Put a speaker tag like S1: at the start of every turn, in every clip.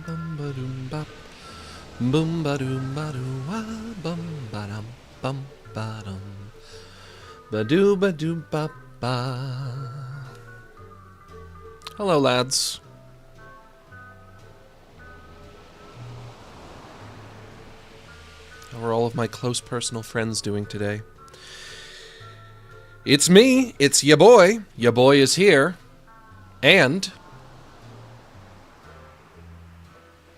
S1: Bum ba doom bop. Boom ba doom ba doo wah. Bum ba dum bum ba dum. Ba doo ba doo ba ba. Hello, lads. How are all of my close personal friends doing today? It's me. It's ya boy. Ya boy is here. And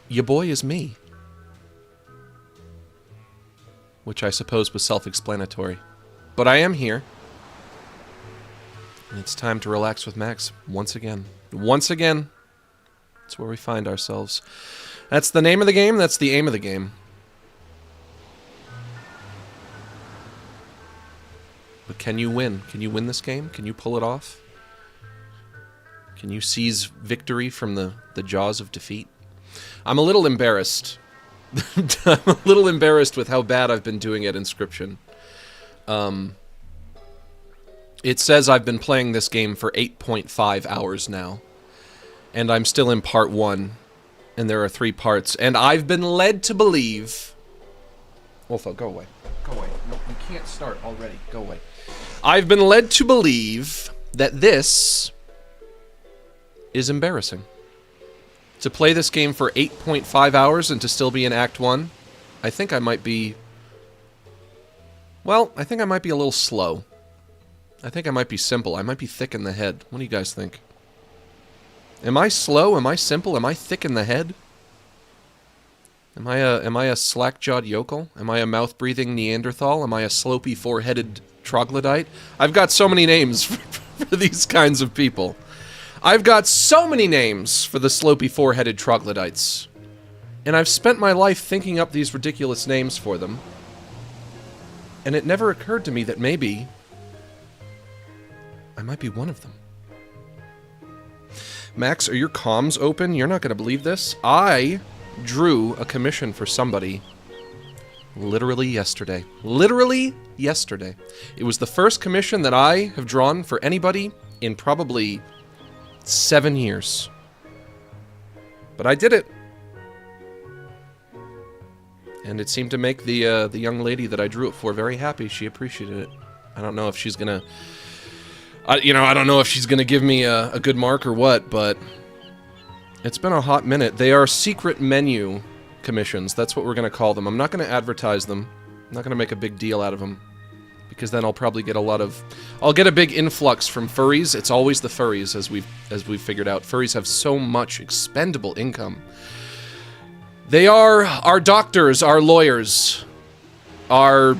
S1: ya boy is me. Which I suppose was self-explanatory. But I am here. And it's time to relax with Max once again. Once again. That's where we find ourselves. That's the name of the game. That's the aim of the game. But can you win? Can you win this game? Can you pull it off? Can you seize victory from the jaws of defeat? I'm a little embarrassed. I'm a little embarrassed with how bad I've been doing at Inscryption. It says I've been playing this game for 8.5 hours now. And I'm still in part 1. And there are 3 parts. And I've been led to believe... Wolfo, go away. Go away. No, you can't start already. Go away. I've been led to believe that this is embarrassing. To play this game for 8.5 hours and to still be in Act 1, I think I might be... Well, I think I might be a little slow. I think I might be simple. I might be thick in the head. What do you guys think? Am I slow? Am I simple? Am I thick in the head? Am I a slack-jawed yokel? Am I a mouth-breathing Neanderthal? Am I a slopey four-headed troglodyte? I've got so many names for these kinds of people. I've got so many names for the slopey four-headed troglodytes. And I've spent my life thinking up these ridiculous names for them. And it never occurred to me that maybe I might be one of them. Max, are your comms open? You're not going to believe this. I drew a commission for somebody literally yesterday. Literally yesterday. It was the first commission that I have drawn for anybody in probably 7 years. But I did it. And it seemed to make the young lady that I drew it for very happy. She appreciated it. I don't know if she's gonna... I don't know if she's gonna give me a good mark or what, but... It's been a hot minute. They are secret menu commissions. That's what we're gonna call them. I'm not gonna advertise them. I'm not gonna make a big deal out of them. Because then I'll probably get a lot of... I'll get a big influx from furries. It's always the furries, as we've figured out. Furries have so much expendable income. They are our doctors, our lawyers, our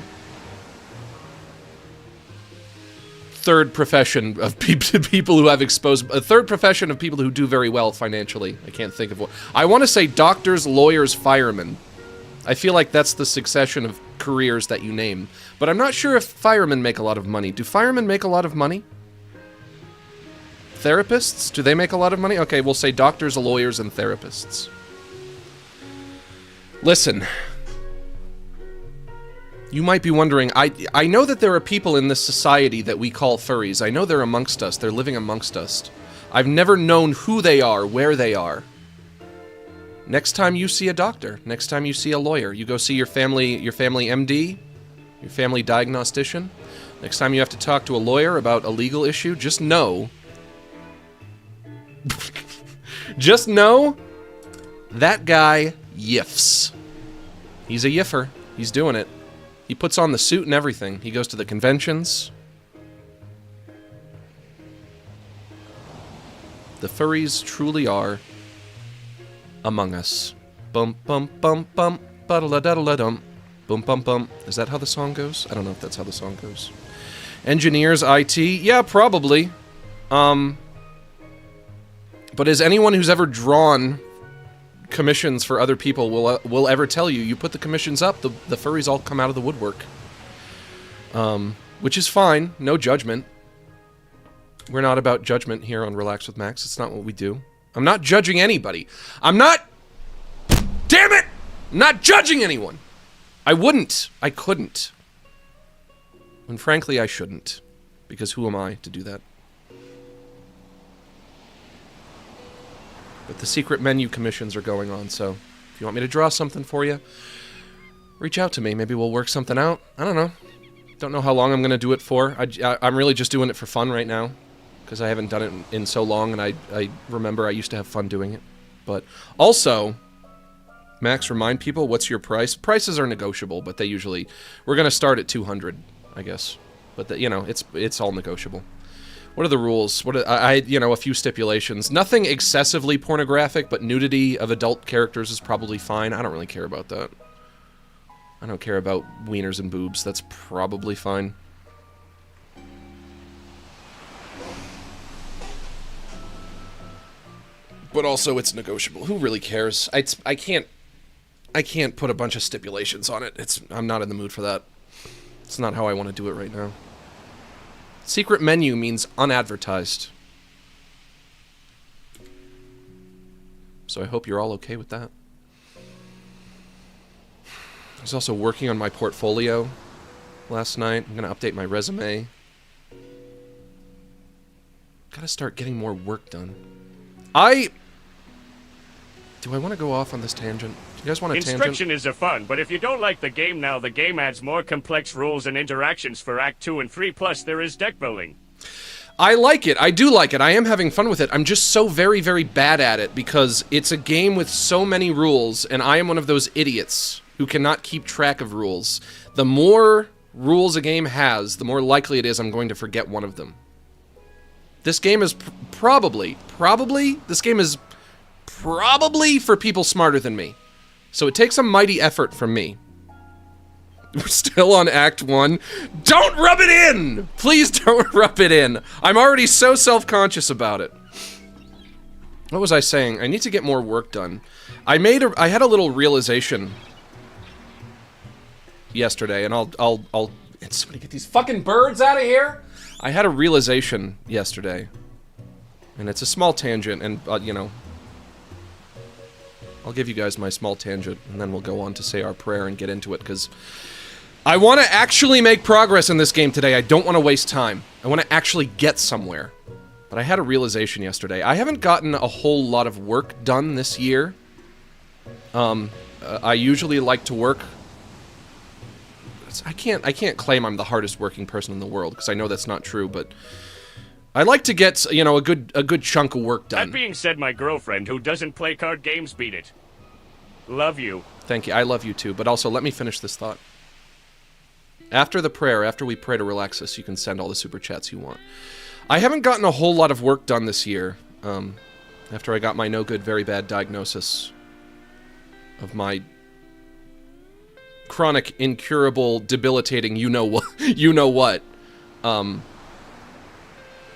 S1: third profession of people who have exposed... A third profession of people who do very well financially. I can't think of what... I want to say doctors, lawyers, firemen. I feel like that's the succession of careers that you name. But I'm not sure if firemen make a lot of money. Do firemen make a lot of money? Therapists? Do they make a lot of money? Okay, we'll say doctors, lawyers, and therapists. Listen. You might be wondering, I know that there are people in this society that we call furries. I know they're amongst us. They're living amongst us. I've never known who they are, where they are. Next time you see a doctor, next time you see a lawyer, you go see your family MD, your family diagnostician. Next time you have to talk to a lawyer about a legal issue, just know... just know that guy yiffs. He's a yiffer. He's doing it. He puts on the suit and everything. He goes to the conventions. The furries truly are among us. Bum bum bum bum ba-da-la-da-da-la-dum. Bum bum bum. Is that how the song goes? I don't know if that's how the song goes. Engineers, IT, yeah, probably. But as anyone who's ever drawn commissions for other people will ever tell you, you put the commissions up, the furries all come out of the woodwork. Which is fine, no judgment. We're not about judgment here on Relax with Max, it's not what we do. I'm not judging anybody. I'm not... Damn it! I'm not judging anyone! I wouldn't. I couldn't. And frankly, I shouldn't. Because who am I to do that? But the secret menu commissions are going on, so if you want me to draw something for you, reach out to me. Maybe we'll work something out. I don't know. Don't know how long I'm going to do it for. I'm really just doing it for fun right now, because I haven't done it in so long, and I remember I used to have fun doing it. But also, Max, remind people, what's your price? Prices are negotiable, but they usually... We're going to start at 200, I guess. But, you know, it's all negotiable. What are the rules? What are, you know, a few stipulations. Nothing excessively pornographic, but nudity of adult characters is probably fine. I don't really care about that. I don't care about wieners and boobs. That's probably fine. But also, it's negotiable. Who really cares? I can't put a bunch of stipulations on it. I'm not in the mood for that. It's not how I want to do it right now. Secret menu means unadvertised. So I hope you're all okay with that. I was also working on my portfolio last night. I'm going to update my resume. Gotta start getting more work done. Do I want to go off on this tangent? Do you guys want a tangent?
S2: Inscryption is a fun, but if you don't like the game now, the game adds more complex rules and interactions for Act 2 and 3, plus there is deck building.
S1: I like it. I do like it. I am having fun with it. I'm just so very, very bad at it because it's a game with so many rules, and I am one of those idiots who cannot keep track of rules. The more rules a game has, the more likely it is I'm going to forget one of them. This game is probably for people smarter than me. So it takes a mighty effort from me. We're still on Act 1. Don't rub it in! Please don't rub it in. I'm already so self-conscious about it. What was I saying? I need to get more work done. I had a little realization yesterday, and I'll somebody get these fucking birds out of here! I had a realization yesterday. And it's a small tangent, and, you know, I'll give you guys my small tangent, and then we'll go on to say our prayer and get into it, because I want to actually make progress in this game today. I don't want to waste time. I want to actually get somewhere. But I had a realization yesterday. I haven't gotten a whole lot of work done this year. I usually like to work... I can't claim I'm the hardest working person in the world, because I know that's not true, but... I like to get, you know, a good chunk of work done.
S2: That being said, my girlfriend, who doesn't play card games, beat it. Love you.
S1: Thank you. I love you too. But also, let me finish this thought. After the prayer, after we pray to relax us, you can send all the super chats you want. I haven't gotten a whole lot of work done this year. After I got my no good, very bad diagnosis of my chronic, incurable, debilitating, you know what.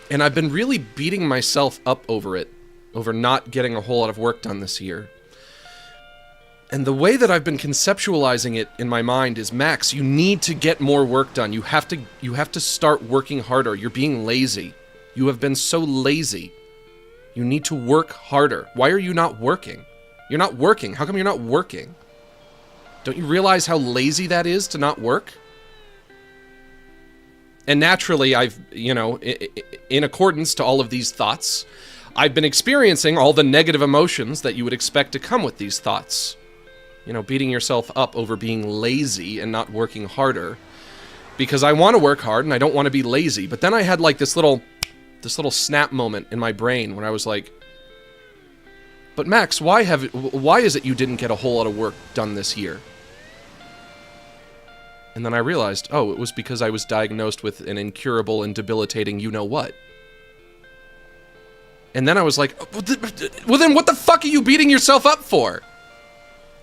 S1: And I've been really beating myself up over it, over not getting a whole lot of work done this year. And the way that I've been conceptualizing it in my mind is, Max, you need to get more work done. You have to start working harder. You're being lazy. You have been so lazy. You need to work harder. Why are you not working? You're not working. How come you're not working? Don't you realize how lazy that is to not work? And naturally, I've, you know, in accordance to all of these thoughts, I've been experiencing all the negative emotions that you would expect to come with these thoughts. You know, beating yourself up over being lazy and not working harder. Because I want to work hard and I don't want to be lazy. But then I had like this little snap moment in my brain when I was like, but Max, why is it you didn't get a whole lot of work done this year? And then I realized, oh, it was because I was diagnosed with an incurable and debilitating you-know-what. And then I was like, well then what the fuck are you beating yourself up for?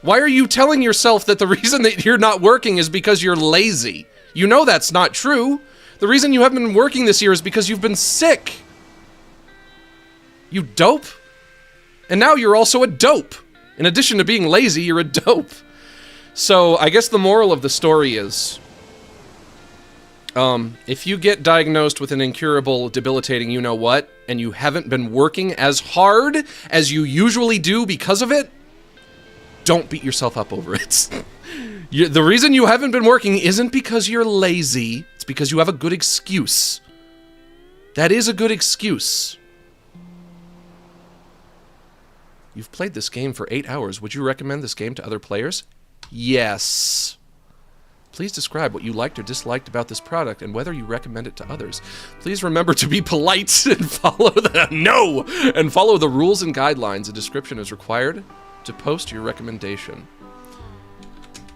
S1: Why are you telling yourself that the reason that you're not working is because you're lazy? You know that's not true. The reason you haven't been working this year is because you've been sick. You dope. And now you're also a dope. In addition to being lazy, you're a dope. So, I guess the moral of the story is, if you get diagnosed with an incurable, debilitating you-know-what, and you haven't been working as hard as you usually do because of it, don't beat yourself up over it. The reason you haven't been working isn't because you're lazy, it's because you have a good excuse. That is a good excuse. You've played this game for 8 hours. Would you recommend this game to other players? Yes. Please describe what you liked or disliked about this product and whether you recommend it to others. Please remember to be polite and follow the rules and guidelines. A description is required to post your recommendation.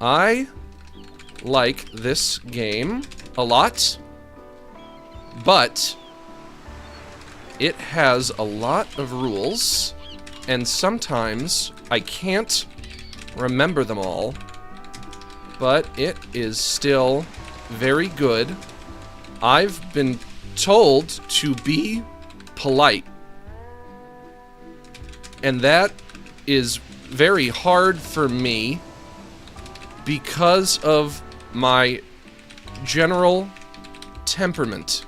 S1: I like this game a lot, but it has a lot of rules, and sometimes I can't remember them all, but it is still very good. I've been told to be polite, and that is very hard for me because of my general temperament.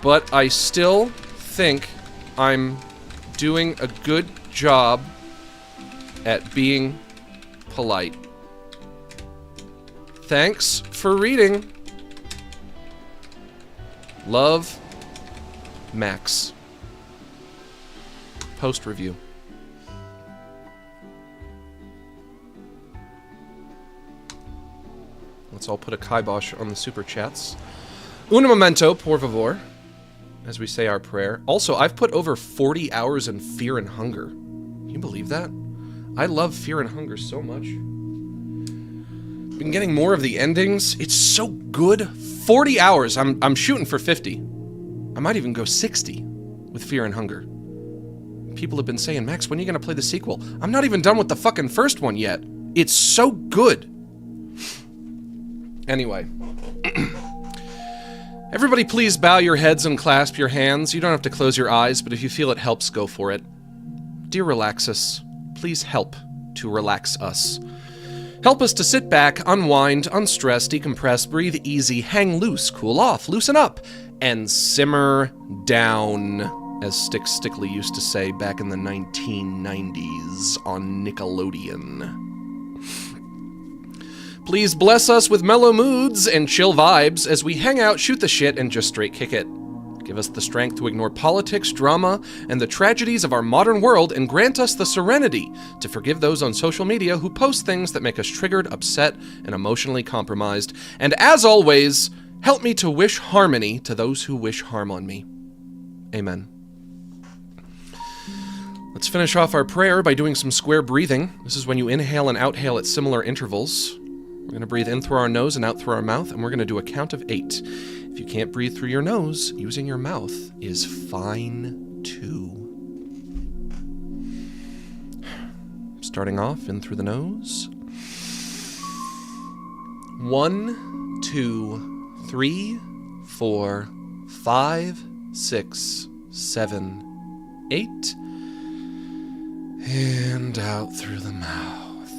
S1: But I still think I'm doing a good job at being polite. Thanks for reading. Love, Max. Post review. Let's all put a kibosh on the super chats. Un momento, por favor, as we say our prayer. Also, I've put over 40 hours in Fear and Hunger. Can you believe that? I love Fear and Hunger so much. Been getting more of the endings. It's so good. 40 hours. I'm shooting for 50. I might even go 60 with Fear and Hunger. People have been saying, Max, when are you going to play the sequel? I'm not even done with the fucking first one yet. It's so good. Anyway. Everybody please bow your heads and clasp your hands. You don't have to close your eyes, but if you feel it helps, go for it. Dear Relaxus, please help to relax us. Help us to sit back, unwind, unstress, decompress, breathe easy, hang loose, cool off, loosen up, and simmer down, as Stick Stickly used to say back in the 1990s on Nickelodeon. Please bless us with mellow moods and chill vibes as we hang out, shoot the shit, and just straight kick it. Give us the strength to ignore politics, drama, and the tragedies of our modern world, and grant us the serenity to forgive those on social media who post things that make us triggered, upset, and emotionally compromised. And as always, help me to wish harmony to those who wish harm on me. Amen. Let's finish off our prayer by doing some square breathing. This is when you inhale and outhale at similar intervals. We're going to breathe in through our nose and out through our mouth, and we're going to do a count of 8. If you can't breathe through your nose, using your mouth is fine too. Starting off in through the nose. 1, 2, 3, 4, 5, 6, 7, 8. And out through the mouth.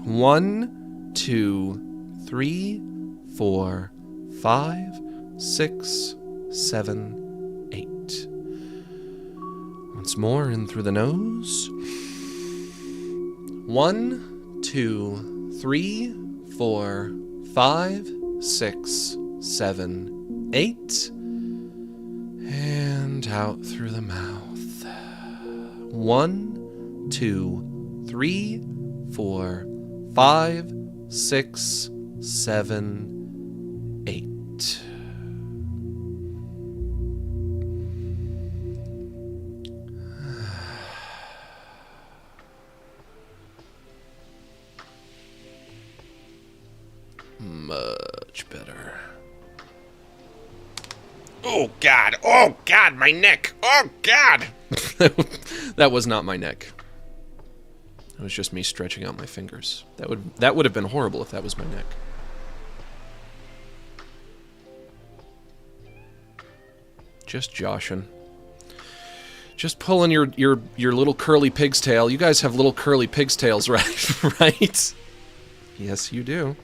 S1: 1, 2, 3, 4, 5, 6, 7, 8. Once more in through the nose. 1, 2, 3, 4, 5, 6, 7, 8. And out through the mouth. 1, 2, 3, 4, 5, 6, 7, 8. Much better. Oh God! Oh God! My neck! Oh God! That was not my neck. It was just me stretching out my fingers. That would have been horrible if that was my neck. Just joshing. Just pulling your little curly pig's tail. You guys have little curly pig's tails, right? Right? Yes, you do.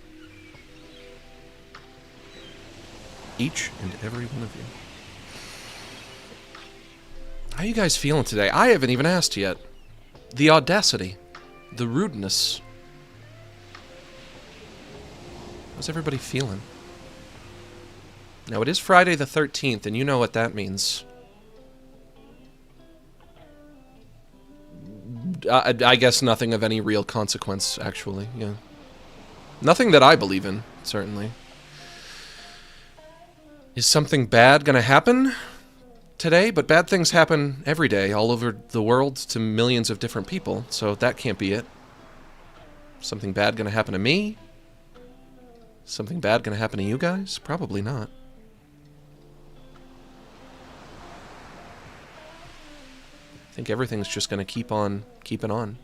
S1: Each and every one of you. How you guys feeling today? I haven't even asked yet. The audacity. The rudeness. How's everybody feeling? Now, it is Friday the 13th, and you know what that means. I guess nothing of any real consequence, actually, yeah. Nothing that I believe in, certainly. Is something bad gonna happen today? But bad things happen every day, all over the world, to millions of different people, so that can't be it. Something bad gonna happen to me? Something bad gonna happen to you guys? Probably not. I think everything's just gonna keep on keeping on.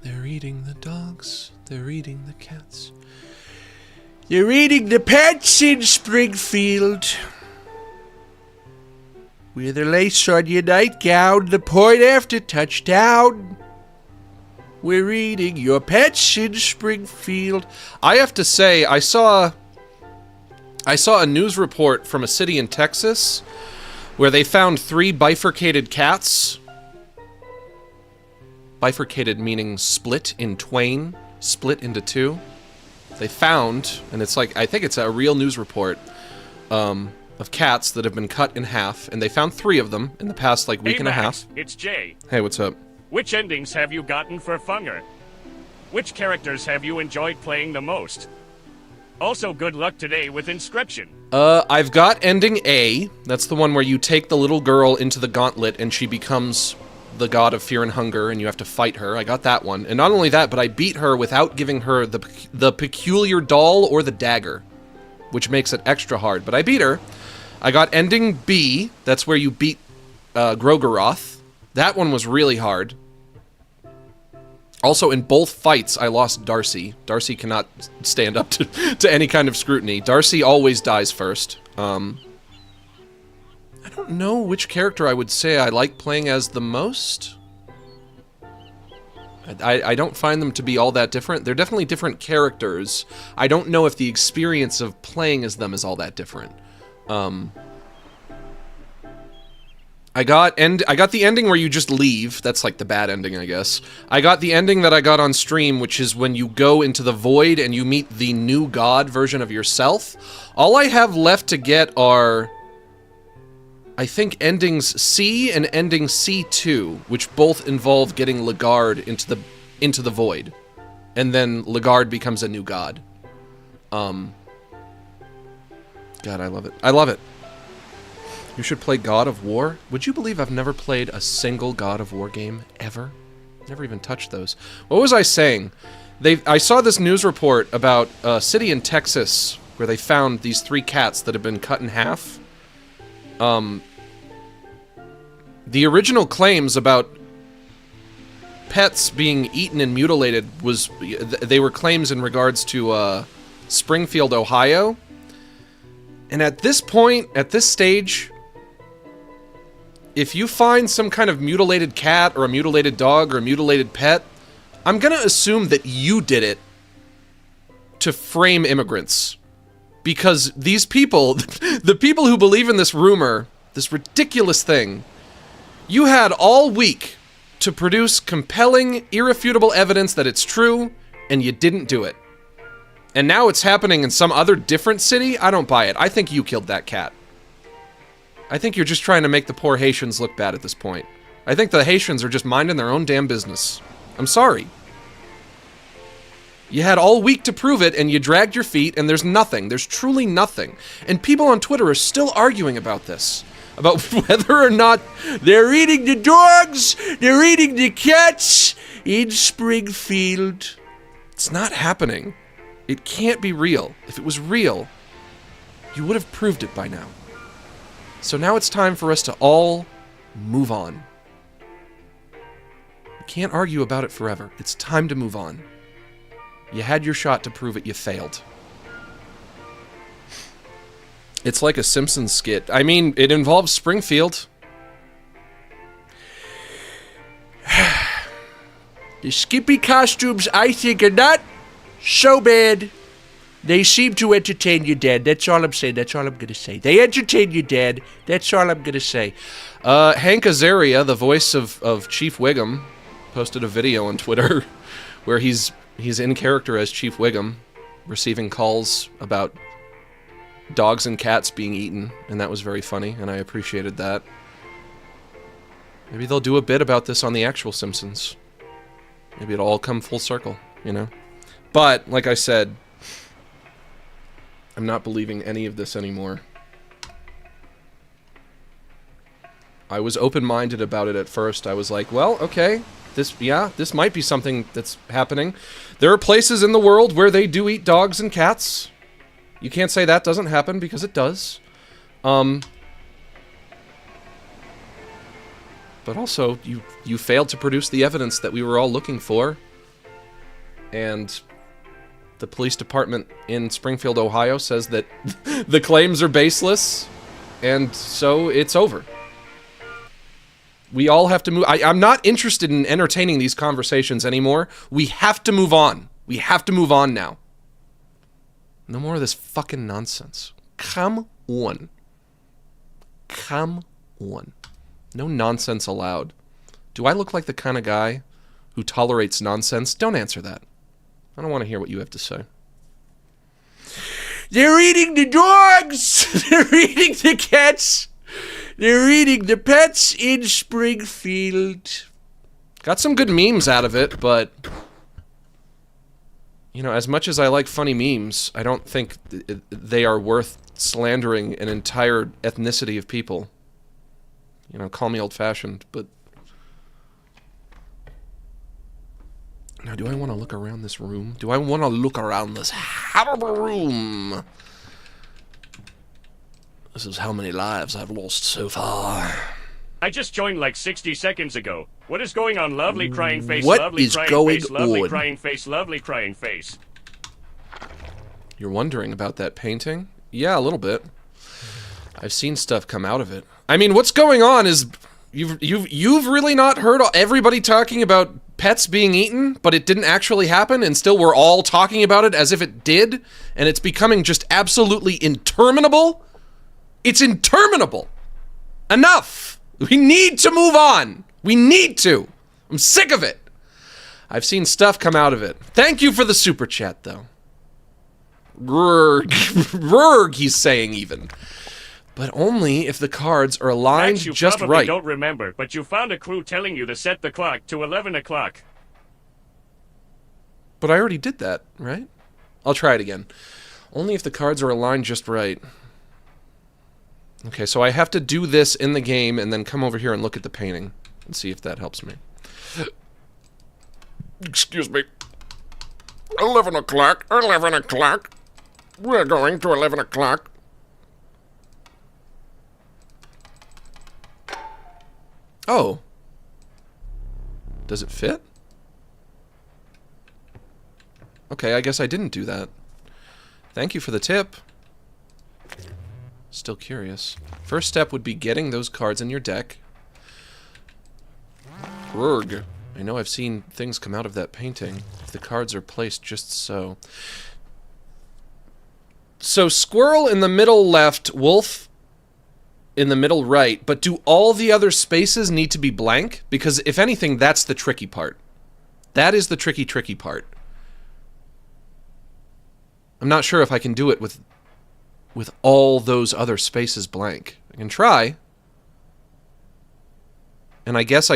S1: They're eating the dogs, they're eating the cats. They're eating the pets in Springfield. With a lace on your nightgown, the point after touchdown. We're eating your pets in Springfield. I have to say, I saw a news report from a city in Texas where they found 3 bifurcated cats. Bifurcated meaning split in twain, split into 2. They found, and it's like, I think it's a real news report, of cats that have been cut in half, and they found 3 of them in the past, like, week and a half.
S2: It's Jay.
S1: Hey, what's up?
S2: Which endings have you gotten for Funger? Which characters have you enjoyed playing the most? Also, good luck today with Inscryption.
S1: I've got ending A. That's the one where you take the little girl into the gauntlet, and she becomes the god of fear and hunger, and you have to fight her. I got that one. And not only that, but I beat her without giving her the peculiar doll or the dagger, which makes it extra hard. But I beat her. I got ending B. That's where you beat Grogoroth. That one was really hard. Also, in both fights, I lost Darcy. Darcy cannot stand up to any kind of scrutiny. Darcy always dies first. I don't know which character I would say I like playing as the most. I don't find them to be all that different. They're definitely different characters. I don't know if the experience of playing as them is all that different. I got the ending where you just leave. That's like the bad ending, I guess. I got the ending that I got on stream, which is when you go into the void and you meet the new god version of yourself. All I have left to get are, I think, endings C and ending C2, which both involve getting Legard into the void, and then Legard becomes a new god. God, I love it. I love it. You should play God of War. Would you believe I've never played a single God of War game ever? Never even touched those. What was I saying? I saw this news report about a city in Texas where they found these 3 cats that had been cut in half. The original claims about pets being eaten and mutilated they were claims in regards to Springfield, Ohio. And at this point, at this stage, if you find some kind of mutilated cat or a mutilated dog or a mutilated pet, I'm gonna assume that you did it to frame immigrants. Because these people, the people who believe in this rumor, this ridiculous thing, you had all week to produce compelling, irrefutable evidence that it's true, and you didn't do it. And now it's happening in some other different city? I don't buy it. I think you killed that cat. I think you're just trying to make the poor Haitians look bad at this point. I think the Haitians are just minding their own damn business. I'm sorry. You had all week to prove it, and you dragged your feet, and there's nothing. There's truly nothing. And people on Twitter are still arguing about this. About whether or not they're eating the dogs, they're eating the cats in Springfield. It's not happening. It can't be real. If it was real, you would have proved it by now. So now it's time for us to all move on. We can't argue about it forever. It's time to move on. You had your shot to prove it, you failed. It's like a Simpsons skit. I mean, it involves Springfield. The Skippy costumes, I think, are not so bad. They seem to entertain you, Dad. That's all I'm saying. That's all I'm going to say. They entertain you, Dad. That's all I'm going to say. Hank Azaria, the voice of Chief Wiggum, posted a video on Twitter where he's in character as Chief Wiggum, receiving calls about dogs and cats being eaten, and that was very funny, and I appreciated that. Maybe they'll do a bit about this on the actual Simpsons. Maybe it'll all come full circle, you know? But, like I said, I'm not believing any of this anymore. I was open-minded about it at first. I was like, well, okay, this might be something that's happening. There are places in the world where they do eat dogs and cats. You can't say that doesn't happen, because it does. But also, you failed to produce the evidence that we were all looking for. And the police department in Springfield, Ohio says that the claims are baseless, and so it's over. We all have to move. I'm not interested in entertaining these conversations anymore. We have to move on. We have to move on now. No more of this fucking nonsense. Come on. Come on. No nonsense allowed. Do I look like the kind of guy who tolerates nonsense? Don't answer that. I don't want to hear what you have to say. They're eating the dogs! They're eating the cats! They're eating the pets in Springfield. Got some good memes out of it, but... You know, as much as I like funny memes, I don't think they are worth slandering an entire ethnicity of people. You know, call me old-fashioned, but... Now, do I want to look around this room? Do I want to look around this horrible room? This is how many lives I've lost so far.
S2: I just joined like 60 seconds ago. What is going on, lovely crying face,
S1: What
S2: lovely
S1: is
S2: crying
S1: going
S2: face, lovely
S1: on?
S2: crying face, lovely crying face?
S1: You're wondering about that painting? Yeah, a little bit. I've seen stuff come out of it. I mean, what's going on is you've really not heard everybody talking about pets being eaten, but it didn't actually happen, and still we're all talking about it as if it did, and it's becoming just absolutely interminable. It's interminable. Enough. We need to move on. We need to. I'm sick of it. I've seen stuff come out of it. Thank you for the super chat, though. Rurg, he's saying even. But only if the cards are aligned
S2: Max, you
S1: just
S2: probably
S1: right.
S2: don't remember, but you found a clue telling you to set the clock to 11 o'clock.
S1: But I already did that, right? I'll try it again. Only if the cards are aligned just right. Okay, so I have to do this in the game and then come over here and look at the painting and see if that helps me. Excuse me. 11 o'clock, 11 o'clock. We're going to 11 o'clock. Oh. Does it fit? Okay, I guess I didn't do that. Thank you for the tip. Still curious. First step would be getting those cards in your deck. Rurg. I know I've seen things come out of that painting. If the cards are placed just so. So, squirrel in the middle left, wolf in the middle right, but do all the other spaces need to be blank? Because, if anything, that's the tricky part. That is the tricky part. I'm not sure if I can do it with all those other spaces blank. I can try. And I guess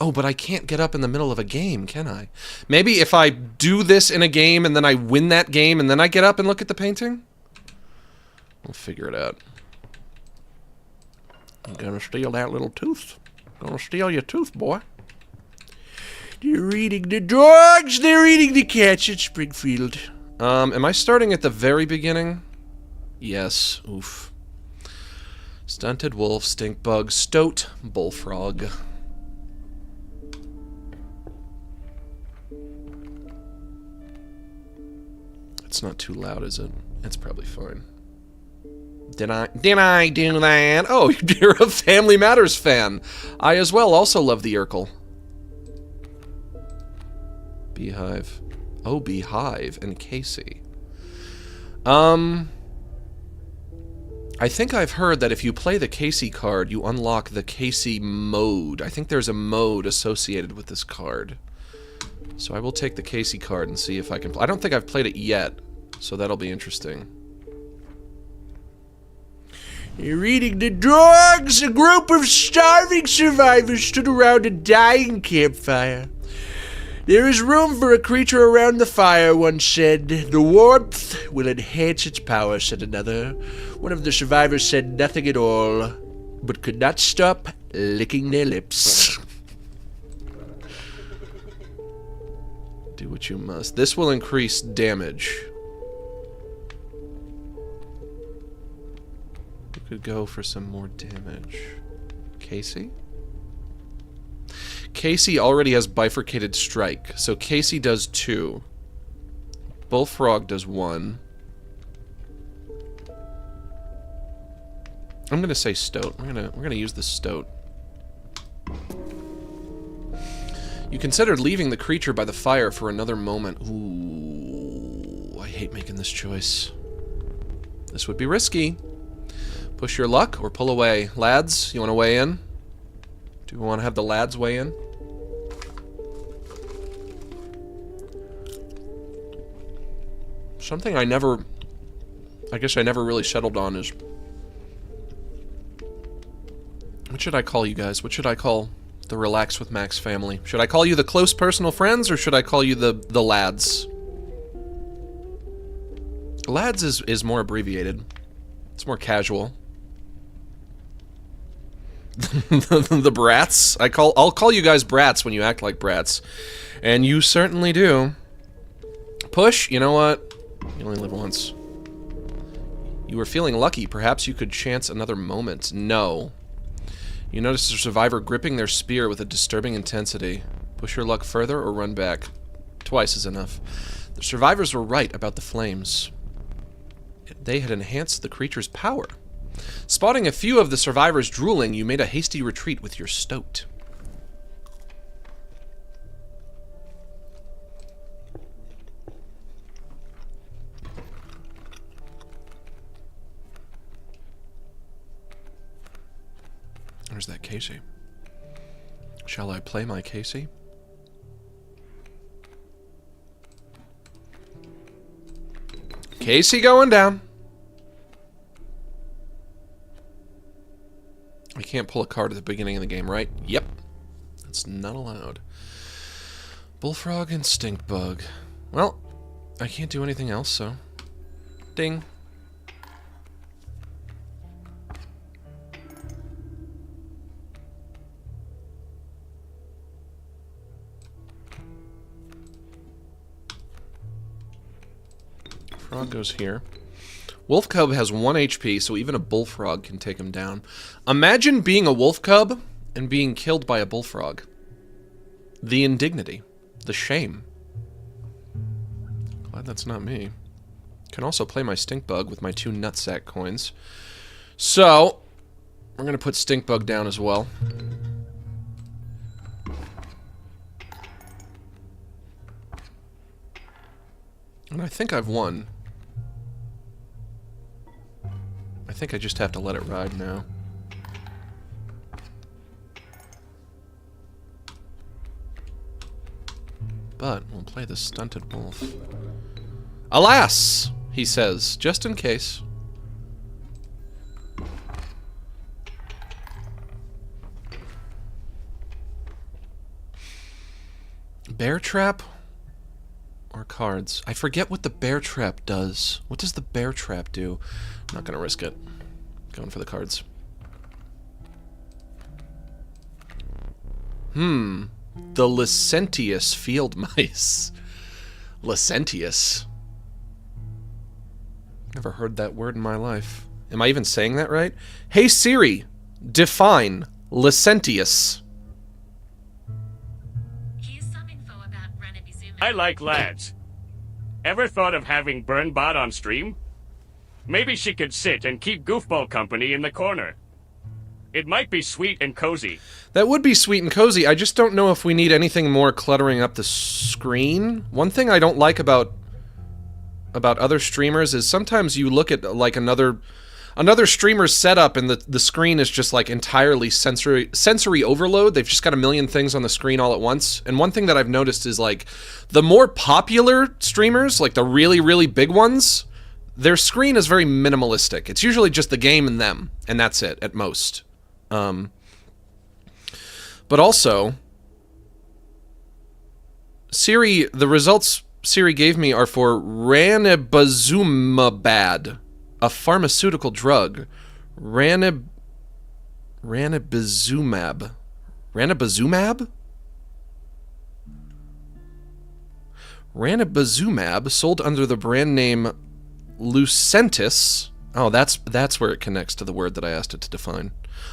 S1: oh, but I can't get up in the middle of a game, can I? Maybe if I do this in a game and then I win that game and then I get up and look at the painting? We'll figure it out. I'm gonna steal that little tooth. Gonna steal your tooth, boy. They're eating the dogs, they're eating the cats at Springfield. Am I starting at the very beginning? Yes. Oof. Stunted wolf, stink bug, stoat, bullfrog. It's not too loud, is it? It's probably fine. Did I do that? Oh, you're a Family Matters fan. I as well also love the Urkel. Beehive. Oh, Beehive and Casey. I think I've heard that if you play the Casey card, you unlock the Casey mode. I think there's a mode associated with this card. So I will take the Casey card and see if I can... I don't think I've played it yet, so that'll be interesting. Reading the dogs, a group of starving survivors stood around a dying campfire. There is room for a creature around the fire, one said. The warmth will enhance its power, said another. One of the survivors said nothing at all, but could not stop licking their lips. Do what you must. This will increase damage. We could go for some more damage. Casey? Casey already has bifurcated strike, so Casey does 2. Bullfrog does 1. I'm gonna say Stoat. We're gonna use the Stoat. You considered leaving the creature by the fire for another moment. Ooh, I hate making this choice. This would be risky. Push your luck or pull away. Lads, you want to weigh in? Do we want to have the lads weigh in? Something I guess I never really settled on is... What should I call you guys? What should I call the Relax with Max family? Should I call you the close personal friends, or should I call you the lads? Lads is more abbreviated. It's more casual. The brats. I'll call you guys brats when you act like brats. And you certainly do. Push, you know what? You only live once. You were feeling lucky. Perhaps you could chance another moment. No. You notice a survivor gripping their spear with a disturbing intensity. Push your luck further or run back. Twice is enough. The survivors were right about the flames. They had enhanced the creature's power. Spotting a few of the survivors drooling, you made a hasty retreat with your Stoat. There's that Casey. Shall I play my Casey? Casey going down. I can't pull a card at the beginning of the game, right? Yep. That's not allowed. Bullfrog and Stink Bug. Well, I can't do anything else, so... Ding. Frog goes here. Wolf Cub has 1 HP, so even a Bullfrog can take him down. Imagine being a Wolf Cub and being killed by a Bullfrog. The indignity. The shame. Glad that's not me. Can also play my Stink Bug with my 2 Nutsack coins. So, we're going to put Stink Bug down as well. And I think I've won. I think I just have to let it ride now. But we'll play the Stunted Wolf. Alas, he says, just in case. Bear Trap or cards? I forget what the Bear Trap does. What does the Bear Trap do? I'm not gonna risk it. Going for the cards. The lascivious field mice. Lascivious. Never heard that word in my life. Am I even saying that right? Hey Siri, define lascivious.
S2: I like lads. Ever thought of having Burnbot on stream? Maybe she could sit and keep Goofball company in the corner. It might be sweet and cozy.
S1: That would be sweet and cozy. I just don't know if we need anything more cluttering up the screen. One thing I don't like about other streamers is sometimes you look at like another... another streamer's setup, and the screen is just like entirely sensory overload. They've just got a million things on the screen all at once. And one thing that I've noticed is like the more popular streamers, like the really, really big ones, their screen is very minimalistic. It's usually just the game and them, and that's it at most. But also, Siri, the results Siri gave me are for ranibizumab, a pharmaceutical drug. Ranibizumab? Ranibizumab, sold under the brand name Lucentis. Oh, that's where it connects to the word that I asked it to define.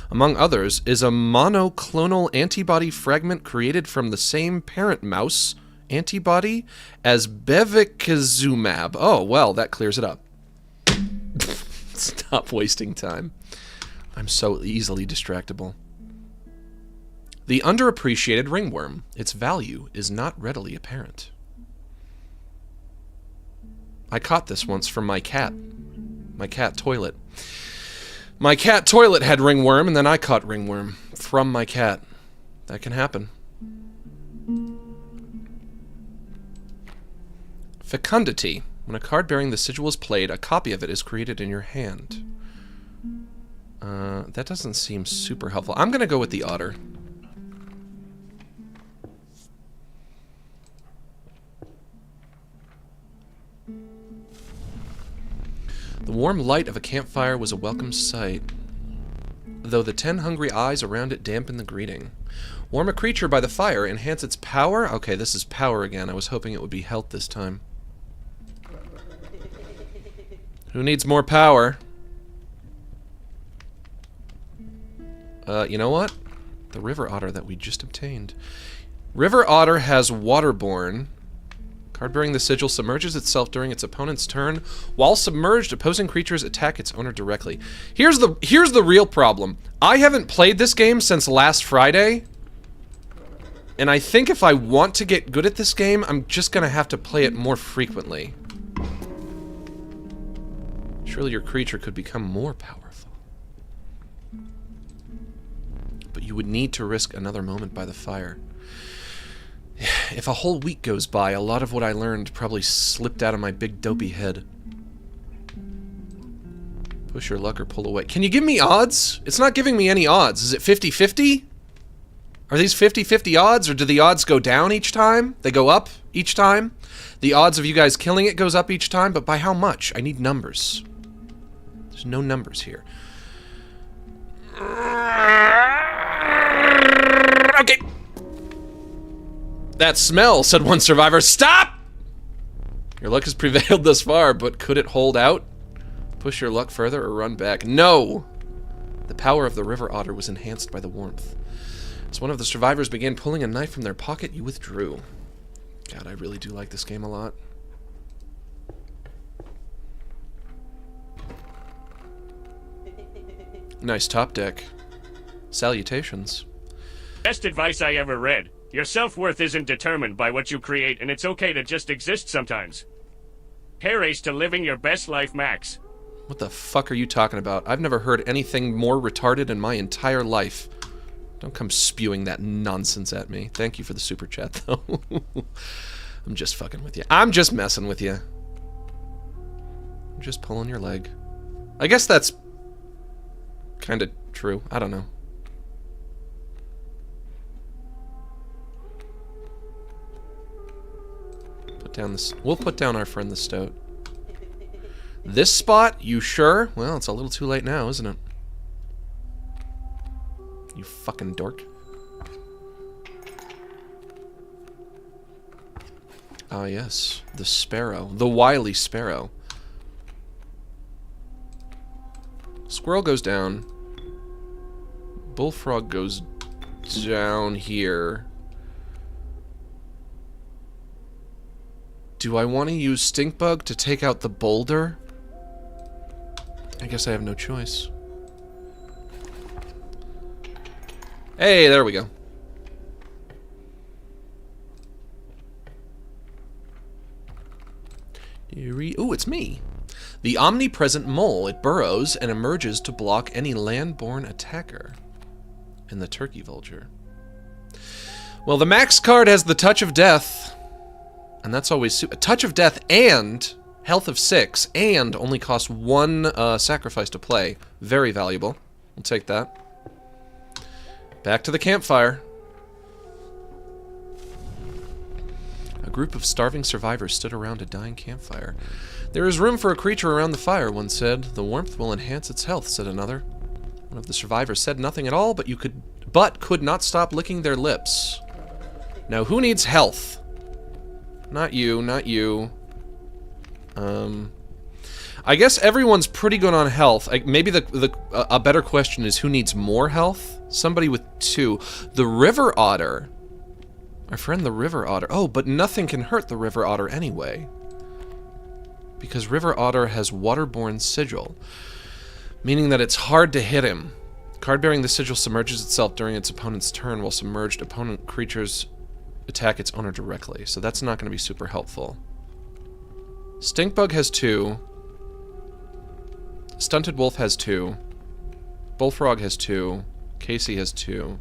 S1: Among others, is a monoclonal antibody fragment created from the same parent mouse antibody as bevacizumab. Oh, well, that clears it up. Stop wasting time. I'm so easily distractible. The underappreciated ringworm. Its value is not readily apparent. I caught this once from my cat. My cat toilet. My cat toilet had ringworm, and then I caught ringworm from my cat. That can happen. Fecundity. When a card bearing the sigil is played, a copy of it is created in your hand. That doesn't seem super helpful. I'm gonna go with the otter. The warm light of a campfire was a welcome sight, though the 10 hungry eyes around it dampened the greeting. Warm a creature by the fire, enhance its power? Okay, this is power again. I was hoping it would be health this time. Who needs more power? You know what? The river otter that we just obtained. River otter has waterborne. Card bearing the sigil submerges itself during its opponent's turn. While submerged, opposing creatures attack its owner directly. Here's the real problem. I haven't played this game since last Friday. And I think if I want to get good at this game, I'm just gonna have to play it more frequently. Surely your creature could become more powerful. But you would need to risk another moment by the fire. If a whole week goes by, a lot of what I learned probably slipped out of my big dopey head. Push your luck or pull away. Can you give me odds? It's not giving me any odds. Is it 50-50? Are these 50-50 odds, or do the odds go down each time? They go up each time? The odds of you guys killing it goes up each time, but by how much? I need numbers. There's no numbers here. Okay. That smell, said one survivor. Stop! Your luck has prevailed thus far, but could it hold out? Push your luck further or run back? No! The power of the river otter was enhanced by the warmth. As one of the survivors began pulling a knife from their pocket, you withdrew. God, I really do like this game a lot. Nice top deck. Salutations.
S2: Best advice I ever read. Your self-worth isn't determined by what you create, and it's okay to just exist sometimes. Hair race to living your best life max.
S1: What the fuck are you talking about? I've never heard anything more retarded in my entire life. Don't come spewing that nonsense at me. Thank you for the super chat, though. I'm just fucking with you. I'm just messing with you. I'm just pulling your leg. I guess that's kind of true. I don't know. Put down this. We'll put down our friend the Stoat. This spot? You sure? Well, it's a little too late now, isn't it? You fucking dork. Ah, yes. The sparrow. The wily sparrow. Squirrel goes down. Bullfrog goes down here. Do I want to use Stinkbug to take out the boulder? I guess I have no choice. Hey, there we go. Ooh, it's me. The omnipresent mole. It burrows and emerges to block any land-borne attacker. And the turkey vulture. Well, the max card has the touch of death. And that's always a touch of death and health of 6 and only costs 1 sacrifice to play. Very valuable. We'll take that. Back to the campfire. A group of starving survivors stood around a dying campfire. There is room for a creature around the fire, one said. The warmth will enhance its health, said another. One of the survivors said nothing at all, but could not stop licking their lips. Now, who needs health? Not you, not you. I guess everyone's pretty good on health. Maybe a better question is who needs more health? Somebody with 2. The river otter. Our friend the river otter. Oh, but nothing can hurt the river otter anyway. Because river otter has waterborne sigil. Meaning that it's hard to hit him. Card bearing the sigil submerges itself during its opponent's turn, while submerged opponent creatures attack its owner directly. So that's not going to be super helpful. Stinkbug has 2. Stunted Wolf has 2. Bullfrog has 2. Casey has 2.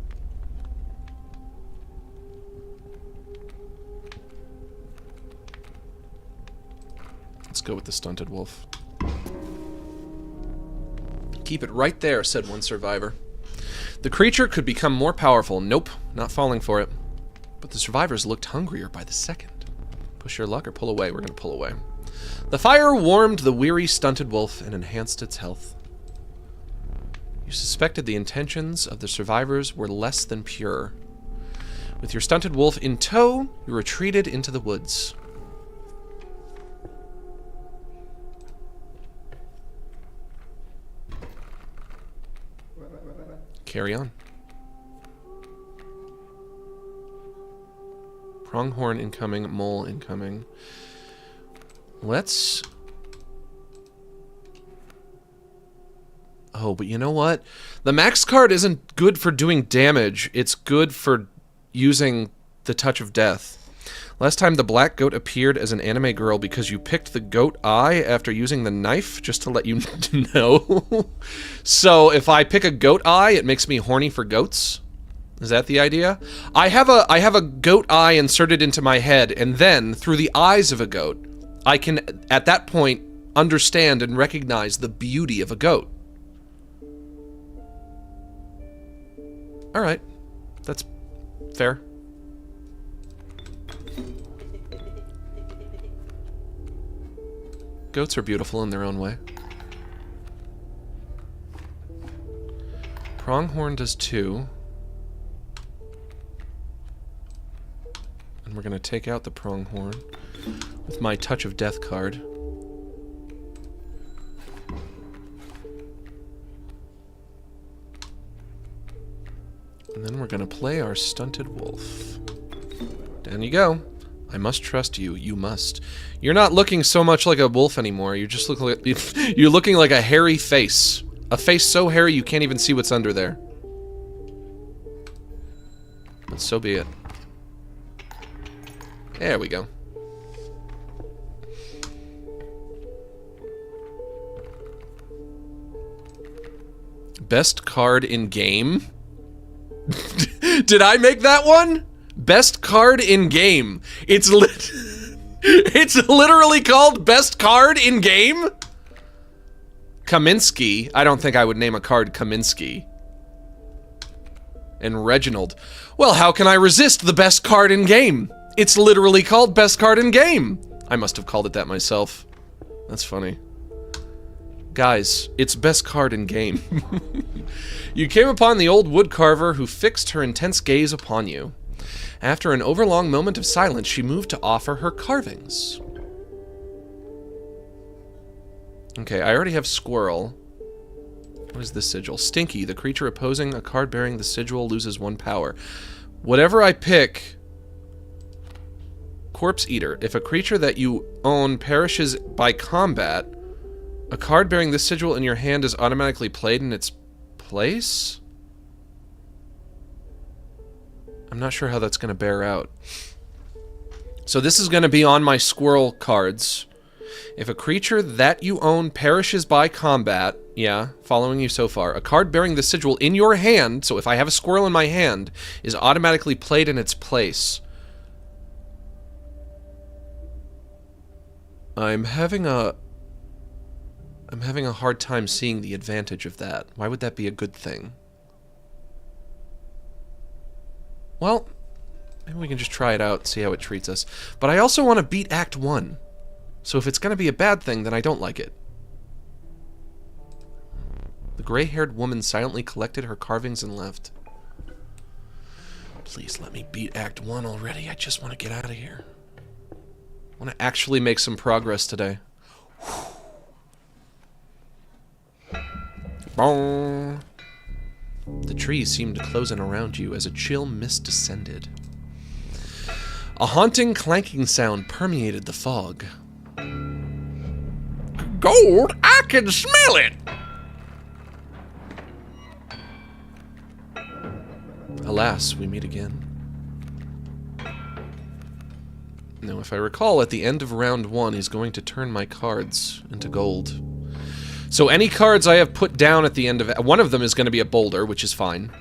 S1: Let's go with the Stunted Wolf. Keep it right there, said one survivor. The creature could become more powerful. Nope, not falling for it. But the survivors looked hungrier by the second. Push your luck or pull away. We're going to pull away. The fire warmed the weary Stunted Wolf and enhanced its health. You suspected the intentions of the survivors were less than pure. With your Stunted Wolf in tow, you retreated into the woods. Carry on. Pronghorn incoming, mole incoming. Let's... Oh, but you know what? The max card isn't good for doing damage. It's good for using the touch of death. Last time the black goat appeared as an anime girl because you picked the goat eye after using the knife, just to let you know. So if I pick a goat eye, it makes me horny for goats? Is that the idea? I have a goat eye inserted into my head, and then, through the eyes of a goat, I can, at that point, understand and recognize the beauty of a goat. Alright. That's fair. Goats are beautiful in their own way. Pronghorn does 2. And we're going to take out the Pronghorn with my Touch of Death card. And then we're going to play our Stunted Wolf. Down you go. I must trust you. You must. You're not looking so much like a wolf anymore. You just look like... You're looking like a hairy face. A face so hairy you can't even see what's under there. But so be it. There we go. Best card in game? Did I make that one? Best card in game. It's literally called best card in game? Kaminsky. I don't think I would name a card Kaminsky. And Reginald. Well, how can I resist the best card in game? It's literally called best card in game. I must have called it that myself. That's funny. Guys, it's best card in game. You came upon the old woodcarver who fixed her intense gaze upon you. After an overlong moment of silence, she moved to offer her carvings. Okay, I already have Squirrel. What is this sigil? Stinky. The creature opposing a card bearing the sigil loses 1 power. Whatever I pick... Corpse Eater. If a creature that you own perishes by combat, a card bearing this sigil in your hand is automatically played in its place? I'm not sure how that's going to bear out. So this is going to be on my squirrel cards. If a creature that you own perishes by combat, yeah, following you so far, a card bearing the sigil in your hand, so if I have a squirrel in my hand, is automatically played in its place. I'm having a hard time seeing the advantage of that. Why would that be a good thing? Well, maybe we can just try it out and see how it treats us. But I also want to beat Act 1. So if it's going to be a bad thing, then I don't like it. The gray-haired woman silently collected her carvings and left. Please let me beat Act 1 already. I just want to get out of here. I want to actually make some progress today. Bong. The trees seemed to close in around you as a chill mist descended. A haunting clanking sound permeated the fog. Gold? I can smell it! Alas, we meet again. Now, if I recall, at the end of round 1, he's going to turn my cards into gold. So any cards I have put down at the end of... One of them is going to be a boulder, which is fine.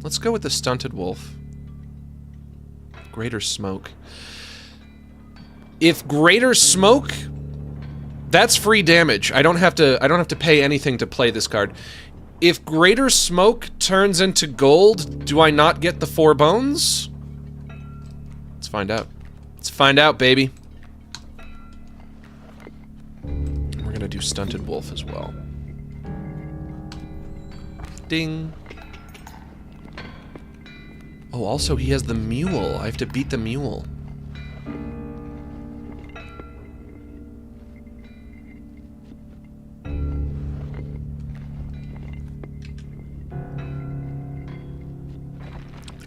S1: Let's go with the Stunted Wolf. Greater Smoke. If Greater Smoke... That's free damage. I don't have to pay anything to play this card. If Greater Smoke turns into gold, do I not get the 4 bones? Let's find out. Let's find out, baby. We're gonna do Stunted Wolf as well. Ding. Oh, also he has the mule. I have to beat the mule.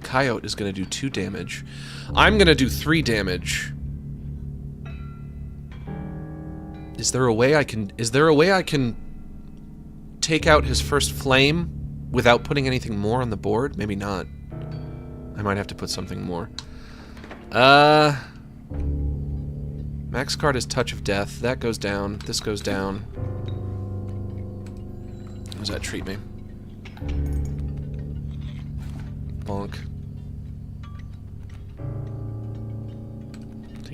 S1: Coyote is going to do 2 damage. I'm going to do 3 damage. Is there a way I can take out his first flame without putting anything more on the board? Maybe not. I might have to put something more. Max card is Touch of Death. That goes down. This goes down. How does that treat me? Bonk.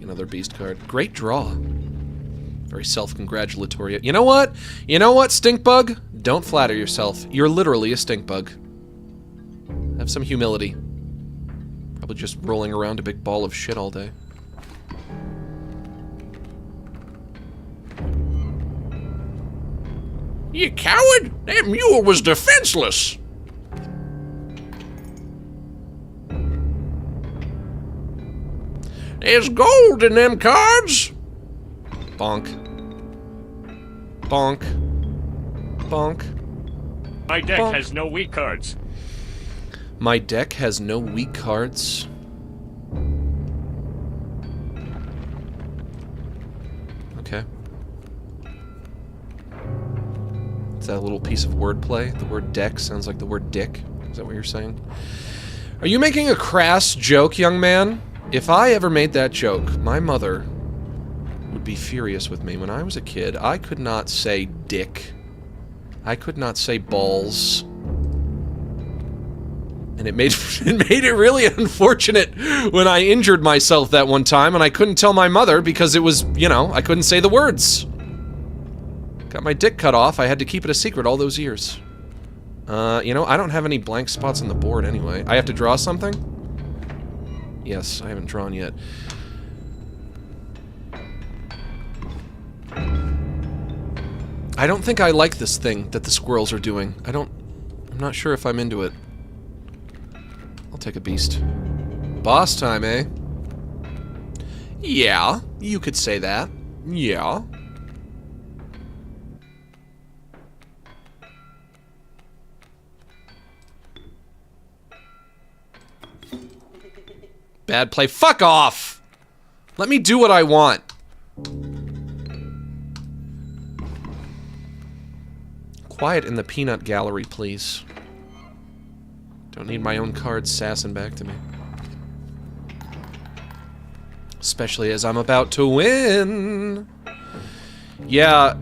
S1: Another beast card. Great draw. Very self-congratulatory. You know what? You know what, stink bug? Don't flatter yourself. You're literally a stink bug. Have some humility. Probably just rolling around a big ball of shit all day. You coward! That mule was defenseless! There's gold in them cards! Bonk. Bonk. Bonk.
S2: My deck
S1: Bonk.
S2: has no weak cards.
S1: My deck has no weak cards. Okay. Is that a little piece of wordplay? The word deck sounds like the word dick. Is that what you're saying? Are you making a crass joke, young man? If I ever made that joke, my mother would be furious with me. When I was a kid, I could not say dick. I could not say balls. And it made it really unfortunate when I injured myself that one time and I couldn't tell my mother because it was, you know, I couldn't say the words. Got my dick cut off. I had to keep it a secret all those years. You know, I don't have any blank spots on the board anyway. I have to draw something? Yes, I haven't drawn yet. I don't think I like this thing that the squirrels are doing. I'm not sure if I'm into it. I'll take a beast. Boss time, eh? Yeah, you could say that. Yeah. Bad play. Fuck off! Let me do what I want. Quiet in the peanut gallery, please. Don't need my own cards sassing back to me. Especially as I'm about to win. Yeah.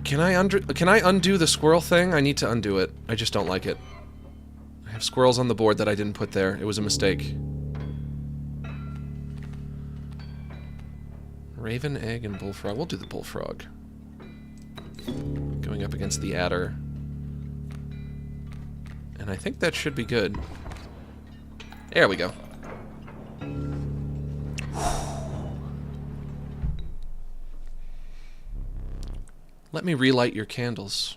S1: Can I undo the squirrel thing? I need to undo it. I just don't like it. I have squirrels on the board that I didn't put there. It was a mistake. Raven, egg, and bullfrog. We'll do the bullfrog. Going up against the adder. And I think that should be good. There we go. Let me relight your candles.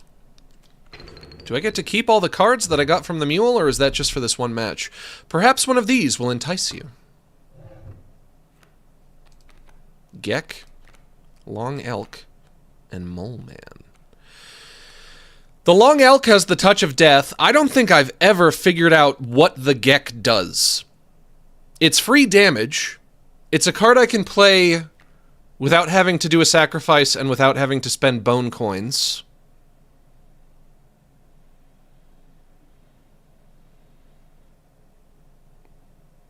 S1: Do I get to keep all the cards that I got from the mule, or is that just for this one match? Perhaps one of these will entice you. Geck, Long Elk, and Mole Man. The Long Elk has the touch of death. I don't think I've ever figured out what the Geck does. It's free damage. It's a card I can play without having to do a sacrifice and without having to spend bone coins.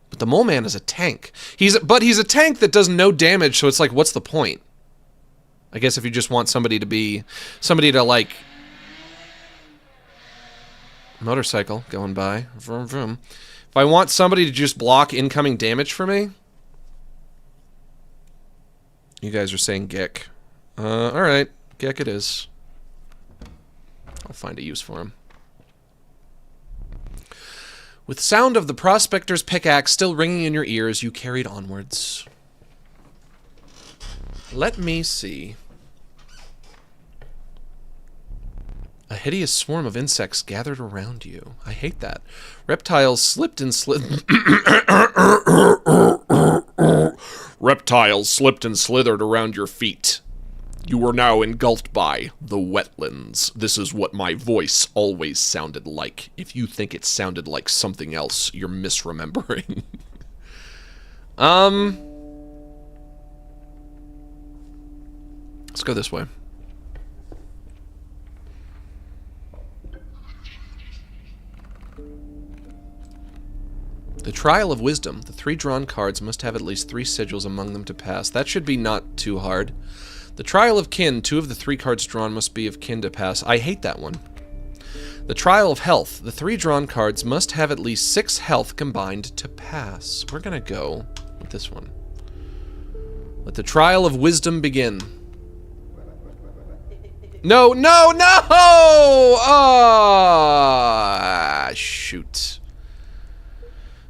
S1: But the Mole Man is a tank. He's a tank that does no damage, so it's like, what's the point? I guess if you just want somebody to like... Motorcycle going by. Vroom, vroom. If I want somebody to just block incoming damage for me... You guys are saying Geck. Alright. Geck it is. I'll find a use for him. With sound of the prospector's pickaxe still ringing in your ears, you carried onwards. Let me see. A hideous swarm of insects gathered around you. I hate that. Reptiles slipped and slid... Reptiles slipped and slithered around your feet. You were now engulfed by the wetlands. This is what my voice always sounded like. If you think it sounded like something else, you're misremembering. Let's go this way. The Trial of Wisdom. The 3 drawn cards must have at least 3 sigils among them to pass. That should be not too hard. The Trial of Kin. 2 of the 3 cards drawn must be of kin to pass. I hate that one. The Trial of Health. The 3 drawn cards must have at least 6 health combined to pass. We're gonna go with this one. Let the Trial of Wisdom begin. No, no, no! Ah, shoot.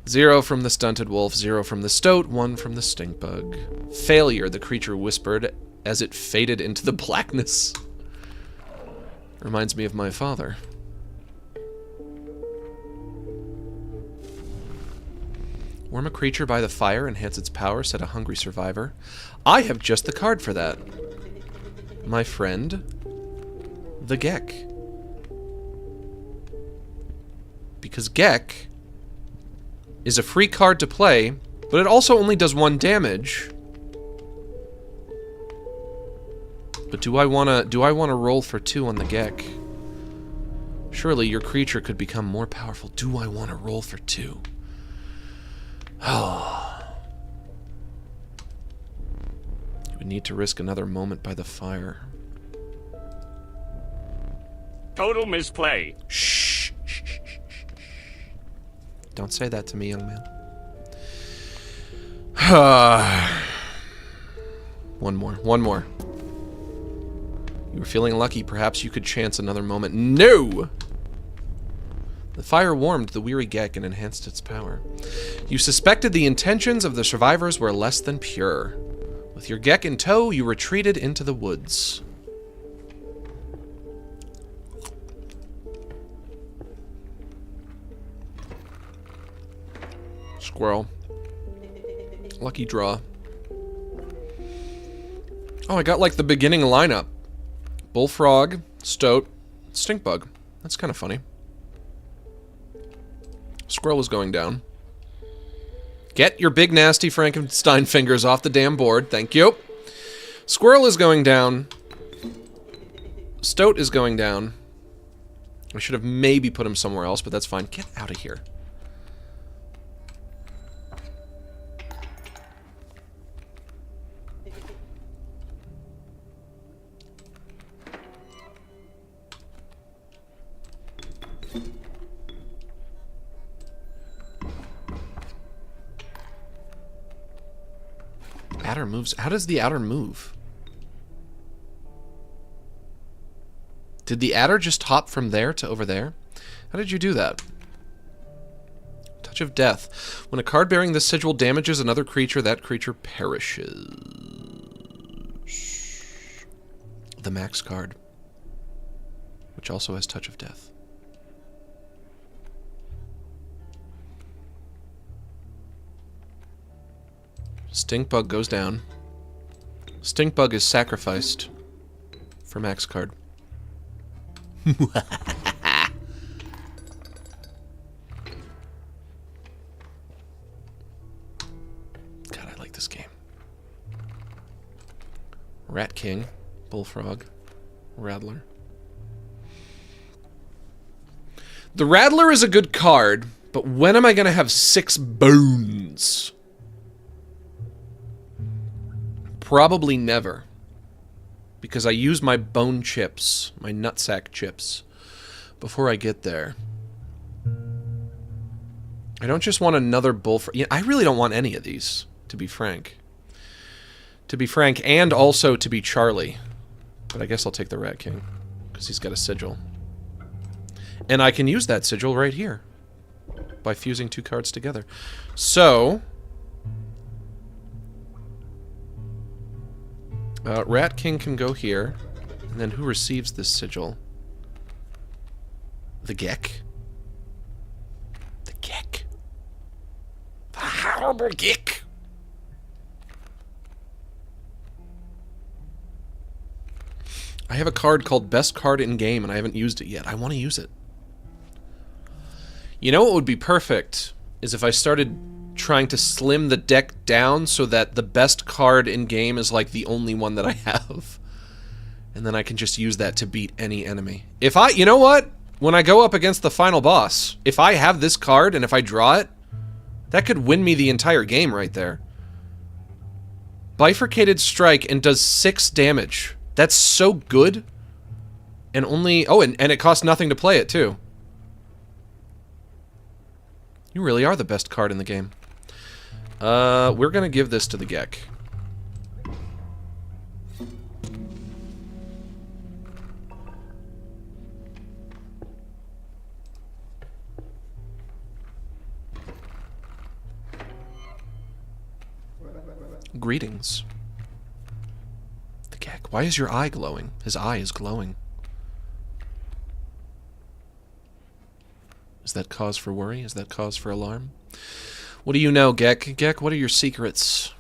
S1: 0 from the stunted wolf, 0 from the stoat, 1 from the stink bug. Failure, the creature whispered as it faded into the blackness. Reminds me of my father. Warm a creature by the fire, enhance its power, said a hungry survivor. I have just the card for that. My friend, the Geck. Because Geck is a free card to play, but it also only does 1 damage. But do I wanna roll for 2 on the Geck? Surely your creature could become more powerful. Do I wanna roll for 2? Oh. You would need to risk another moment by the fire.
S2: Total misplay.
S1: Shh. Don't say that to me, young man. One more. You were feeling lucky. Perhaps you could chance another moment. No! The fire warmed the weary Geck and enhanced its power. You suspected the intentions of the survivors were less than pure. With your Geck in tow, you retreated into the woods. Squirrel. Lucky draw. Oh, I got like the beginning lineup. Bullfrog, Stoat, Stinkbug. That's kind of funny. Squirrel is going down. Get your big nasty Frankenstein fingers off the damn board. Thank you. Squirrel is going down. Stoat is going down. I should have maybe put him somewhere else, but that's fine. Get out of here. adder moves. How does the adder move? Did the adder just hop from there to over there? How did you do that? Touch of Death. When a card bearing this sigil damages another creature, that creature perishes. The max card, which also has Touch of Death. Stinkbug goes down. Stinkbug is sacrificed for max card. God, I like this game. Rat King, Bullfrog, Rattler. The Rattler is a good card, but when am I going to have 6 bones? Probably never. Because I use my bone chips, my nutsack chips, before I get there. I don't just want another bullfrog. Yeah, I really don't want any of these, to be frank. To be frank, and also to be Charlie. But I guess I'll take the Rat King, because he's got a sigil. And I can use that sigil right here, by fusing 2 cards together. So... Rat King can go here. And then who receives this sigil? The Gek. The Gek. The horrible Gek. I have a card called Best Card in Game, and I haven't used it yet. I want to use it. You know what would be perfect? Is if I started trying to slim the deck down so that the best card in game is like the only one that I have. And then I can just use that to beat any enemy. If I, you know what? When I go up against the final boss, if I have this card and if I draw it, that could win me the entire game right there. Bifurcated Strike and does 6 damage. That's so good. And only, oh, and it costs nothing to play it too. You really are the best card in the game. We're gonna give this to the Gek. Greetings. The Gek. Why is your eye glowing? His eye is glowing. Is that cause for worry? Is that cause for alarm? What do you know, Gek? Gek, what are your secrets?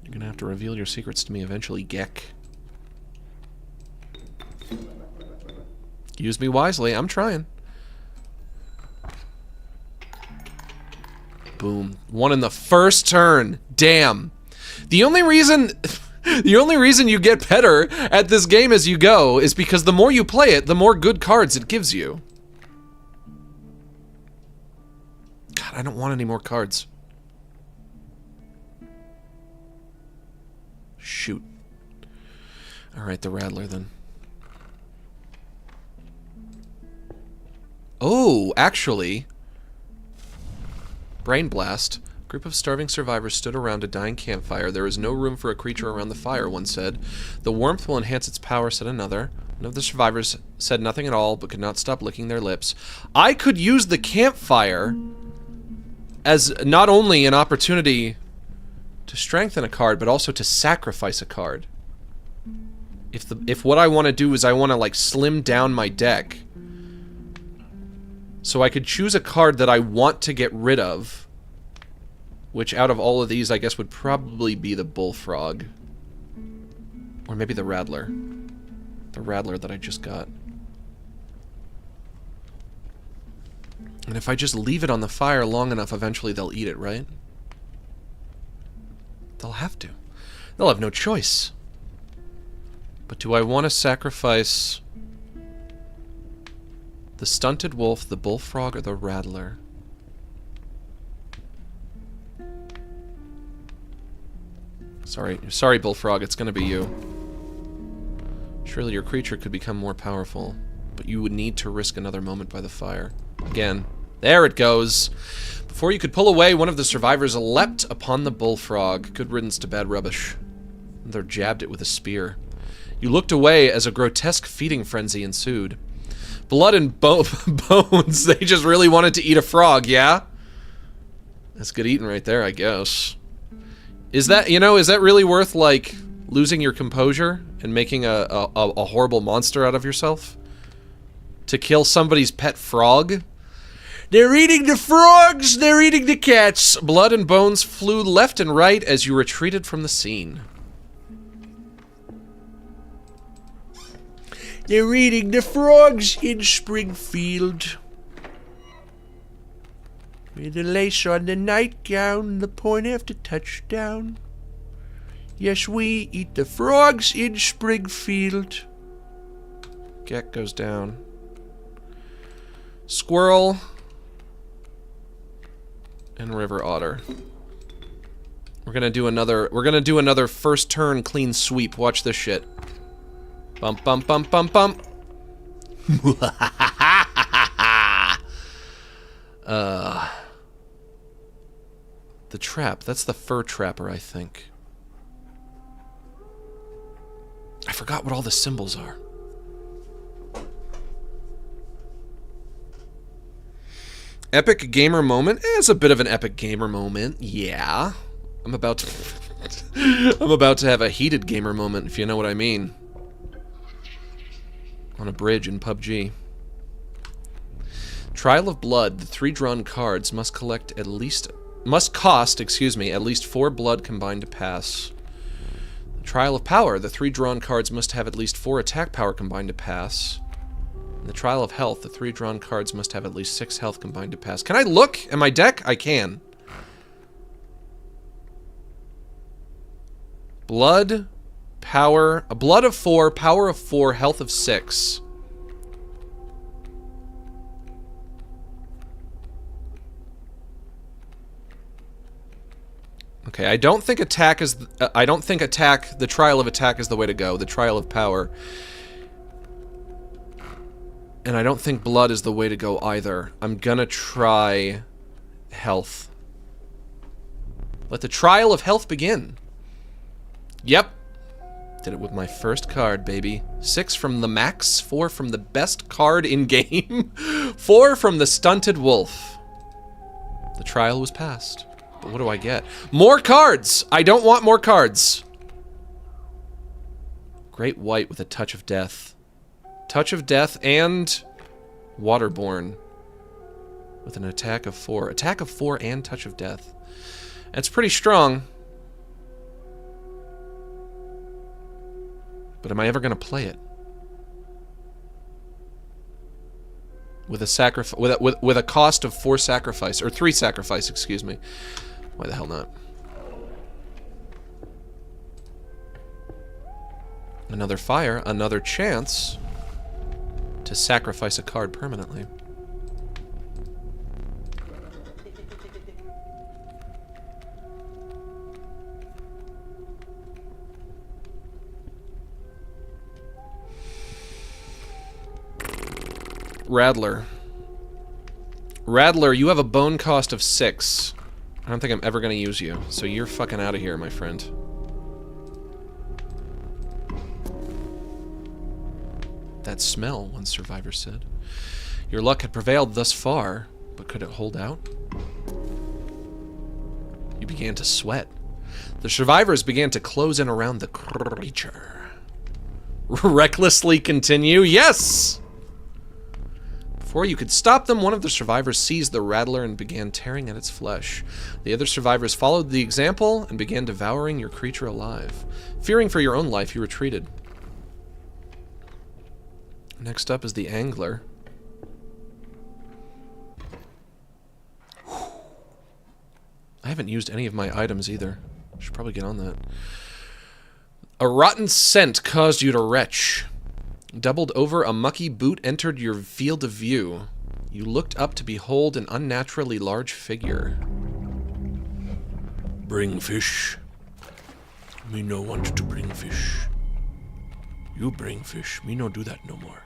S1: You're gonna have to reveal your secrets to me eventually, Gek. Use me wisely. I'm trying. Boom. 1 in the first turn. Damn. The only reason you get better at this game as you go is because the more you play it, the more good cards it gives you. God, I don't want any more cards. Shoot. Alright, the Rattler then. Oh, actually... Brain Blast. A group of starving survivors stood around a dying campfire. There is no room for a creature around the fire, one said. The warmth will enhance its power, said another. One of the survivors said nothing at all, but could not stop licking their lips. I could use the campfire as not only an opportunity to strengthen a card, but also to sacrifice a card. If what I want to do is I want to, like, slim down my deck, so I could choose a card that I want to get rid of, which out of all of these I guess would probably be the Bullfrog. Or maybe the Rattler. The Rattler that I just got. And if I just leave it on the fire long enough, eventually they'll eat it, right? They'll have to. They'll have no choice. But do I want to sacrifice the Stunted Wolf, the Bullfrog, or the Rattler? Sorry, Bullfrog, it's gonna be you. Surely your creature could become more powerful, but you would need to risk another moment by the fire. Again, There it goes. Before you could pull away, one of the survivors leapt upon the bullfrog. Good riddance to bad rubbish. Another jabbed it with a spear. You looked away as a grotesque feeding frenzy ensued. Blood and bones. They just really wanted to eat a frog, yeah? That's good eating right there, I guess. Is that, you know, is that really worth, like, losing your composure and making a horrible monster out of yourself? To kill somebody's pet frog? They're eating the frogs! They're eating the cats! Blood and bones flew left and right as you retreated from the scene. They're eating the frogs in Springfield. With the lace on the nightgown, the point after touchdown. Yes, we eat the frogs in Springfield. Gek goes down. Squirrel. And river otter. We're gonna do another first turn clean sweep. Watch this shit. Bump, bump, bump, bump, bump. The trap. That's the fur trapper, I think. I forgot what all the symbols are. Epic gamer moment? It's a bit of an epic gamer moment, yeah. I'm about to have a heated gamer moment, if you know what I mean. On a bridge in PUBG. Trial of Blood. The 3 drawn cards must cost at least 4 blood combined to pass. Trial of Power. The 3 drawn cards must have at least 4 attack power combined to pass. In the Trial of Health, the 3 drawn cards must have at least 6 health combined to pass. Can I look at my deck? I can. Blood, power, a blood of 4, power of 4, health of 6. Okay, I don't think attack is. The Trial of Attack is the way to go. The Trial of Power. And I don't think blood is the way to go either. I'm gonna try health. Let the trial of health begin. Yep. Did it with my first card, baby. 6 from the max, 4 from the best card in game, 4 from the stunted wolf. The trial was passed. But what do I get? More cards! I don't want more cards. Great White with a touch of death. Touch of Death and Waterborne with an attack of 4. Attack of 4 and Touch of Death. That's pretty strong. But am I ever going to play it? With a with a cost of 4 sacrifice, or 3 sacrifice, excuse me. Why the hell not? Another fire, another chance to sacrifice a card permanently. Rattler. Rattler, you have a bone cost of 6. I don't think I'm ever going to use you, so you're fucking out of here, my friend. That smell, one survivor said. Your luck had prevailed thus far, but could it hold out? You began to sweat. The survivors began to close in around the creature. Recklessly continue? Yes! Before you could stop them, one of the survivors seized the rattler and began tearing at its flesh. The other survivors followed the example and began devouring your creature alive. Fearing for your own life, you retreated. Next up is the angler. I haven't used any of my items either. Should probably get on that. A rotten scent caused you to retch. Doubled over, a mucky boot entered your field of view. You looked up to behold an unnaturally large figure. Bring fish. Me no want to bring fish. You bring fish. Me no do that no more.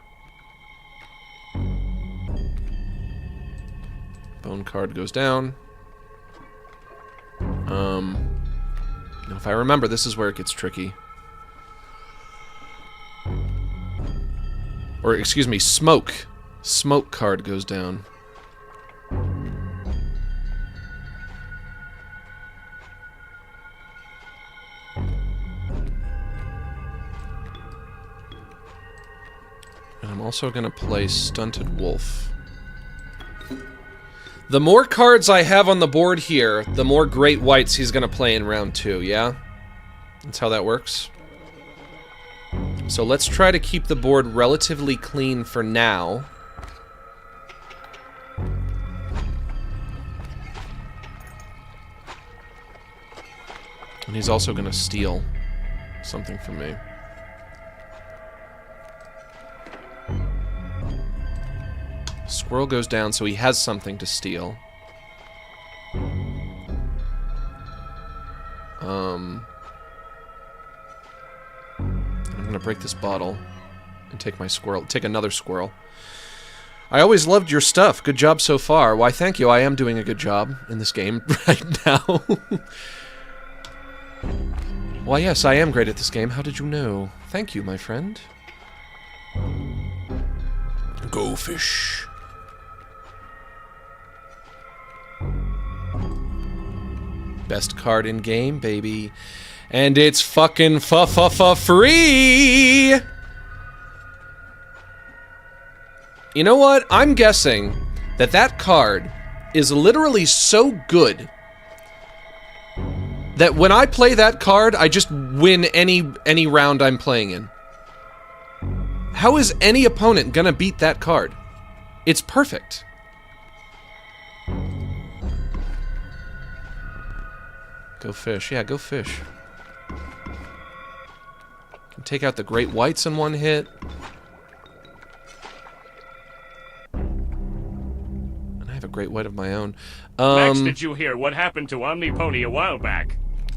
S1: Bone card goes down. If I remember, this is where it gets tricky. Or, excuse me, smoke. Smoke card goes down. And I'm also gonna play Stunted Wolf. The more cards I have on the board here, the more great whites he's gonna play in round 2, yeah? That's how that works. So let's try to keep the board relatively clean for now. And he's also gonna steal something from me. Squirrel goes down, so he has something to steal. I'm gonna break this bottle and take my squirrel. Take another squirrel. I always loved your stuff. Good job so far. Why, thank you. I am doing a good job in this game right now. Why, yes, I am great at this game. How did you know? Thank you, my friend. Go fish. Best card in game, baby. And it's fucking free! You know what? I'm guessing that that card is literally so good that when I play that card, I just win any round I'm playing in. How is any opponent gonna beat that card? It's perfect. Go fish. Yeah, go fish. Can take out the great whites in one hit. And I have a great white of my own.
S2: Max, did you hear what happened to Omnipony a while back?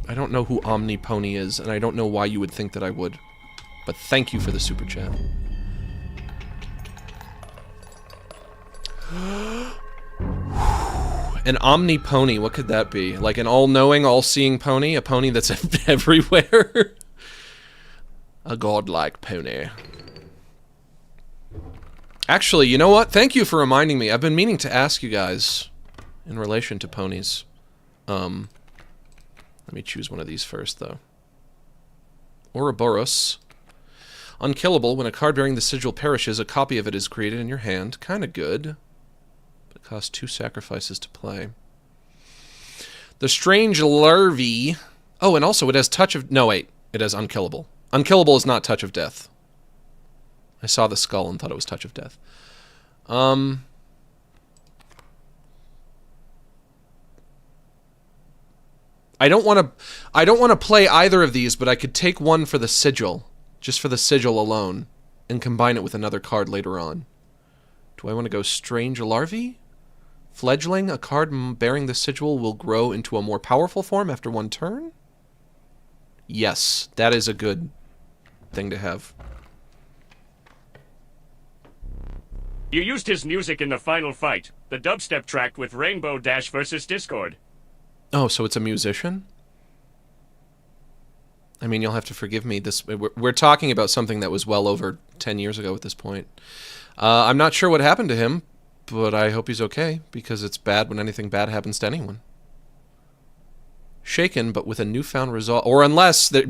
S1: I don't know who Omnipony is, and I don't know why you would think that I would. But thank you for the super chat. An omnipony, what could that be? Like an all-knowing, all-seeing pony? A pony that's everywhere? A godlike pony. Actually, you know what? Thank you for reminding me. I've been meaning to ask you guys in relation to ponies. Let me choose one of these first, though. Ouroboros. Unkillable. When a card bearing the sigil perishes, a copy of it is created in your hand. Kinda good. Cost 2 sacrifices to play. The Strange Larvae. Oh, and also it has Touch of... No, wait. It has Unkillable. Unkillable is not Touch of Death. I saw the skull and thought it was Touch of Death. I don't want to play either of these, but I could take one for the sigil. Just for the sigil alone. And combine it with another card later on. Do I want to go Strange Larvae? Fledgling, a card bearing the sigil will grow into a more powerful form after one turn? Yes, that is a good thing to have.
S2: You used his music in the final fight, the dubstep track with Rainbow Dash versus Discord.
S1: Oh, so it's a musician? I mean, you'll have to forgive me. We're talking about something that was well over 10 years ago at this point. I'm not sure what happened to him, but I hope he's okay, because it's bad when anything bad happens to anyone. Shaken, but with a newfound resolve. Or unless there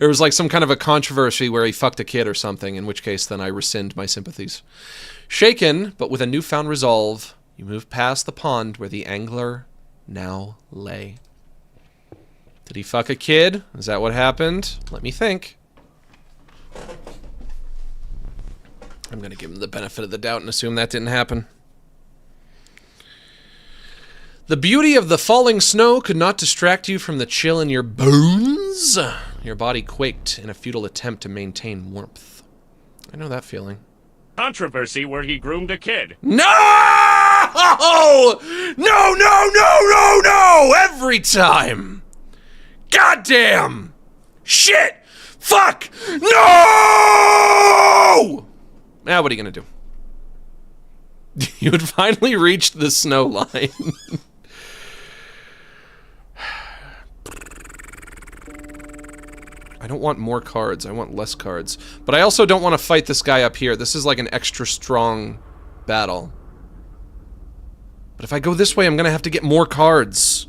S1: was like some kind of a controversy where he fucked a kid or something, in which case then I rescind my sympathies. Shaken, but with a newfound resolve, you move past the pond where the angler now lay. Did he fuck a kid? Is that what happened? Let me think. I'm gonna give him the benefit of the doubt and assume that didn't happen. The beauty of the falling snow could not distract you from the chill in your bones. Your body quaked in a futile attempt to maintain warmth. I know that feeling.
S2: Controversy where he groomed a kid.
S1: No! No, no, no, no, no! Every time! Goddamn! Shit! Fuck! No! Now, what are you gonna do? You had finally reached the snow line. I don't want more cards. I want less cards. But I also don't want to fight this guy up here. This is like an extra strong battle. But if I go this way, I'm going to have to get more cards.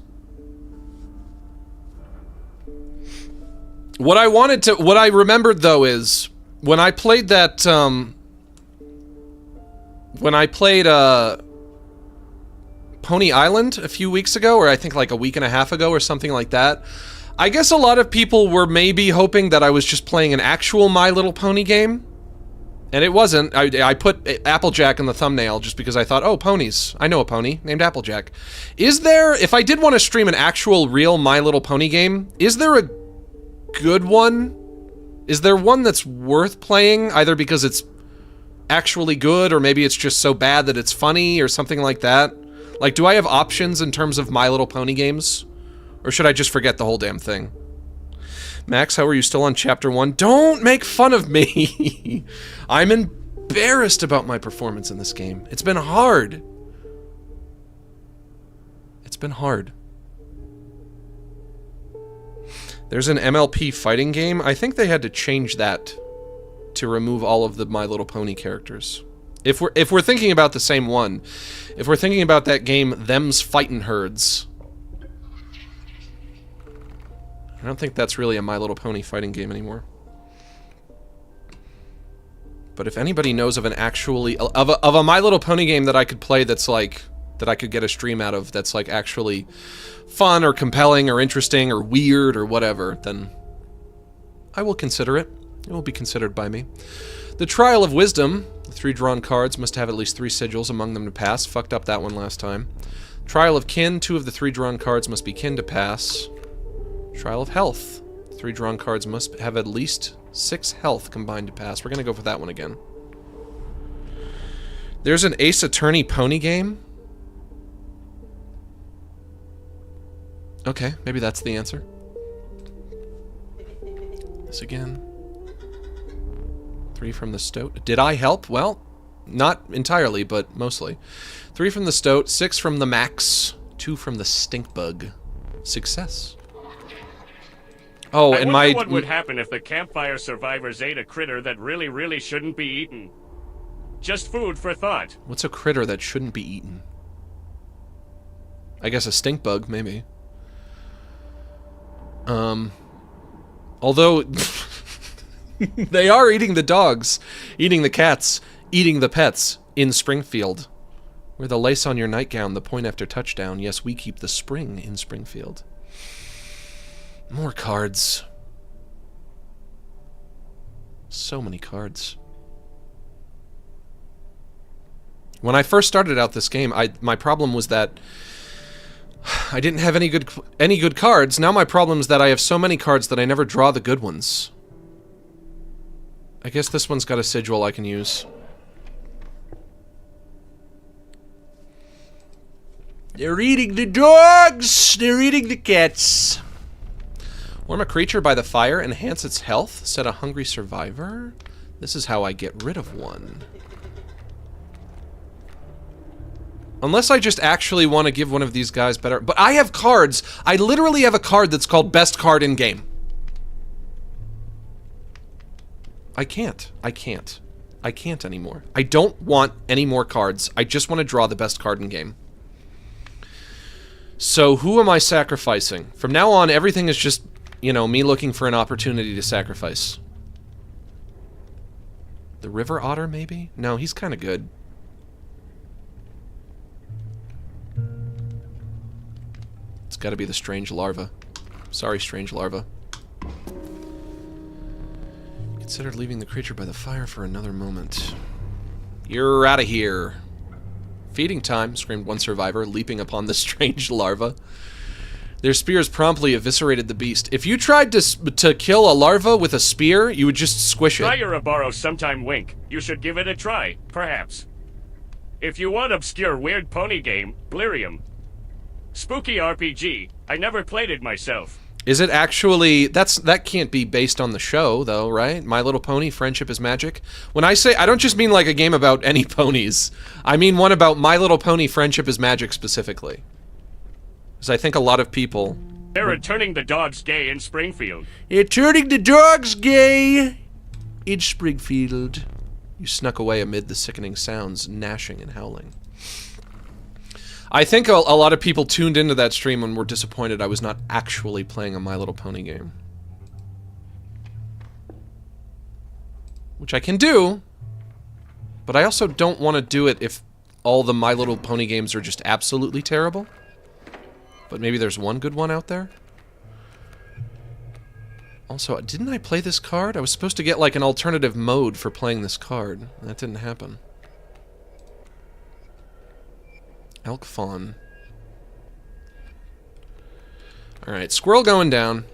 S1: What I remembered, though, is when I played that, Pony Island a few weeks ago, or I think like a week and a half ago or something like that, I guess a lot of people were maybe hoping that I was just playing an actual My Little Pony game. And it wasn't. I put Applejack in the thumbnail just because I thought, oh, ponies. I know a pony named Applejack. Is there, if I did want to stream an actual real My Little Pony game, is there a good one? Is there one that's worth playing, either because it's actually good, or maybe it's just so bad that it's funny, or something like that? Like, do I have options in terms of My Little Pony games? Or should I just forget the whole damn thing? Max, how are you still on Chapter 1? Don't make fun of me! I'm embarrassed about my performance in this game. It's been hard. It's been hard. There's an MLP fighting game. I think they had to change that to remove all of the My Little Pony characters. If we're thinking about the same one, if we're thinking about that game, Them's Fightin' Herds, I don't think that's really a My Little Pony fighting game anymore. But if anybody knows of an actually of a My Little Pony game that I could play, that's like that I could get a stream out of, that's like actually fun or compelling or interesting or weird or whatever, then I will consider it. It will be considered by me. The Trial of Wisdom. The 3 drawn cards must have at least 3 sigils among them to pass. Fucked up that one last time. Trial of Kin. 2 of the 3 drawn cards must be kin to pass. Trial of Health. 3 drawn cards must have at least 6 health combined to pass. We're gonna go for that one again. There's an Ace Attorney pony game. Okay, maybe that's the answer. This again. 3 from the Stoat. Did I help? Well, not entirely, but mostly. 3 from the Stoat, 6 from the Max, 2 from the Stinkbug. Success. Oh, and
S2: I wonder what would happen if the campfire survivors ate a critter that really shouldn't be eaten. Just food for thought.
S1: What's a critter that shouldn't be eaten? I guess a stink bug, maybe. Although they are eating the dogs, eating the cats, eating the pets in Springfield. We're the lace on your nightgown, the point after touchdown. Yes, we keep the spring in Springfield. More cards. So many cards. When I first started out this game, my problem was that I didn't have any good cards. Now my problem is that I have so many cards that I never draw the good ones. I guess this one's got a sigil I can use. They're eating the dogs! They're eating the cats! Warm a creature by the fire, enhance its health, set a hungry survivor. This is how I get rid of one. Unless I just actually want to give one of these guys better... But I have cards! I literally have a card that's called Best Card in Game. I can't. I can't. I can't anymore. I don't want any more cards. I just want to draw the best card in game. So who am I sacrificing? From now on, everything is just, you know, me looking for an opportunity to sacrifice. The river otter, maybe? No, he's kind of good. It's got to be the strange larva. Sorry, strange larva. Consider leaving the creature by the fire for another moment. You're out of here. Feeding time, screamed one survivor, leaping upon the strange larva. Their spears promptly eviscerated the beast. If you tried to kill a larva with a spear, you would just squish it.
S2: Try your Ouroboros sometime, Wink. You should give it a try, perhaps. If you want obscure weird pony game, Blirium. Spooky RPG. I never played it myself.
S1: Is it actually... That can't be based on the show, though, right? My Little Pony, Friendship is Magic? When I say... I don't just mean like a game about any ponies. I mean one about My Little Pony, Friendship is Magic specifically. Because I think a lot of people...
S2: They're returning the dogs gay in Springfield.
S1: They're turning the dogs gay in Springfield. You snuck away amid the sickening sounds, gnashing and howling. I think a lot of people tuned into that stream and were disappointed I was not actually playing a My Little Pony game. Which I can do, but I also don't want to do it if all the My Little Pony games are just absolutely terrible. But maybe there's one good one out there. Also, didn't I play this card? I was supposed to get like an alternative mode for playing this card. That didn't happen. Elk Fawn. Alright, squirrel going down.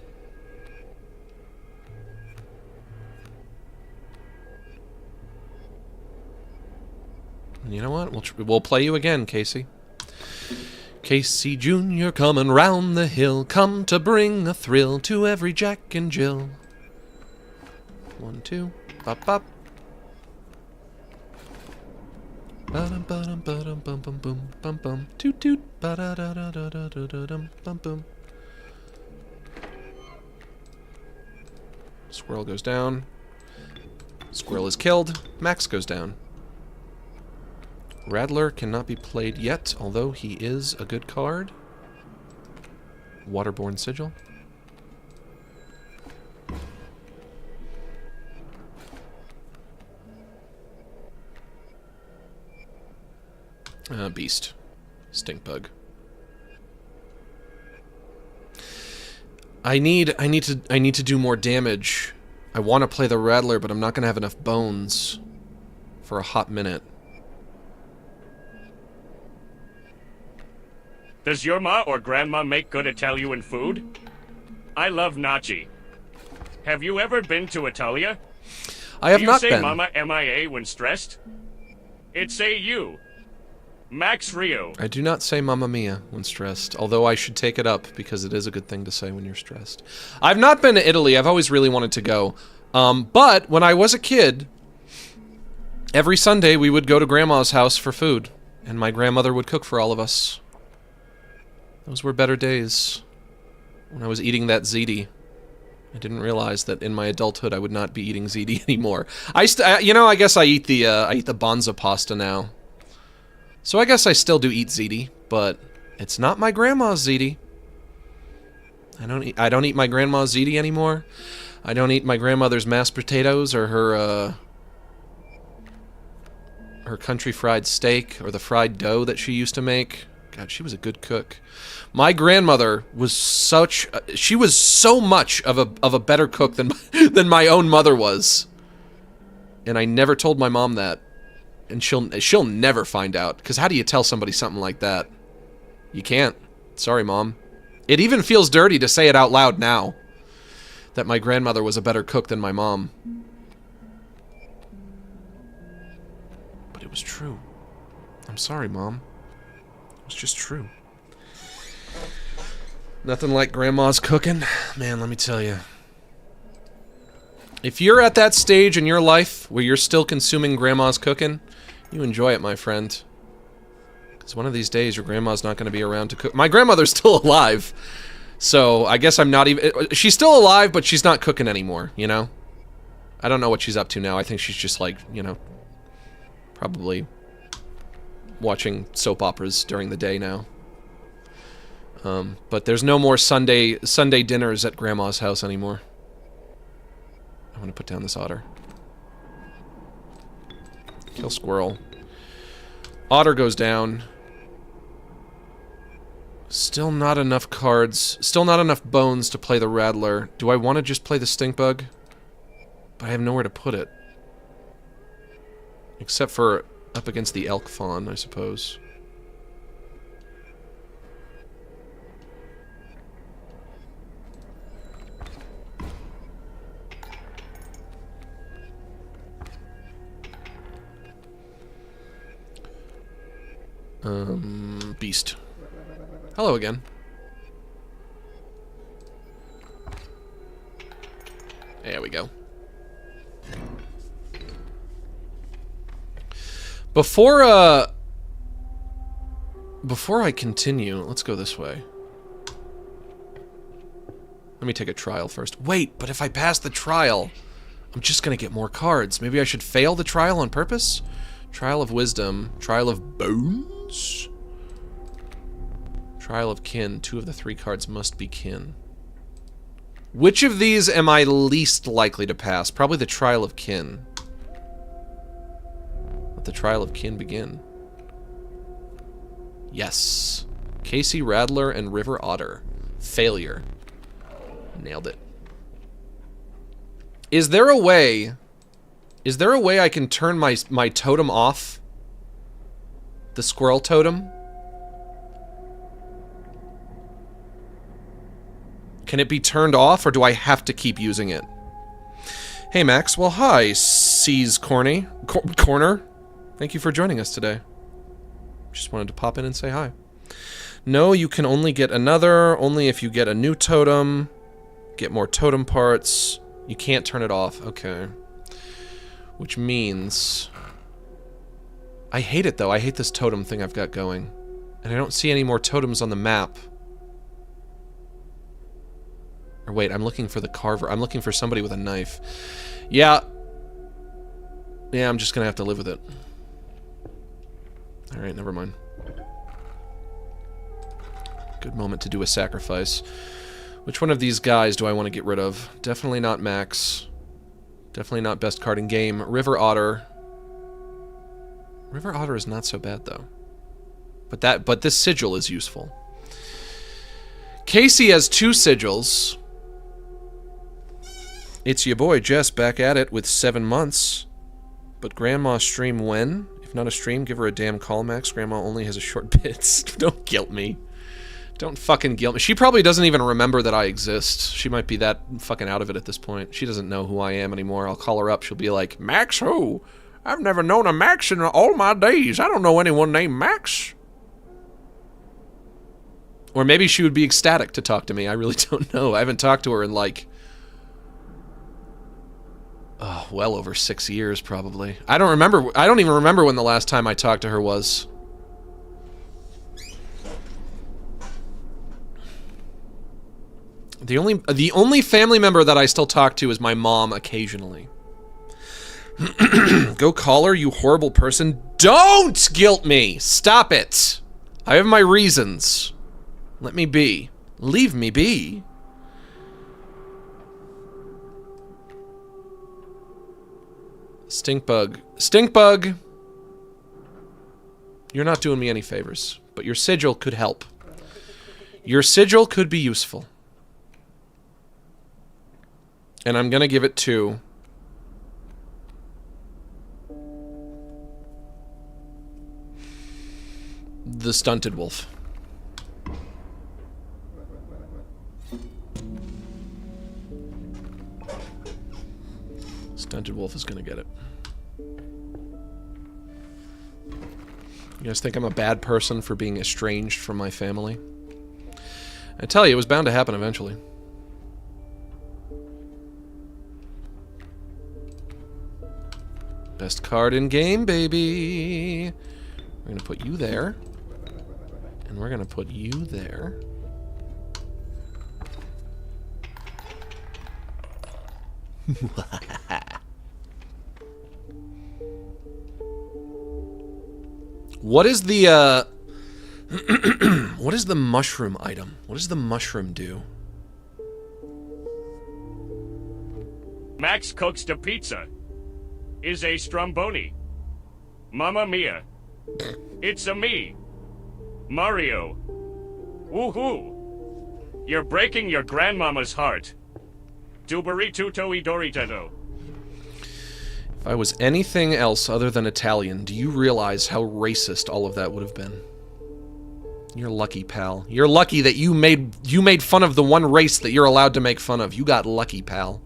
S1: And you know what? We'll play you again, Casey. Casey Jr. coming round the hill, come to bring a thrill to every Jack and Jill. 1, 2, bop bop. Ba-dum ba-dum ba-dum bum bum boom bum bum toot toot ba-da-da-da-da-da-da-dum bum bum. Squirrel goes down. Squirrel is killed. Max goes down. Rattler cannot be played yet, although he is a good card. Waterborne Sigil. Beast. Stink Bug. I need to do more damage. I want to play the Rattler, but I'm not gonna have enough bones for a hot minute.
S2: Does your ma or grandma make good Italian food? I love gnocchi. Have you ever been to Italia?
S1: I have not been.
S2: Do you say mama MIA when stressed? It's AU. Max Rio.
S1: I do not say Mamma Mia when stressed, although I should take it up because it is a good thing to say when you're stressed. I've not been to Italy. I've always really wanted to go. But when I was a kid, every Sunday we would go to Grandma's house for food, and my grandmother would cook for all of us. Those were better days. When I was eating that ziti, I didn't realize that in my adulthood I would not be eating ziti anymore. I guess I eat the Bonza pasta now. So I guess I still do eat ziti, but it's not my grandma's ziti. I don't eat my grandma's ziti anymore. I don't eat my grandmother's mashed potatoes or her country fried steak or the fried dough that she used to make. God, she was a good cook. My grandmother was she was so much of a better cook than my own mother was. And I never told my mom that. And she'll never find out, because how do you tell somebody something like that? You can't. Sorry, Mom. It even feels dirty to say it out loud now, that my grandmother was a better cook than my mom. But it was true. I'm sorry, Mom. It was just true. Nothing like Grandma's cooking. Man, let me tell you. If you're at that stage in your life where you're still consuming Grandma's cooking, you enjoy it, my friend. Because one of these days, your grandma's not going to be around to cook. My grandmother's still alive. So, I guess I'm not even... She's still alive, but she's not cooking anymore, you know? I don't know what she's up to now. I think she's just like, you know, probably watching soap operas during the day now. But there's no more Sunday dinners at Grandma's house anymore. I'm gonna put down this otter. Kill squirrel. Otter goes down. Still not enough cards. Still not enough bones to play the Rattler. Do I want to just play the Stink Bug? But I have nowhere to put it. Except for up against the Elk Fawn, I suppose. Beast. Hello again. There we go. Before I continue, let's go this way. Let me take a trial first. Wait, but if I pass the trial, I'm just gonna get more cards. Maybe I should fail the trial on purpose? Trial of Wisdom, Trial of Bones, Trial of Kin. 2 of the 3 cards must be kin. Which of these am I least likely to pass? Probably the Trial of Kin. Let the Trial of Kin begin. Yes. Casey Radler and River Otter. Failure. Nailed it. Is there a way I can turn my totem off? The squirrel totem? Can it be turned off, or do I have to keep using it? Hey, Max. Well, hi, C's Corner. Thank you for joining us today. Just wanted to pop in and say hi. No, you can only get another, only if you get a new totem, get more totem parts. You can't turn it off. Okay. Which means... I hate it, though. I hate this totem thing I've got going. And I don't see any more totems on the map. Or wait, I'm looking for the carver. I'm looking for somebody with a knife. Yeah. Yeah, I'm just gonna have to live with it. Alright, never mind. Good moment to do a sacrifice. Which one of these guys do I want to get rid of? Definitely not Max. Definitely not best card in game. River Otter. River Otter is not so bad, though. But this sigil is useful. Casey has 2 sigils. It's your boy Jess back at it with 7 months. But Grandma stream when? If not a stream, give her a damn call, Max. Grandma only has a short bits. Don't guilt me. Don't fucking guilt me. She probably doesn't even remember that I exist. She might be that fucking out of it at this point. She doesn't know who I am anymore. I'll call her up. She'll be like, Max who? I've never known a Max in all my days. I don't know anyone named Max. Or maybe she would be ecstatic to talk to me. I really don't know. I haven't talked to her in like... oh, well over 6 years, probably. I don't even remember when the last time I talked to her was. The only family member that I still talk to is my mom occasionally. Go call her, you horrible person. Don't guilt me! Stop it! I have my reasons. Let me be. Leave me be. Stinkbug. Stinkbug! You're not doing me any favors, but your sigil could help. Your sigil could be useful. And I'm gonna give it to... the Stunted Wolf. Stunted Wolf is gonna get it. You guys think I'm a bad person for being estranged from my family? I tell you, it was bound to happen eventually. Best card in game, baby! We're gonna put you there. And we're gonna put you there. What is the, what is the mushroom item? What does the mushroom do?
S2: Max cooks the pizza. Is a Stromboni. Mamma mia. It's a me. Mario. Woohoo. You're breaking your grandmama's heart. Duberituto idoritedo.
S1: If I was anything else other than Italian, do you realize how racist all of that would have been? You're lucky, pal. You're lucky that you made fun of the one race that you're allowed to make fun of. You got lucky, pal.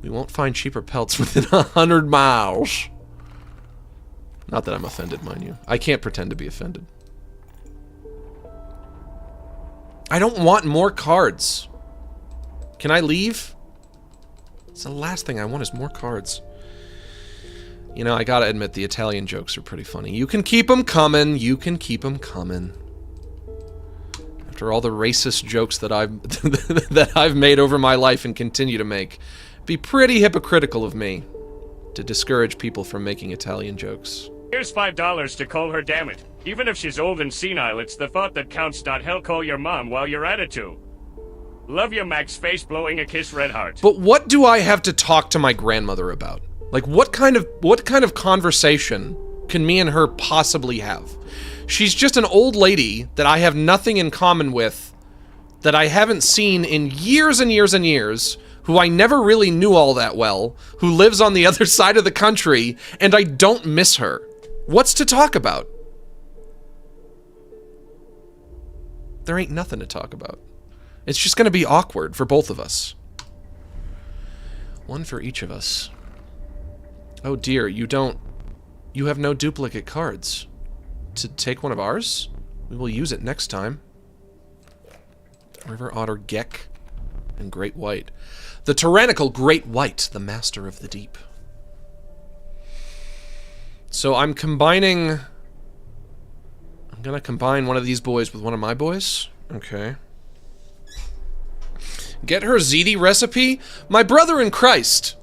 S1: We won't find cheaper pelts within 100 miles. Not that I'm offended, mind you. I can't pretend to be offended. I don't want more cards. Can I leave? It's the last thing I want is more cards. You know, I gotta admit, the Italian jokes are pretty funny. You can keep them coming. You can keep them coming. After all the racist jokes that I've made over my life and continue to make, it'd be pretty hypocritical of me to discourage people from making Italian jokes.
S2: Here's $5 to call her, damn it. Even if she's old and senile, it's the thought that counts, not hell call your mom while you're at it too. Love you, Max, face blowing a kiss, red heart.
S1: But what do I have to talk to my grandmother about? Like, what kind of conversation can me and her possibly have? She's just an old lady that I have nothing in common with, that I haven't seen in years and years and years, who I never really knew all that well, who lives on the other side of the country, and I don't miss her. What's to talk about? There ain't nothing to talk about. It's just gonna be awkward for both of us. One for each of us. Oh dear, you have no duplicate cards. To take one of ours? We will use it next time. River Otter Gek and Great White. The tyrannical Great White, the master of the deep. So I'm gonna combine one of these boys with one of my boys. Okay. Get her ziti recipe? My brother in Christ.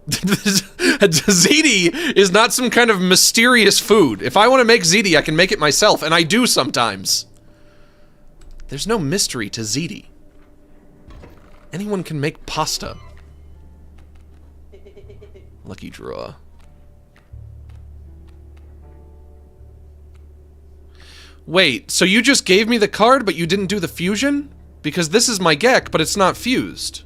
S1: Ziti is not some kind of mysterious food. If I want to make ziti, I can make it myself, and I do sometimes. There's no mystery to ziti. Anyone can make pasta. Lucky draw. Wait, so you just gave me the card, but you didn't do the fusion? Because this is my Gek, but it's not fused.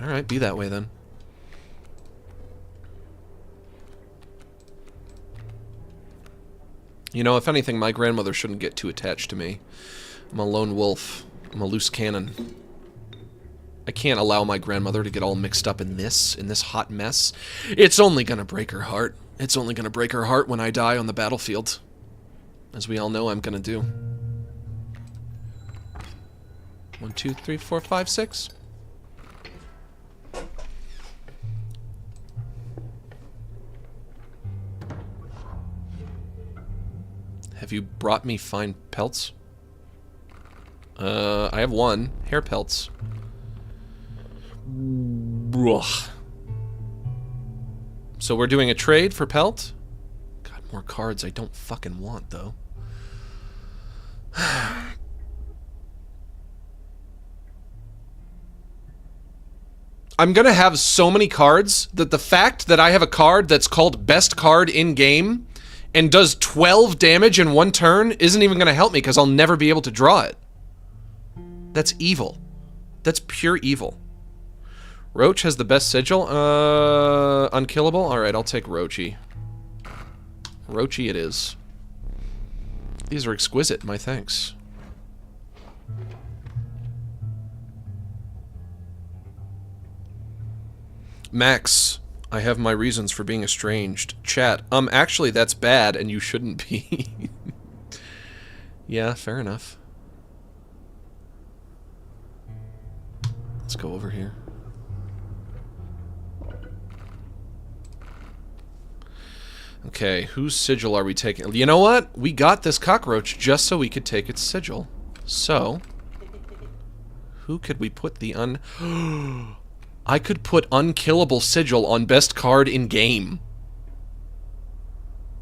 S1: Alright, be that way then. You know, if anything, my grandmother shouldn't get too attached to me. I'm a lone wolf. I'm a loose cannon. I can't allow my grandmother to get all mixed up in this hot mess. It's only gonna break her heart. It's only gonna break her heart when I die on the battlefield. As we all know I'm gonna do. 1, 2, 3, 4, 5, 6. Have you brought me fine pelts? I have one. Hair pelts. Ugh. So we're doing a trade for pelt? God, more cards I don't fucking want, though. I'm gonna have so many cards that the fact that I have a card that's called best card in game and does 12 damage in one turn isn't even gonna help me because I'll never be able to draw it. That's evil. That's pure evil. Roach has the best sigil. Unkillable? Alright, I'll take Roachy. Roachy it is. These are exquisite, my thanks. Max, I have my reasons for being estranged. Chat, actually that's bad and you shouldn't be. Yeah, fair enough. Let's go over here. Okay, whose sigil are we taking? You know what? We got this cockroach just so we could take its sigil. So, who could we put the I could put unkillable sigil on best card in game.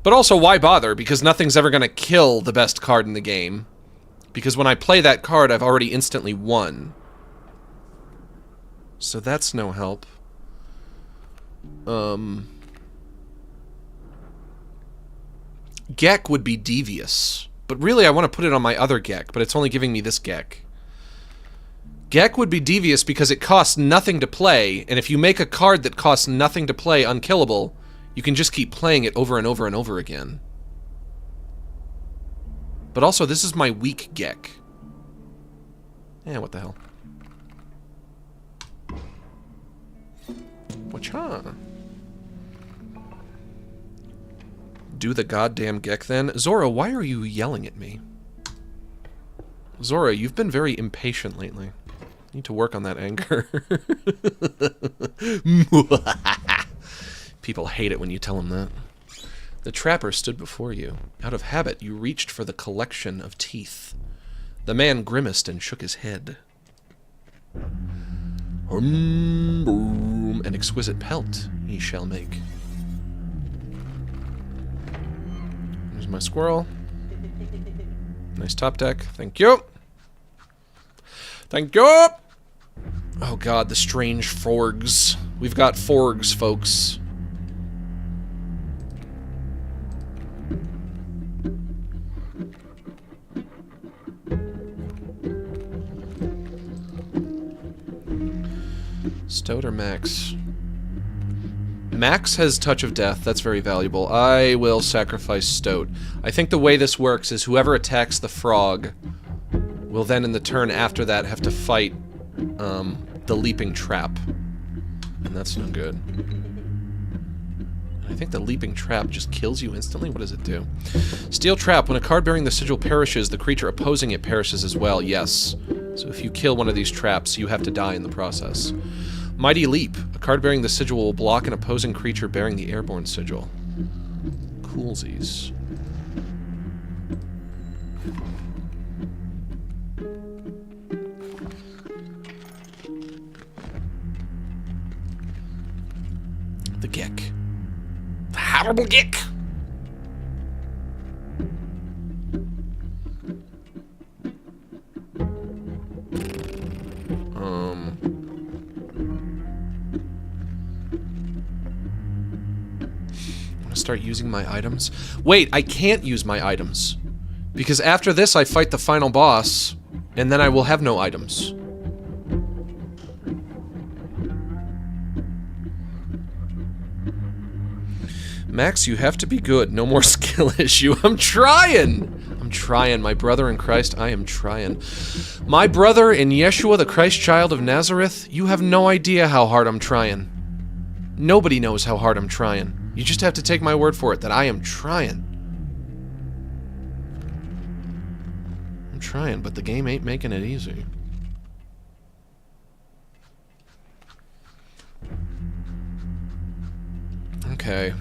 S1: But also, why bother? Because nothing's ever gonna kill the best card in the game. Because when I play that card, I've already instantly won. So that's no help. Gek would be devious. But really, I want to put it on my other Gek, but it's only giving me this Gek. Gek would be devious because it costs nothing to play, and if you make a card that costs nothing to play unkillable, you can just keep playing it over and over and over again. But also, this is my weak Gek. Yeah, what the hell. Wacha. Do the goddamn Gek then. Zoro, why are you yelling at me? Zora, you've been very impatient lately. Need to work on that anger. People hate it when you tell them that. The trapper stood before you. Out of habit, you reached for the collection of teeth. The man grimaced and shook his head. An exquisite pelt he shall make. There's my squirrel. Nice top deck. Thank you. Thank you. Oh god, the strange forgs. We've got forgs, folks. Stoat or Max? Max has Touch of Death. That's very valuable. I will sacrifice Stoat. I think the way this works is whoever attacks the frog will then in the turn after that have to fight the leaping trap. And that's no good. I think the leaping trap just kills you instantly. What does it do? Steel Trap. When a card bearing the sigil perishes, the creature opposing it perishes as well. Yes. So if you kill one of these traps, you have to die in the process. Mighty Leap. A card bearing the sigil will block an opposing creature bearing the airborne sigil. Coolsies. The Geck. The horrible Geck! Start using my items. Wait, I can't use my items. Because after this I fight the final boss, and then I will have no items. Max, you have to be good. No more skill issue. I'm trying! I'm trying, my brother in Christ, I am trying. My brother in Yeshua, the Christ child of Nazareth, you have no idea how hard I'm trying. Nobody knows how hard I'm trying. You just have to take my word for it that I am trying. I'm trying, but the game ain't making it easy. Okay.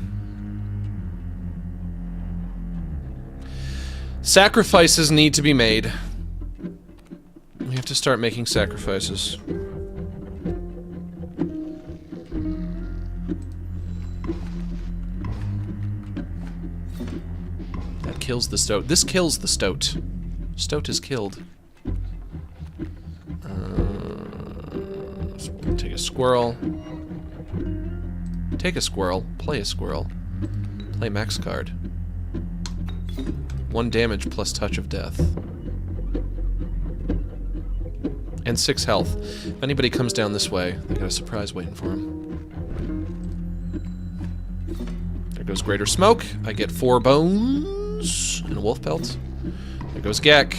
S1: Sacrifices need to be made. We have to start making sacrifices. Kills the Stoat. This kills the Stoat. Stoat is killed. Take a squirrel. Take a squirrel. Play a squirrel. Play Max card. 1 damage plus Touch of Death. And 6 health. If anybody comes down this way, they got a surprise waiting for him. There goes Greater Smoke. I get 4 bones. And a wolf pelt. There goes Geck.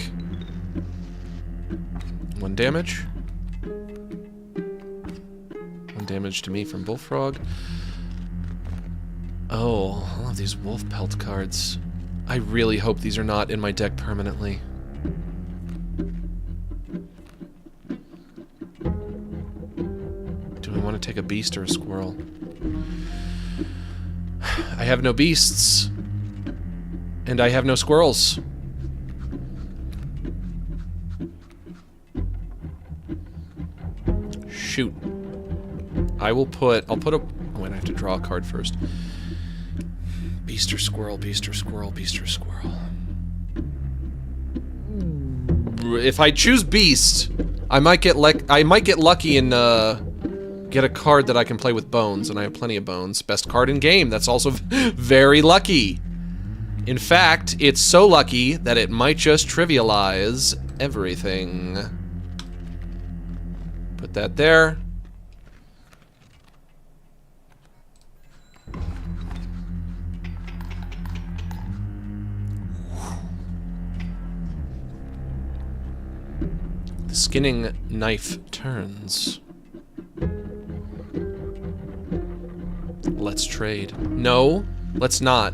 S1: 1 damage. 1 damage to me from Bullfrog. Oh, all of these wolf pelt cards. I really hope these are not in my deck permanently. Do I want to take a beast or a squirrel? I have no beasts. And I have no squirrels. Shoot. I'll put a... Oh, wait, I have to draw a card first. Beast or squirrel, beast or squirrel, beast or squirrel. If I choose beast, I might get lucky and get a card that I can play with bones, and I have plenty of bones. Best card in game. That's also very lucky. In fact, it's so lucky that it might just trivialize everything. Put that there. The skinning knife turns. Let's trade. No, let's not.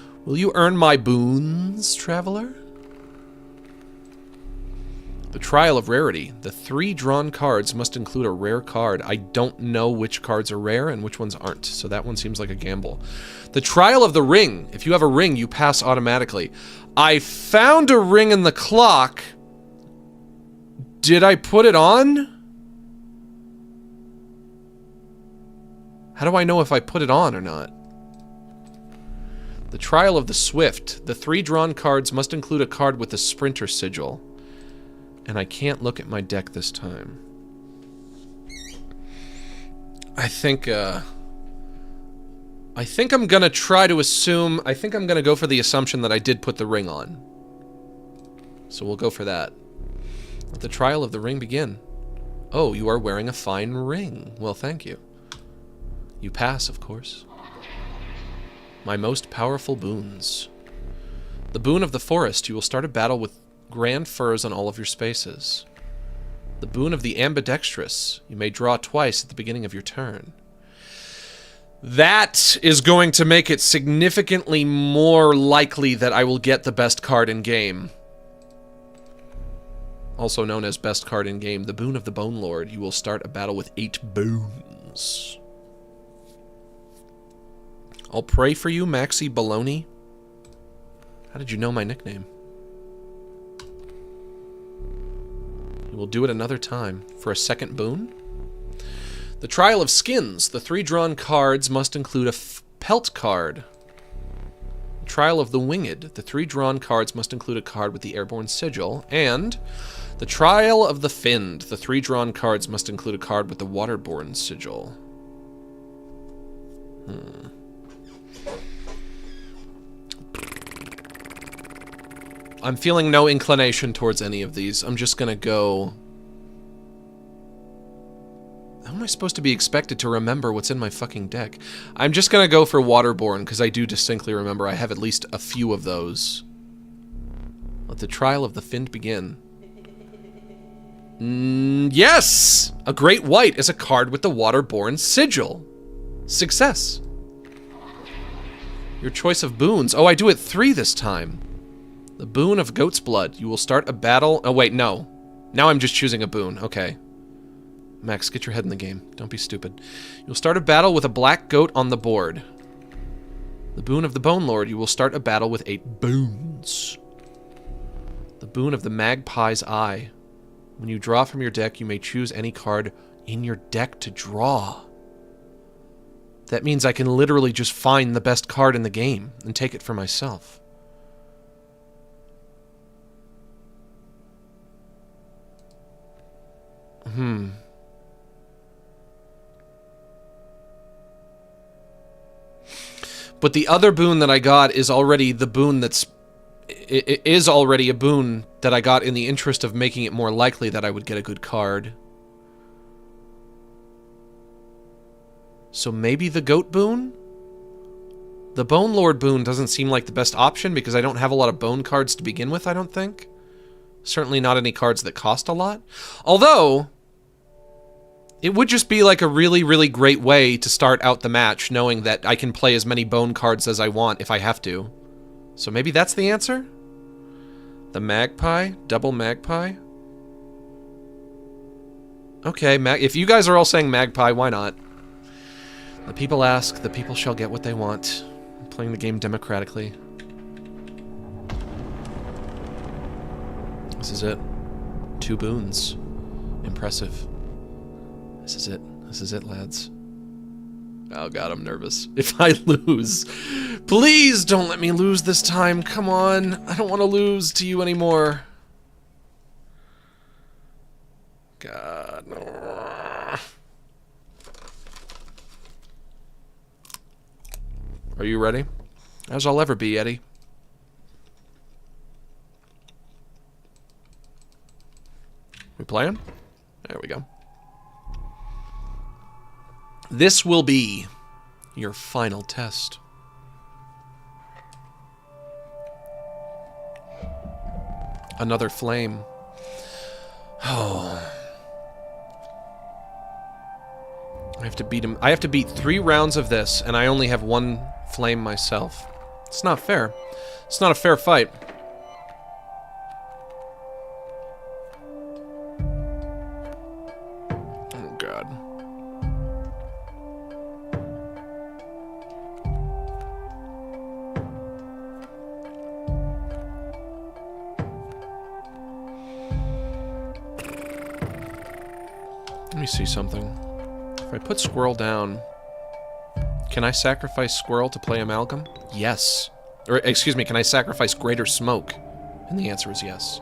S1: Will you earn my boons, traveler? The Trial of Rarity. The 3 drawn cards must include a rare card. I don't know which cards are rare and which ones aren't, so that one seems like a gamble. The Trial of the Ring. If you have a ring, you pass automatically. I found a ring in the clock. Did I put it on? How do I know if I put it on or not? The Trial of the Swift. The 3 drawn cards must include a card with a sprinter sigil. And I can't look at my deck this time. I think I'm gonna try to assume... I think I'm gonna go for the assumption that I did put the ring on. So we'll go for that. Let the trial of the ring begin. Oh, you are wearing a fine ring. Well, thank you. You pass, of course. My most powerful boons. The boon of the forest. You will start a battle with grand furs on all of your spaces. The boon of the ambidextrous. You may draw twice at the beginning of your turn. That is going to make it significantly more likely that I will get the best card in game. Also known as best card in game. The boon of the Bone Lord. You will start a battle with 8 boons. I'll pray for you, Maxi Baloney. How did you know my nickname? You will do it another time. For a second boon? The Trial of Skins. The 3 drawn cards must include a pelt card. Trial of the Winged. The 3 drawn cards must include a card with the airborne sigil. And the Trial of the Finned. The 3 drawn cards must include a card with the waterborne sigil. I'm feeling no inclination towards any of these. I'm just gonna go... How am I supposed to be expected to remember what's in my fucking deck? I'm just gonna go for Waterborne, because I do distinctly remember I have at least a few of those. Let the Trial of the Finned begin. Yes! A Great White is a card with the Waterborne sigil. Success. Your choice of boons. Oh, I do it 3 this time. The boon of Goat's Blood. You will start a battle... Oh, wait, no. Now I'm just choosing a boon. Okay. Max, get your head in the game. Don't be stupid. You'll start a battle with a black goat on the board. The boon of the Bone Lord. You will start a battle with 8 boons. The boon of the Magpie's Eye. When you draw from your deck, you may choose any card in your deck to draw. That means I can literally just find the best card in the game and take it for myself. But the other boon that I got is already the boon that's... It is already a boon that I got in the interest of making it more likely that I would get a good card. So maybe the Goat boon? The Bone Lord boon doesn't seem like the best option because I don't have a lot of bone cards to begin with, I don't think. Certainly not any cards that cost a lot. Although, it would just be like a really, really great way to start out the match, knowing that I can play as many bone cards as I want if I have to. So maybe that's the answer? The Magpie? Double Magpie? Okay, if you guys are all saying Magpie, why not? The people ask, the people shall get what they want. I'm playing the game democratically. This is it. 2 boons. Impressive. This is it. This is it, lads. Oh god, I'm nervous. If I lose, please don't let me lose this time. Come on. I don't want to lose to you anymore. God. Are you ready? As I'll ever be, Eddie. We playing? There we go. This will be your final test. Another flame. Oh. I have to beat him. I have to beat 3 rounds of this, and I only have 1 flame myself. It's not fair. It's not a fair fight. Oh, God. Let me see something. If I put Squirrel down, can I sacrifice Squirrel to play Amalgam? Yes. Or, excuse me, can I sacrifice Greater Smoke? And the answer is yes.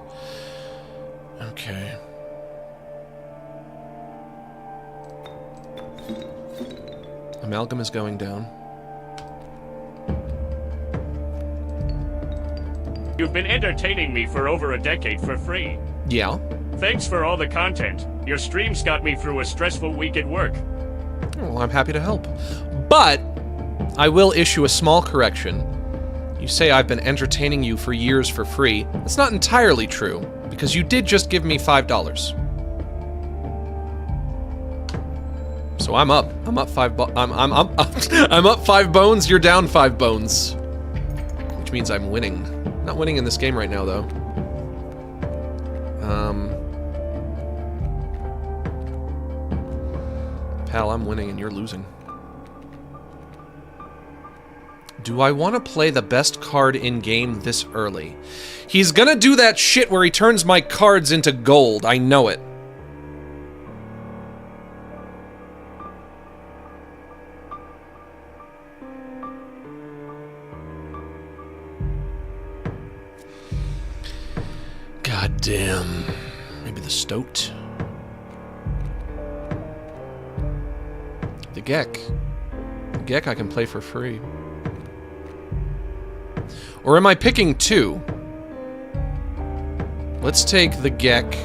S1: Okay. Amalgam is going down.
S2: You've been entertaining me for over a decade for free.
S1: Yeah.
S2: Thanks for all the content. Your streams got me through a stressful week at work.
S1: Well, I'm happy to help. But I will issue a small correction. You say I've been entertaining you for years for free. That's not entirely true, because you did just give me $5. So I'm up. I'm up I'm up 5 bones. You're down 5 bones, which means I'm winning. Not winning in this game right now, though. Pal, I'm winning and you're losing. Do I want to play the best card in-game this early? He's gonna do that shit where he turns my cards into gold. I know it. God damn. Maybe the Stoked. The Gek. The Gek I can play for free. Or am I picking 2? Let's take the Gek.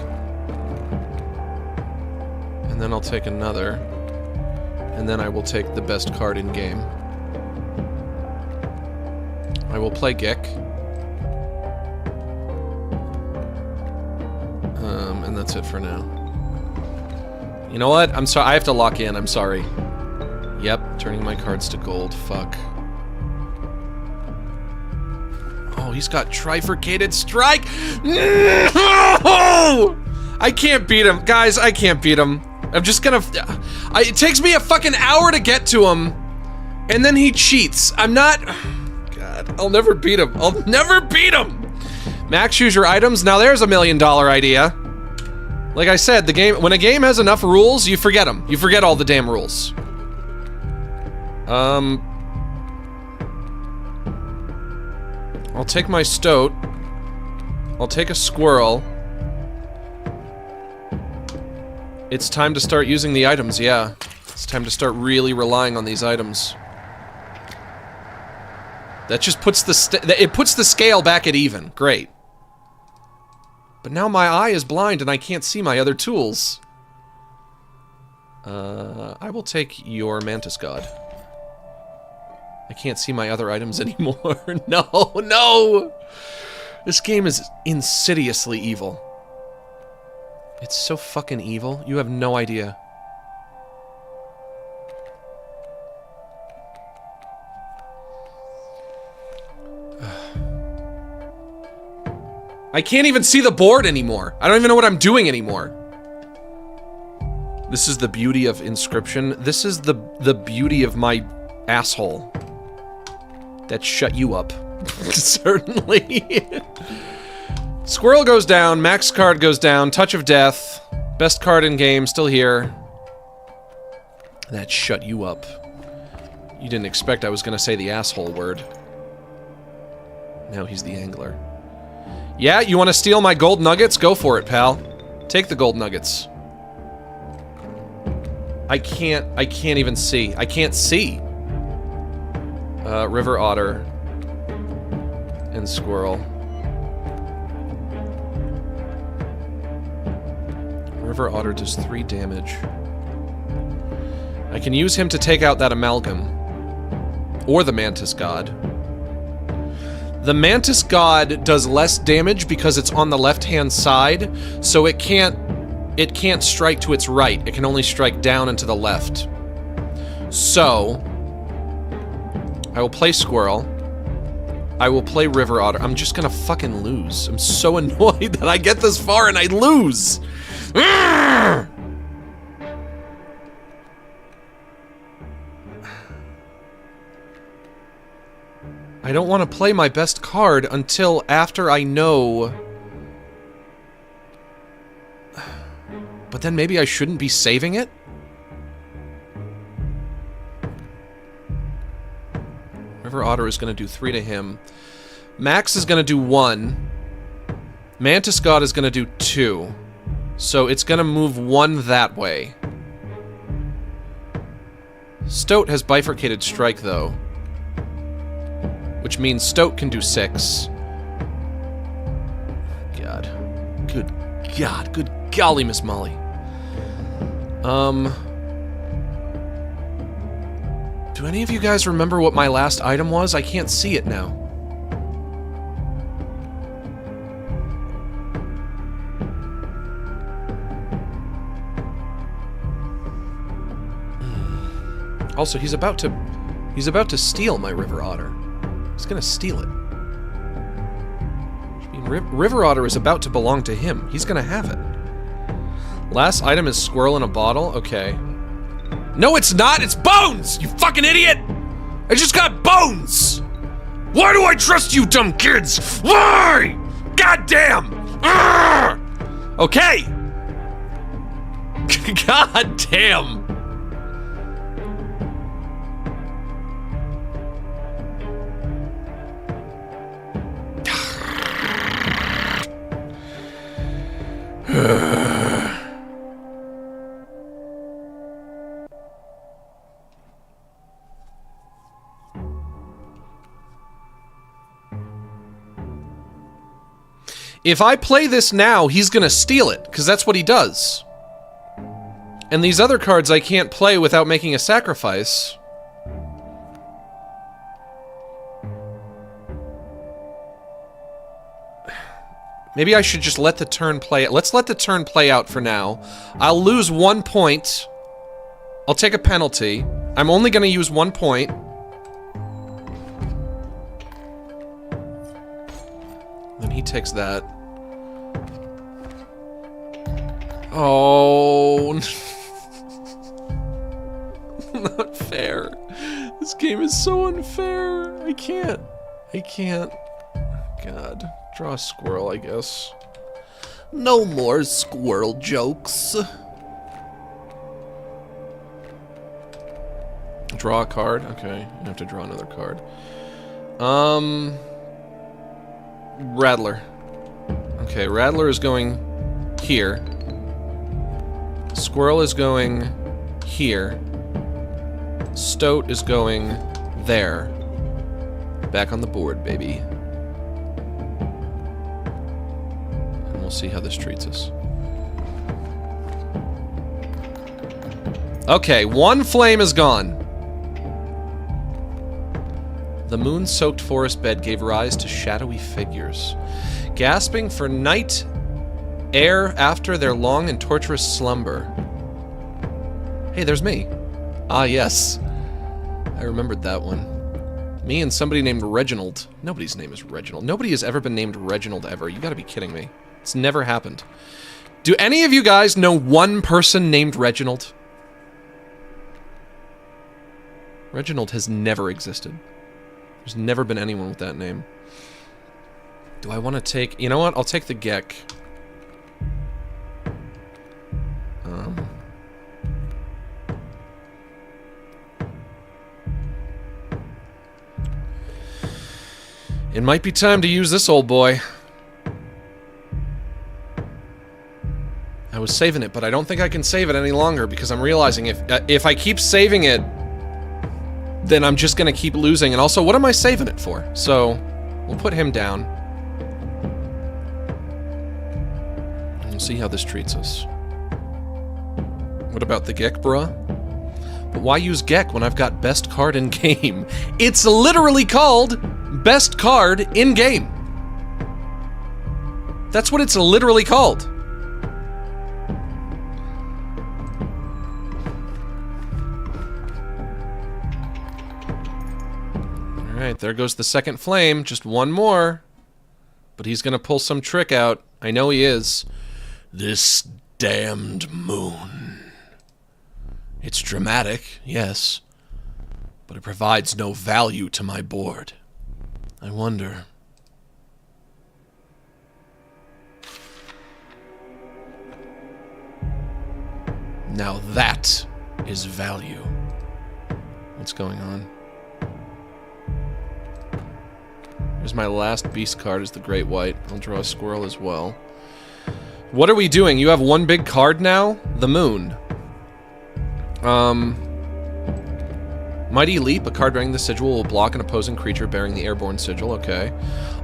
S1: And then I'll take another. And then I will take the best card in game. I will play Gek. And that's it for now. You know what? I'm sorry. I have to lock in. I'm sorry. Yep, turning my cards to gold. Fuck. Oh, he's got trifurcated strike. No! I can't beat him. Guys, I can't beat him. I'm just gonna... it takes me a fucking hour to get to him. And then he cheats. I'm not... God, I'll never beat him. I'll never beat him! Max, use your items. Now there's $1 million idea. Like I said, the game... When a game has enough rules, you forget them. You forget all the damn rules. I'll take my Stoat. I'll take a Squirrel. It's time to start using the items, yeah. It's time to start really relying on these items. That just puts the it puts the scale back at even. Great. But now my eye is blind and I can't see my other tools. I will take your Mantis God. I can't see my other items anymore. No, no! This game is insidiously evil. It's so fucking evil. You have no idea. I can't even see the board anymore. I don't even know what I'm doing anymore. This is the beauty of Inscryption. This is the beauty of my asshole. That shut you up. Certainly. Squirrel goes down, Max card goes down, Touch of Death, best card in game, still here. That shut you up. You didn't expect I was gonna say the asshole word. Now he's the angler. Yeah, you wanna steal my gold nuggets? Go for it, pal. Take the gold nuggets. I can't even see. I can't see. River Otter and Squirrel. River Otter does 3 damage. I can use him to take out that Amalgam. Or the Mantis God. The Mantis God does less damage because it's on the left-hand side, so it can't strike to its right. It can only strike down and to the left. So I will play Squirrel. I will play River Otter. I'm just gonna fucking lose. I'm so annoyed that I get this far and I lose. I don't want to play my best card until after I know. But then maybe I shouldn't be saving it? River Otter is going to do 3 to him. Max is going to do 1. Mantis God is going to do 2. So it's going to move 1 that way. Stoat has bifurcated strike, though. Which means Stoat can do 6. God. Good God. Good golly, Miss Molly. Do any of you guys remember what my last item was? I can't see it now. Also, he's about to steal my River Otter. He's gonna steal it. I mean, River Otter is about to belong to him. He's gonna have it. Last item is squirrel in a bottle? Okay. No, it's not! It's bones! You fucking idiot! I just got bones! Why do I trust you, dumb kids? Why? God damn! Urgh! Okay! God damn! If I play this now, he's gonna steal it, because that's what he does. And these other cards I can't play without making a sacrifice. Maybe I should just let the turn play. Let's let the turn play out for now. I'll lose 1 point. I'll take a penalty. I'm only gonna use 1 point. Then he takes that. Oh, not fair. This game is so unfair. I can't. God, draw a squirrel, I guess. No more squirrel jokes. Draw a card? Okay, I have to draw another card. Rattler. Okay, Rattler is going here. Squirrel is going here. Stoat is going there. Back on the board, baby. And we'll see how this treats us. Okay, 1 flame is gone. The moon-soaked forest bed gave rise to shadowy figures, gasping for night air after their long and torturous slumber. Hey, there's me. Ah, yes. I remembered that one. Me and somebody named Reginald. Nobody's name is Reginald. Nobody has ever been named Reginald ever. You gotta be kidding me. It's never happened. Do any of you guys know 1 person named Reginald? Reginald has never existed. There's never been anyone with that name. Do I want to take... You know what? I'll take the Gek. It might be time to use this old boy. I was saving it, but I don't think I can save it any longer because I'm realizing if I keep saving it, then I'm just gonna keep losing. And also, what am I saving it for? So, we'll put him down. And we'll see how this treats us. What about the Gek, bruh? But why use Gek when I've got best card in game? It's literally called best card in game. That's what it's literally called. Alright, there goes the second flame. Just one more. But he's gonna pull some trick out. I know he is. This damned moon. It's dramatic, yes. But it provides no value to my board. I wonder... Now that is value. What's going on? Here's my last beast card, is the Great White. I'll draw a squirrel as well. What are we doing? You have one big card now? The moon. Mighty Leap, a card bearing this sigil will block an opposing creature bearing the airborne sigil, okay.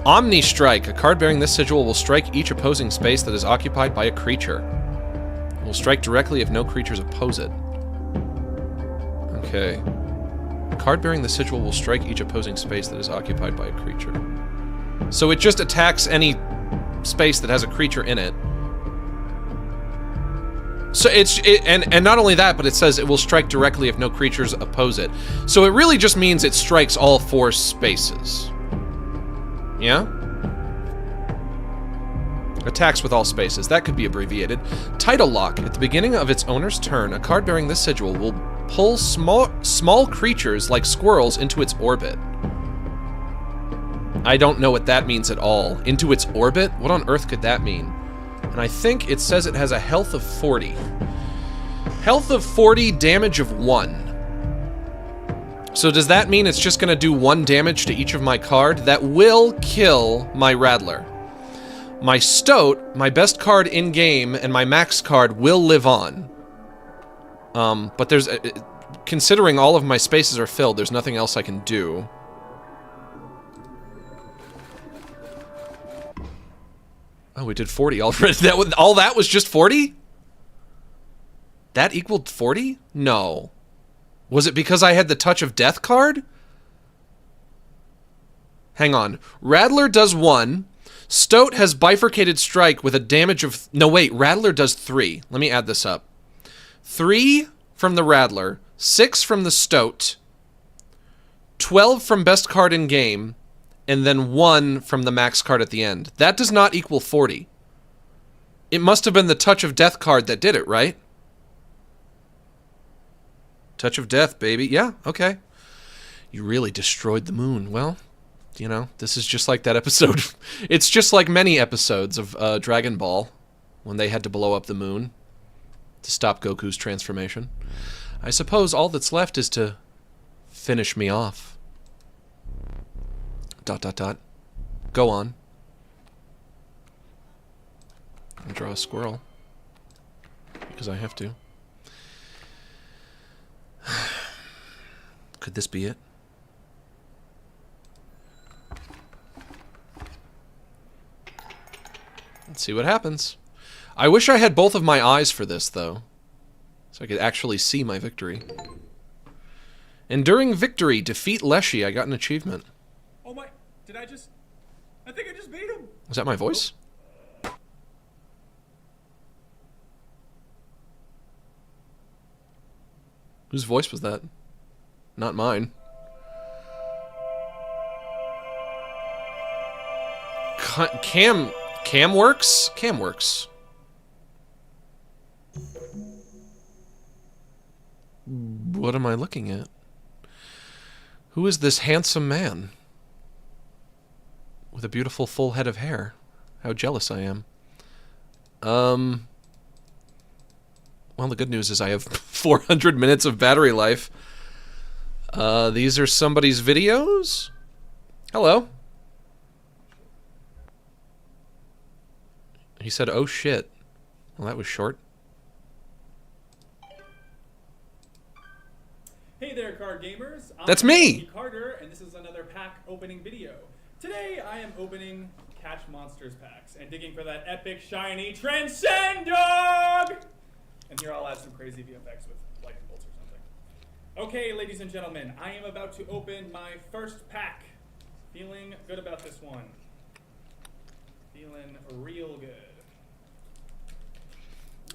S1: Omni Strike, a card bearing this sigil will strike each opposing space that is occupied by a creature. It will strike directly if no creatures oppose it. Okay. A card bearing the sigil will strike each opposing space that is occupied by a creature. So it just attacks any space that has a creature in it. So and not only that, but it says it will strike directly if no creatures oppose it. So it really just means it strikes all 4 spaces. Yeah? Attacks with all spaces. That could be abbreviated. Title Lock. At the beginning of its owner's turn, a card bearing this sigil will pull small creatures like squirrels into its orbit. I don't know what that means at all. Into its orbit? What on earth could that mean? And I think it says it has a health of 40. Health of 40, damage of 1. So does that mean it's just gonna do 1 damage to each of my card? That will kill my Rattler. My Stoat, my best card in-game, and my max card will live on. But there's... considering all of my spaces are filled, there's nothing else I can do. Oh, we did 40 already. All that was just 40? That equaled 40? No. Was it because I had the Touch of Death card? Hang on. Rattler does 1. Stoat has Bifurcated Strike with a damage of... No, wait. Rattler does 3. Let me add this up. 3 from the Rattler. 6 from the Stoat. 12 from best card in game. And then 1 from the max card at the end. That does not equal 40. It must have been the Touch of Death card that did it, right? Touch of Death, baby. Yeah, okay. You really destroyed the moon. Well... You know, this is just like that episode. It's just like many episodes of Dragon Ball, when they had to blow up the moon to stop Goku's transformation. I suppose all that's left is to finish me off. ... Go on. I'll draw a squirrel. Because I have to. Could this be it? Let's see what happens. I wish I had both of my eyes for this, though. So I could actually see my victory. Enduring Victory. Defeat Leshy. I got an achievement.
S3: Oh my... Did I just... I think I just beat him.
S1: Was that my voice? Whose voice was that? Not mine. Cam works? Cam works. What am I looking at? Who is this handsome man? With a beautiful full head of hair. How jealous I am. Well, the good news is I have 400 minutes of battery life. These are somebody's videos? Hello. He said, oh shit. Well, that was short.
S3: Hey there, card gamers.
S1: That's me!
S3: Carter, and this is another pack opening video. Today, I am opening Catch Monsters packs and digging for that epic, shiny Transcend Dog! And here I'll add some crazy VFX with lightning bolts or something. Okay, ladies and gentlemen, I am about to open my first pack. Feeling good about this one. Feeling real good.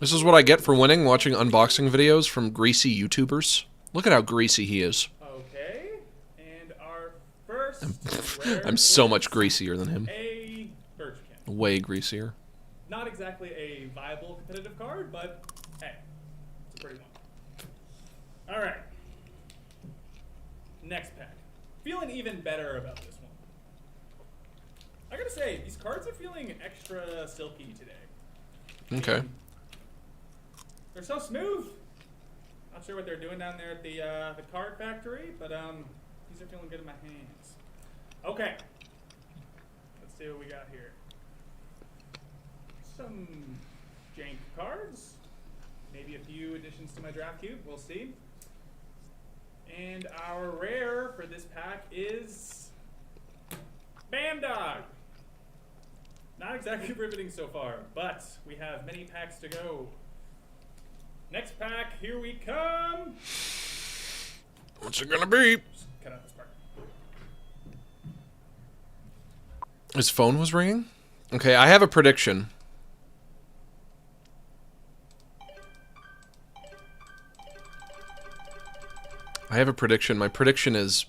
S1: This is what I get for winning, watching unboxing videos from greasy YouTubers. Look at how greasy he is.
S3: Okay, and our first first rare
S1: I'm so
S3: is
S1: much greasier than him.
S3: a Birchkin.
S1: Way greasier.
S3: Not exactly a viable competitive card, but hey, it's a pretty one. All right. Next pack. Feeling even better about this one. I gotta say, these cards are feeling extra silky today.
S1: Okay.
S3: They're so smooth. Not sure what they're doing down there at the card factory, but these are feeling good in my hands. Okay. Let's see what we got here. Some jank cards. Maybe a few additions to my draft cube. We'll see. And our rare for this pack is Bam Dog. Not exactly riveting so far, but we have many packs to go. Next pack, here we come.
S1: What's it gonna be?
S3: Just cut out this part.
S1: His phone was ringing? Okay, I have a prediction. My prediction is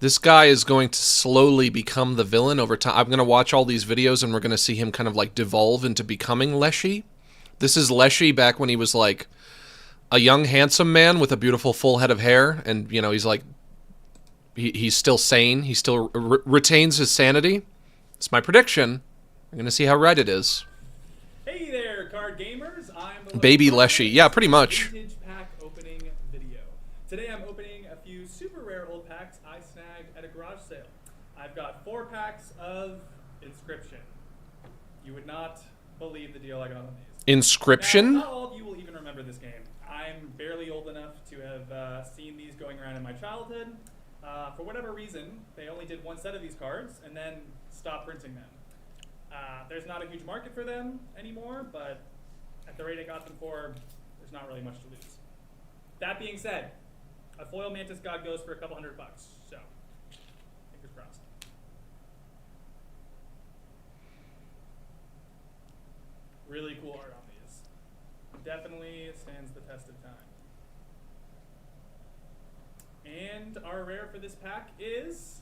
S1: this guy is going to slowly become the villain over time. I'm going to watch all these videos and we're going to see him kind of like devolve into becoming Leshy. This is Leshy back when he was like a young, handsome man with a beautiful full head of hair. And, you know, he's like, he's still sane. He still retains his sanity. It's my prediction. We're going to see how right it is.
S3: Hey there, card gamers. I'm the
S1: Baby Leshy. Yeah, pretty much.
S3: Vintage pack opening video. Today I'm opening a few super rare old packs I snagged at a garage sale. I've got 4 packs of Inscryption. You would not believe the deal I got on these.
S1: Inscryption?
S3: Now, not all of you will even remember this game. I'm barely old enough to have seen these going around in my childhood. For whatever reason, they only did one set of these cards and then stopped printing them. There's not a huge market for them anymore, but at the rate I got them for, there's not really much to lose. That being said, a foil Mantis God goes for a couple $100, so fingers crossed. Really cool art on these. Definitely stands the test of time. And our rare for this pack is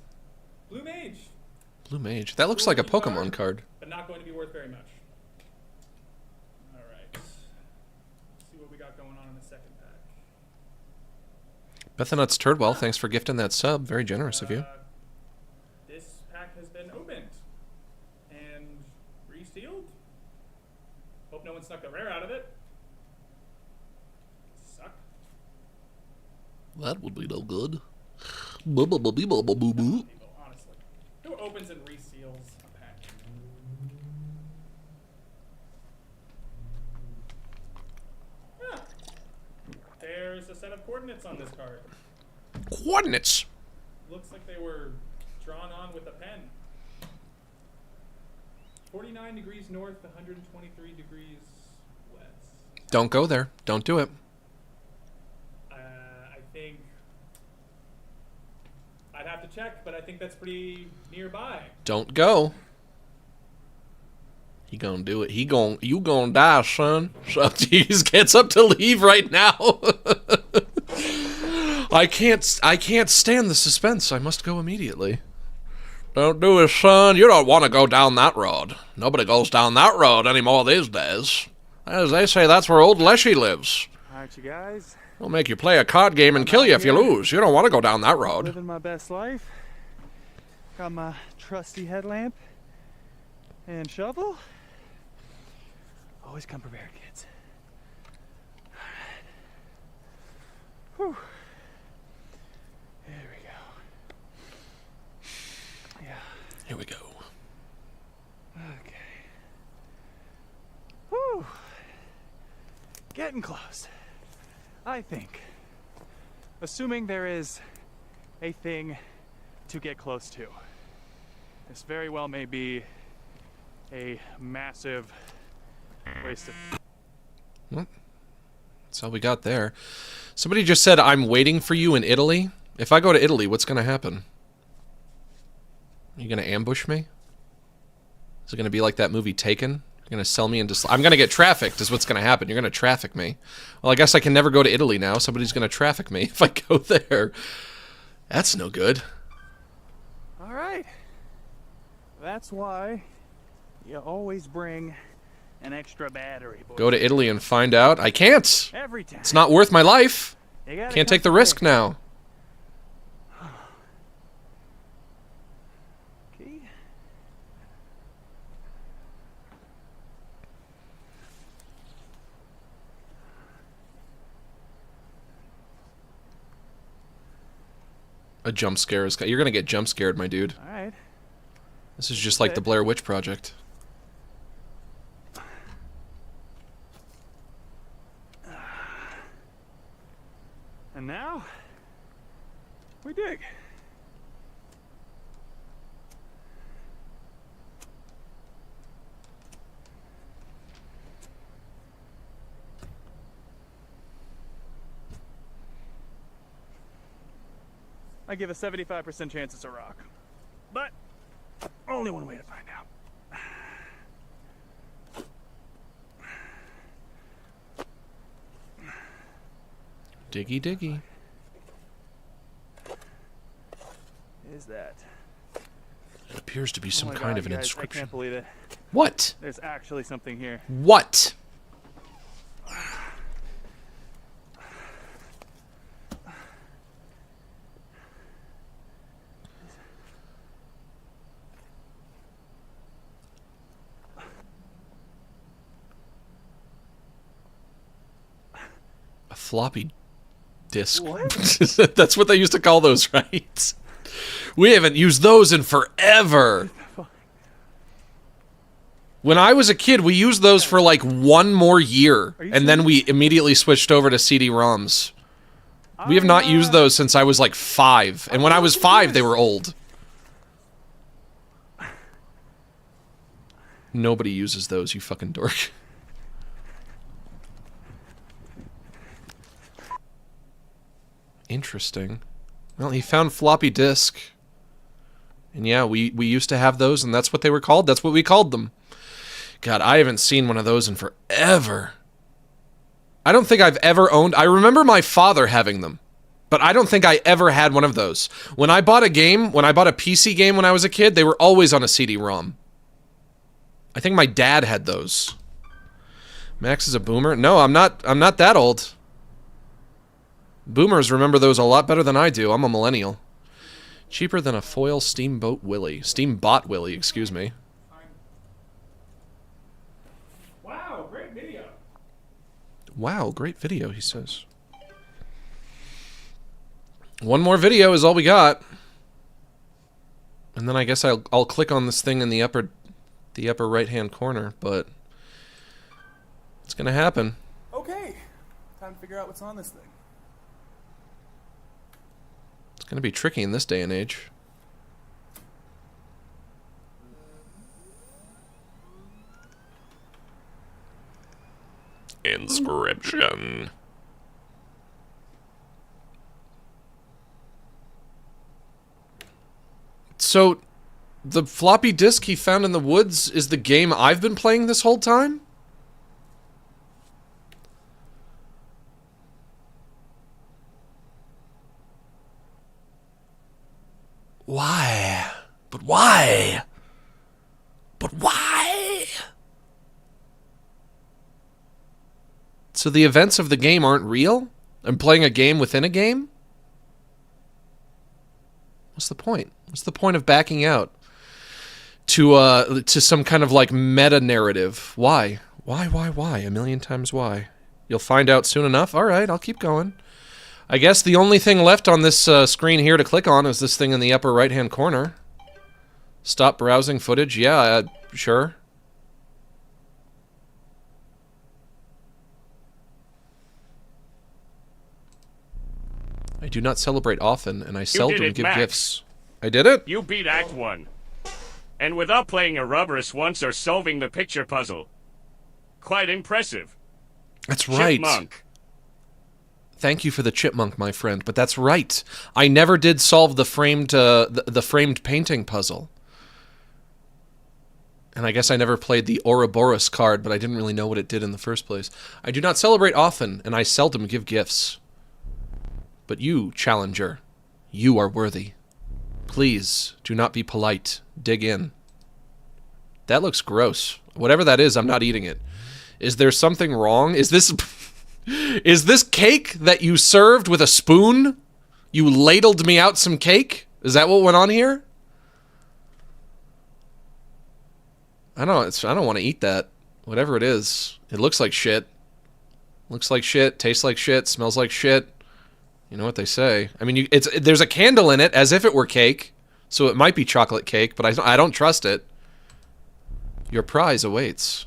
S3: Blue Mage.
S1: Blue Mage. That looks like a Pokemon card.
S3: But not going to be worth very much. All right. Let's see what we got going on in the second pack.
S1: Bethanuts Turdwell, thanks for gifting that sub. Very generous of you.
S3: This pack has been opened and resealed. Hope no one snuck the rare out of it. Suck.
S1: That would be no good.
S3: People, honestly. Who opens and reseals a pack? Ah. There's a set of coordinates on this card.
S1: Coordinates?
S3: Looks like they were drawn on with a pen. 49 degrees north, 123 degrees west.
S1: Don't go there. Don't do it.
S3: I think I'd have to check, but I think that's pretty nearby.
S1: Don't go. He gonna do it. You gonna die, son. So he gets up to leave right now. I can't stand the suspense. I must go immediately. Don't do it, son. You don't want to go down that road. Nobody goes down that road anymore these days. As they say, that's where old Leshy lives.
S4: Alright, you guys.
S1: He'll make you play a card game and kill you if you lose. You don't want to go down that road.
S4: Living my best life. Got my trusty headlamp and shovel. Always come prepared, kids. Alright. Whew. There we go. Yeah.
S1: Here we go.
S4: Okay. Whew. Getting close. I think. Assuming there is a thing to get close to. This very well may be a massive waste of...
S1: Well, that's all we got there. Somebody just said, I'm waiting for you in Italy. If I go to Italy, what's going to happen? Are you going to ambush me? Is it going to be like that movie Taken? You're going to sell me into... I'm going to get trafficked is what's going to happen. You're going to traffic me. Well, I guess I can never go to Italy now. Somebody's going to traffic me if I go there. That's no good.
S4: All right. That's why you always bring an extra battery. Boy.
S1: Go to Italy and find out? I can't.
S4: Every time.
S1: It's not worth my life.
S4: You gotta
S1: Can't take the risk now.
S4: Key.
S1: A jump scare is... You're gonna get jump scared, my dude.
S4: All right.
S1: This is just like the Blair Witch Project.
S4: And now we dig. I give a 75% chance it's a rock. But only one way to find out.
S1: Diggy diggy.
S4: Is that?
S1: It appears to be some
S4: Oh my
S1: kind
S4: God,
S1: of an
S4: guys, I
S1: inscription.
S4: can't believe it.
S1: What?
S4: There's actually something here.
S1: What? A floppy disk.
S4: What?
S1: That's what they used to call those, right? We haven't used those in forever. When I was a kid, we used those for like one more year, and then we immediately switched over to CD-ROMs. We have not used those since I was like 5, and when I was 5, they were old. Nobody uses those, you fucking dork. Interesting. Well, he found floppy disk. And yeah, we used to have those, and that's what they were called. That's what we called them. God, I haven't seen one of those in forever. I don't think I've ever owned... I remember my father having them, but I don't think I ever had one of those. When I bought a game, when I bought a PC game when I was a kid, they were always on a CD-ROM. I think my dad had those. Max is a boomer? No, I'm not that old. Boomers remember those a lot better than I do. I'm a millennial. Cheaper than a foil Steamboat Willie. Steambot Willie, excuse me.
S3: Wow, great video.
S1: Wow, great video, he says. One more video is all we got. And then I guess I'll click on this thing in the upper right-hand corner, but it's gonna happen.
S3: Okay, time to figure out what's on this thing.
S1: It's gonna be tricky in this day and age. Inscription. So, the floppy disk he found in the woods is the game I've been playing this whole time? Why? But why? But why? So the events of the game aren't real? I'm playing a game within a game? What's the point? What's the point of backing out to some kind of like meta narrative? Why? Why? A million times why? You'll find out soon enough. All right, I'll keep going. I guess the only thing left on this screen here to click on is this thing in the upper right-hand corner. Stop browsing footage. Yeah, sure. I do not celebrate often, and I seldom
S2: it,
S1: give
S2: Max.
S1: gifts. I did it?
S2: You beat Act 1. And without playing a rubberus once or solving the picture puzzle. Quite impressive.
S1: That's right.
S2: Chipmunk.
S1: Thank you for the chipmunk, my friend, but that's right. I never did solve the framed painting puzzle. And I guess I never played the Ouroboros card, but I didn't really know what it did in the first place. I do not celebrate often, and I seldom give gifts. But you, challenger, you are worthy. Please, do not be polite. Dig in. That looks gross. Whatever that is, I'm not eating it. Is there something wrong? Is this... is this cake that you served with a spoon? You ladled me out some cake? Is that what went on here? I don't want to eat that. Whatever it is. It looks like shit. Looks like shit, tastes like shit, smells like shit. You know what they say. I mean, there's a candle in it as if it were cake, so it might be chocolate cake, but I don't trust it. Your prize awaits. ...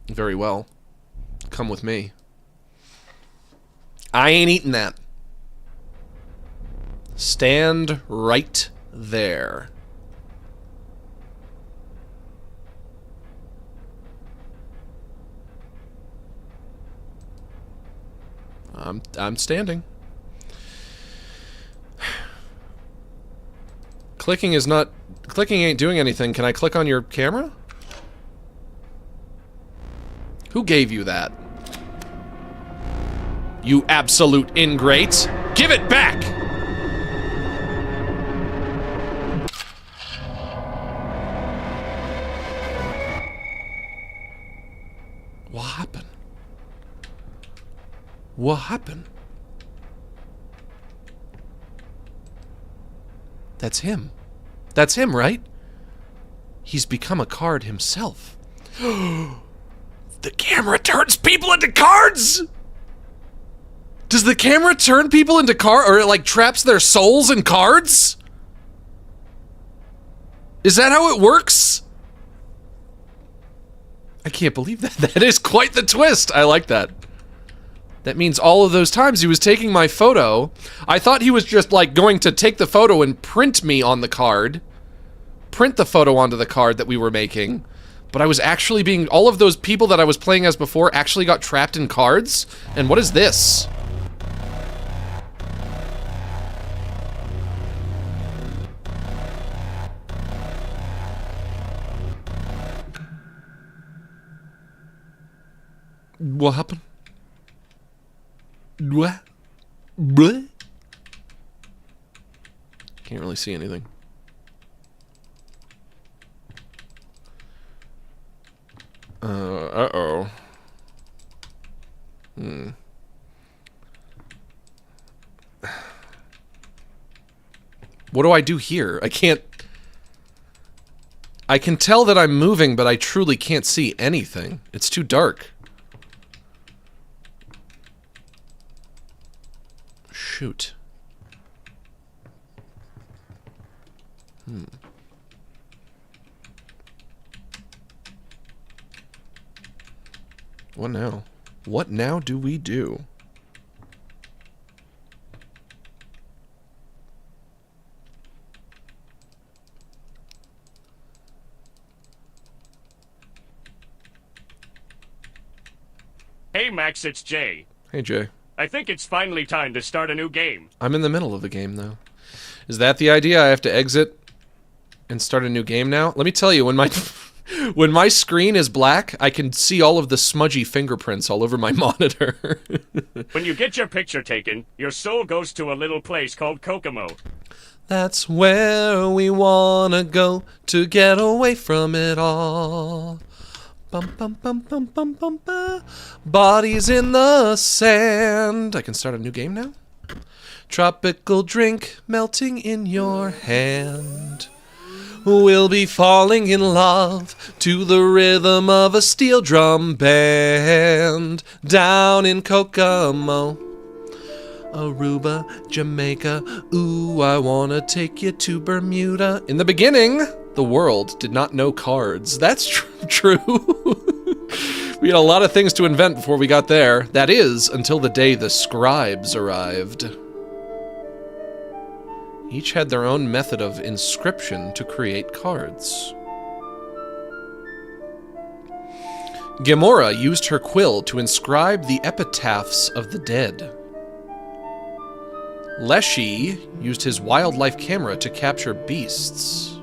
S1: Very well. Come with me. I ain't eating that. Stand right there. I'm standing. Clicking ain't doing anything. Can I click on your camera? Who gave you that? You absolute ingrate! Give it back! What happened? What happened? That's him. That's him, right? He's become a card himself. The camera turns people into cards? Does the camera turn people into cards, or it like traps their souls in cards? Is that how it works? I can't believe that. That is quite the twist. I like that. That means all of those times he was taking my photo, I thought he was just like going to take the photo and print me on the card. Print the photo onto the card that we were making. But I was actually being, all of those people that I was playing as before actually got trapped in cards? And what is this? What happened? What? Bleh? Can't really see anything. Uh-oh. What do I do here? I can't... I can tell that I'm moving, but I truly can't see anything. It's too dark. Shoot. What now? What now do we do?
S2: Hey Max, it's Jay.
S1: Hey Jay.
S2: I think it's finally time to start a new game.
S1: I'm in the middle of the game though. Is that the idea? I have to exit and start a new game now? Let me tell you, when my when my screen is black, I can see all of the smudgy fingerprints all over my monitor.
S2: When you get your picture taken, your soul goes to a little place called Kokomo.
S1: That's where we wanna go to get away from it all. Bum, bum, bum, bum, bum, bum, bum. Bodies in the sand. I can start a new game now? Tropical drink melting in your hand. We'll be falling in love to the rhythm of a steel drum band down in Kokomo, Aruba, Jamaica. Ooh, I wanna take you to Bermuda. In the beginning, the world did not know cards. That's true. We had a lot of things to invent before we got there. That is, until the day the scribes arrived. Each had their own method of inscription to create cards. Gamora used her quill to inscribe the epitaphs of the dead. Leshy used his wildlife camera to capture beasts.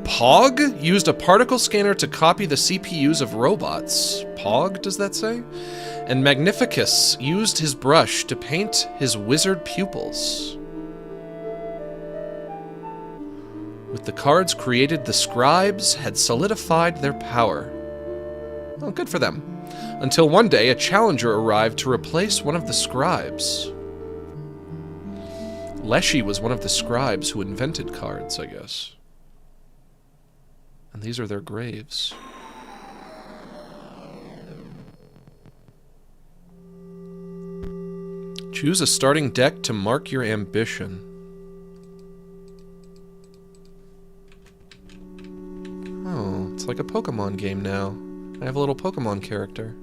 S1: Pog used a particle scanner to copy the CPUs of robots. Pog, does that say? and Magnificus used his brush to paint his wizard pupils. With the cards created, the scribes had solidified their power. Well, good for them. Until one day, a challenger arrived to replace one of the scribes. Leshy was one of the scribes who invented cards, I guess. And these are their graves. Choose a starting deck to mark your ambition. Oh, it's like a Pokemon game now. I have a little Pokemon character.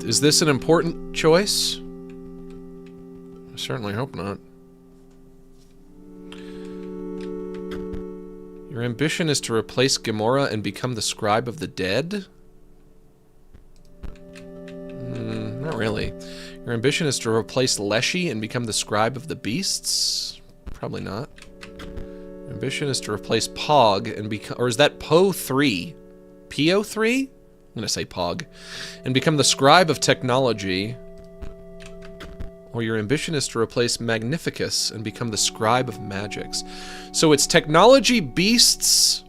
S1: Is this an important choice? I certainly hope not. Your ambition is to replace Gamora and become the scribe of the dead? Not really. Your ambition is to replace Leshy and become the scribe of the beasts? Probably not. Your ambition is to replace Pog and become... Or is that Po3? PO3? I'm going to say Pog. And become the scribe of technology. Or your ambition is to replace Magnificus and become the scribe of magics. So it's technology, beasts...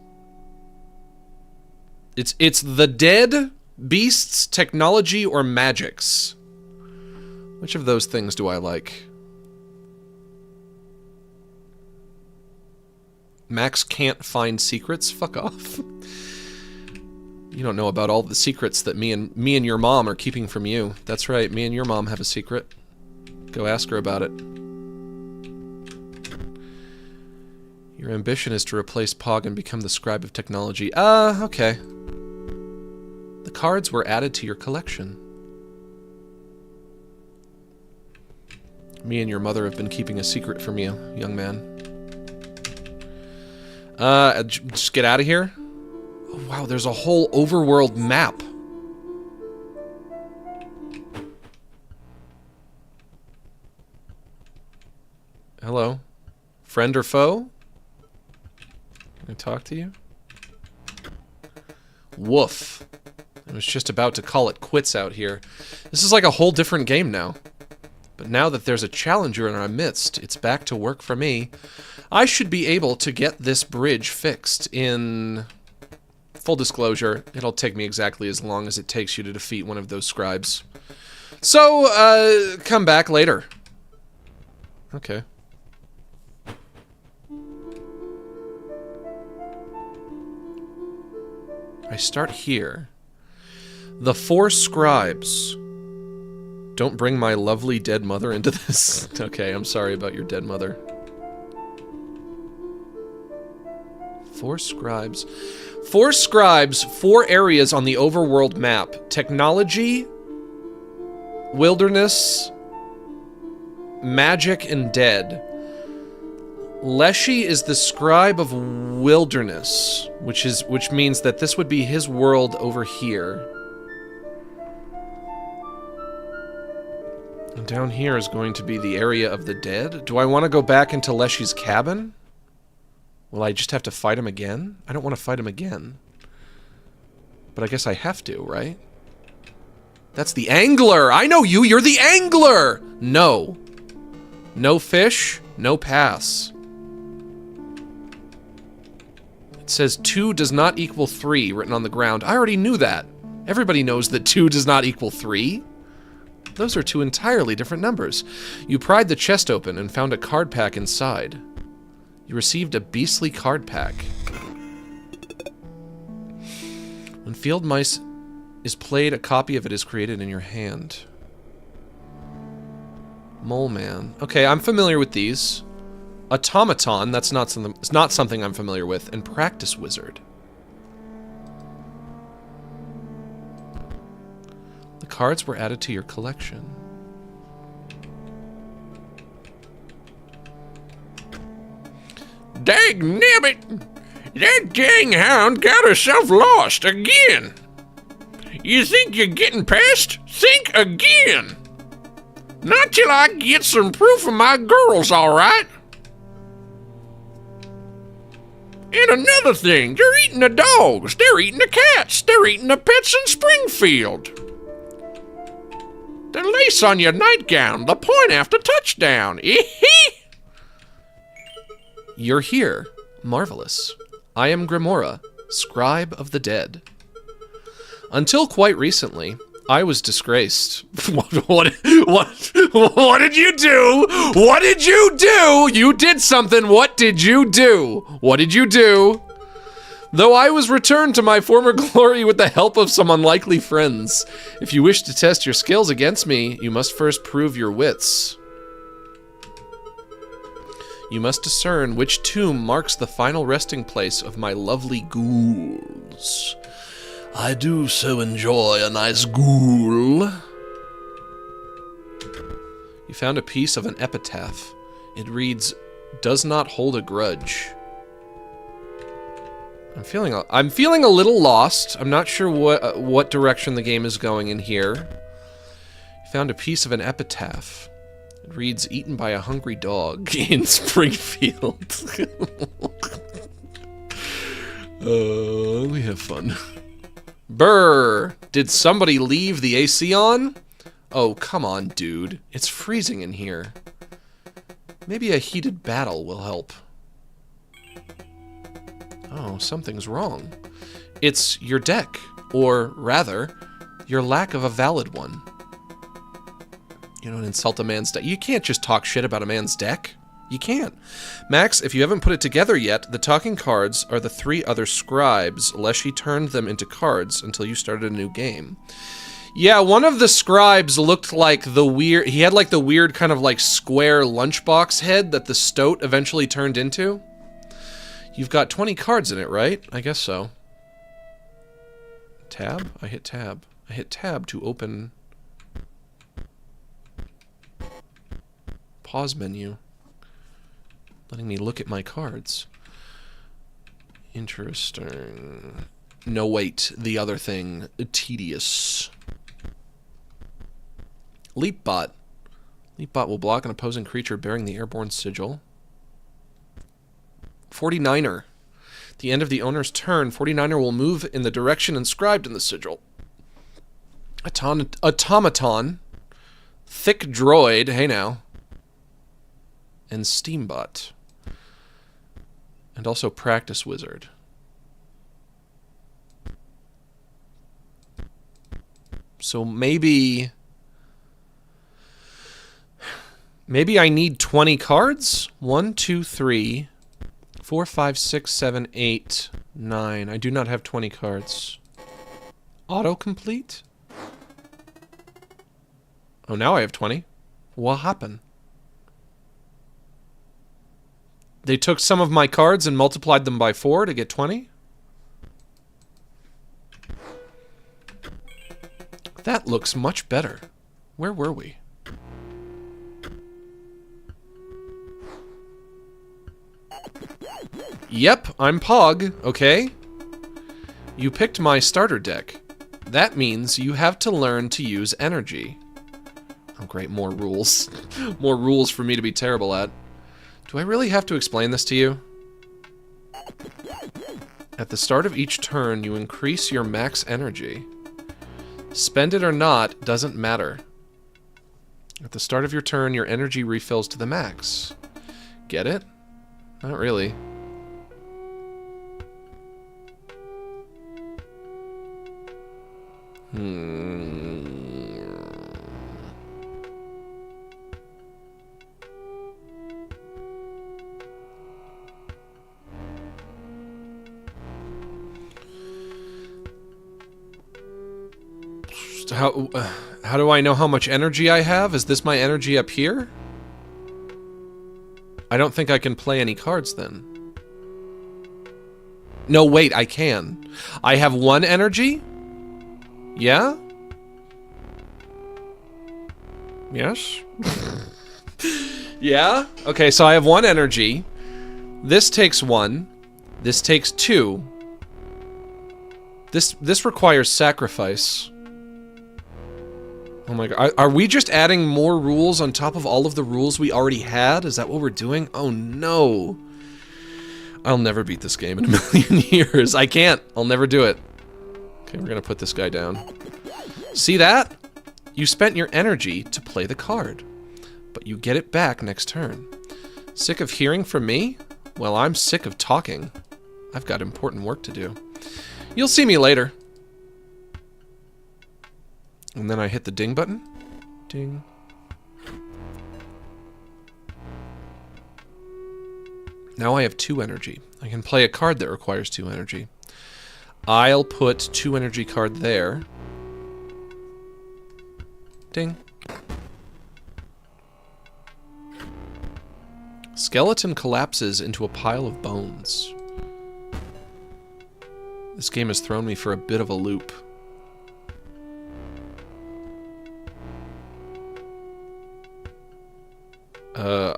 S1: It's the dead, beasts, technology, or magics. Which of those things do I like? Max can't find secrets? Fuck off. You don't know about all the secrets that me and your mom are keeping from you. That's right, me and your mom have a secret. Go ask her about it. Your ambition is to replace Pog and become the scribe of technology. Okay. The cards were added to your collection. Me and your mother have been keeping a secret from you, young man. Just get out of here. Oh, wow, there's a whole overworld map. Hello. Friend or foe? Can I talk to you? Woof. I was just about to call it quits out here. This is like a whole different game now. But now that there's a challenger in our midst, it's back to work for me. I should be able to get this bridge fixed in... Full disclosure, it'll take me exactly as long as it takes you to defeat one of those scribes. So, come back later. Okay. I start here. The 4 scribes. Don't bring my lovely dead mother into this. Okay, I'm sorry about your dead mother. 4 scribes. 4 scribes, 4 areas on the overworld map. Technology, wilderness, magic, and dead. Leshy is the scribe of wilderness, which means that this would be his world over here. And down here is going to be the area of the dead. Do I want to go back into Leshy's cabin? Will I just have to fight him again? I don't want to fight him again. But I guess I have to, right? That's the angler! I know you! You're the angler! No. No fish, no pass. It says 2 does not equal 3 written on the ground. I already knew that. Everybody knows that 2 does not equal 3. Those are 2 entirely different numbers. You pried the chest open and found a card pack inside. You received a beastly card pack. When Field Mice is played, a copy of it is created in your hand. Mole Man. Okay, I'm familiar with these. Automaton, that's not something. It's not something I'm familiar with. And Practice Wizard. The cards were added to your collection.
S5: Dagnabbit! That dang hound got herself lost again! You think you're getting past? Think again! Not till I get some proof of my girls, alright? And another thing, you're eating the dogs, they're eating the cats, they're eating the pets in Springfield. The lace on your nightgown, the point after touchdown.
S1: You're here. Marvelous. I am Grimora, scribe of the dead. Until quite recently, I was disgraced. What did you do? What did you do? You did something. What did you do? What did you do? Though I was returned to my former glory with the help of some unlikely friends. If you wish to test your skills against me, you must first prove your wits. You must discern which tomb marks the final resting place of my lovely ghouls. I do so enjoy a nice ghoul. You found a piece of an epitaph. It reads, "Does not hold a grudge." I'm feeling a little lost. I'm not sure what direction the game is going in here. You found a piece of an epitaph. It reads, "Eaten by a hungry dog in Springfield." We have fun. Brr! Did somebody leave the AC on? Oh, come on, dude. It's freezing in here. Maybe a heated battle will help. Oh, something's wrong. It's your deck, or rather, your lack of a valid one. You don't insult a man's deck. You can't just talk shit about a man's deck. You can't. Max, if you haven't put it together yet, the talking cards are the 3 other scribes. Leshy turned them into cards until you started a new game. Yeah, one of the scribes looked like the weird... He had like the weird kind of like square lunchbox head that the stoat eventually turned into. You've got 20 cards in it, right? I guess so. Tab? I hit tab. I hit tab to open... Pause menu. Letting me look at my cards. Interesting. No, wait. The other thing. Tedious. Leapbot. Leapbot will block an opposing creature bearing the airborne sigil. 49er. At the end of the owner's turn, 49er will move in the direction inscribed in the sigil. Automaton. Thick droid. Hey now. And Steambot. And also Practice Wizard. So maybe I need 20 cards? 1, 2, 3, 4, 5, 6, 7, 8, 9. I do not have 20 cards. Autocomplete? Oh, now I have 20. What happened? They took some of my cards and multiplied them by 4 to get 20? That looks much better. Where were we? Yep, I'm Pog, okay? You picked my starter deck. That means you have to learn to use energy. Oh great, more rules. More rules for me to be terrible at. Do I really have to explain this to you? At the start of each turn, you increase your max energy. Spend it or not, doesn't matter. At the start of your turn, your energy refills to the max. Get it? Not really. How do I know how much energy I have? Is this my energy up here? I don't think I can play any cards then. No, wait, I can. I have 1 energy? Yeah? Yes? Yeah? Okay, so I have 1 energy. This takes 1. This takes 2. This requires sacrifice. Oh my god. Are we just adding more rules on top of all of the rules we already had? Is that what we're doing? Oh no. I'll never beat this game in a million years. I can't. I'll never do it. Okay, we're gonna put this guy down. See that? You spent your energy to play the card, but you get it back next turn. Sick of hearing from me? Well, I'm sick of talking. I've got important work to do. You'll see me later. And then I hit the ding button. Ding. Now I have 2 energy. I can play a card that requires 2 energy. I'll put 2 energy card there. Ding. Skeleton collapses into a pile of bones. This game has thrown me for a bit of a loop.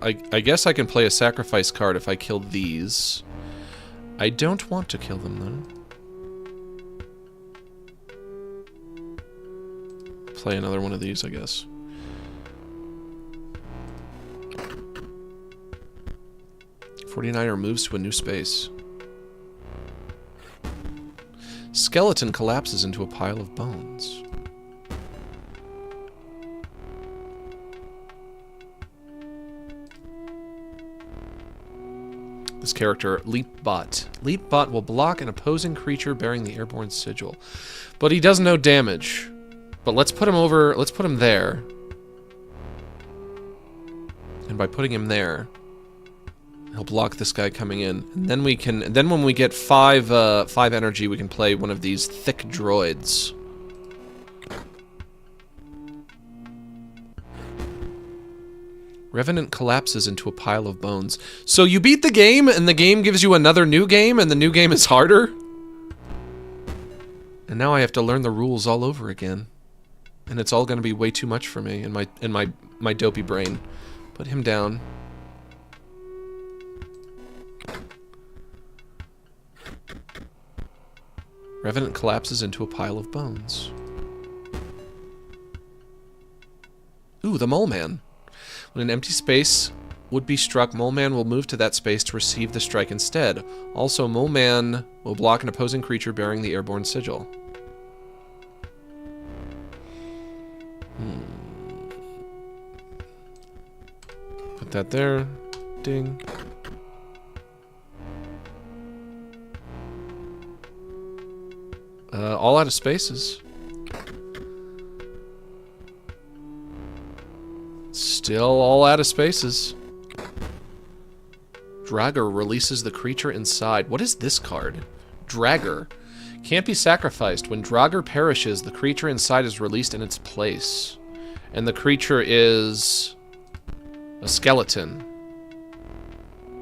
S1: I guess I can play a sacrifice card if I kill these. I don't want to kill them, though. Play another one of these, I guess. '49er moves to a new space. Skeleton collapses into a pile of bones. This character, Leapbot. Leapbot will block an opposing creature bearing the airborne sigil. But he does no damage. But let's put him over, let's put him there. And by putting him there, he'll block this guy coming in. And then we can, and then when we get 5 energy, we can play one of these thick droids. Revenant collapses into a pile of bones. So you beat the game, and the game gives you another new game, and the new game is harder? And now I have to learn the rules all over again. And it's all going to be way too much for me in my dopey brain. Put him down. Revenant collapses into a pile of bones. Ooh, the Mole Man. When an empty space would be struck, Mole Man will move to that space to receive the strike instead. Also, Mole Man will block an opposing creature bearing the airborne sigil. Put that there. Ding. All out of spaces. Still all out of spaces. Dragger releases the creature inside. What is this card? Dragger. Can't be sacrificed. When Dragger perishes, the creature inside is released in its place. And the creature is a skeleton.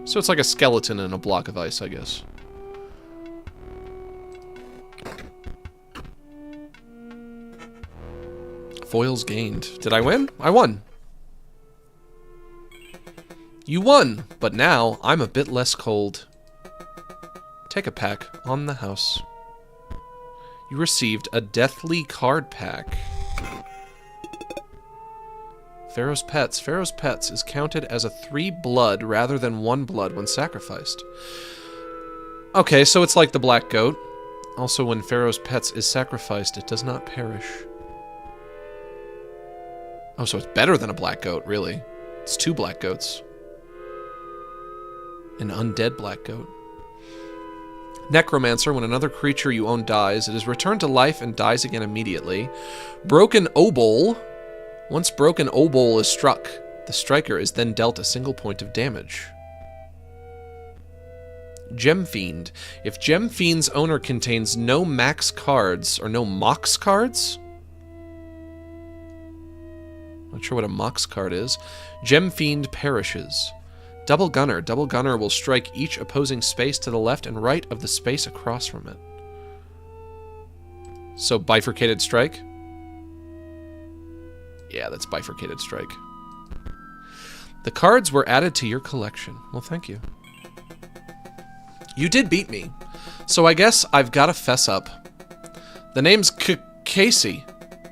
S1: So it's like a skeleton in a block of ice, I guess. Foils gained. Did I win? I won. You won, but now I'm a bit less cold. Take a pack on the house. You received a deathly card pack. Pharaoh's Pets. Pharaoh's Pets is counted as a 3 blood rather than 1 blood when sacrificed. Okay, so it's like the black goat. Also, when Pharaoh's Pets is sacrificed, it does not perish. Oh, so it's better than a black goat, really. It's 2 black goats. An undead black goat. Necromancer. When another creature you own dies, it is returned to life and dies again immediately. Broken Obol. Once Broken Obol is struck, the striker is then dealt a single point of damage. Gem Fiend. If Gem Fiend's owner contains no max cards, or no mox cards? Not sure what a mox card is. Gem Fiend perishes. Double Gunner. Double Gunner will strike each opposing space to the left and right of the space across from it. So Bifurcated Strike? Yeah, that's Bifurcated Strike. The cards were added to your collection. Well, thank you. You did beat me. So I guess I've got to fess up. The name's Casey.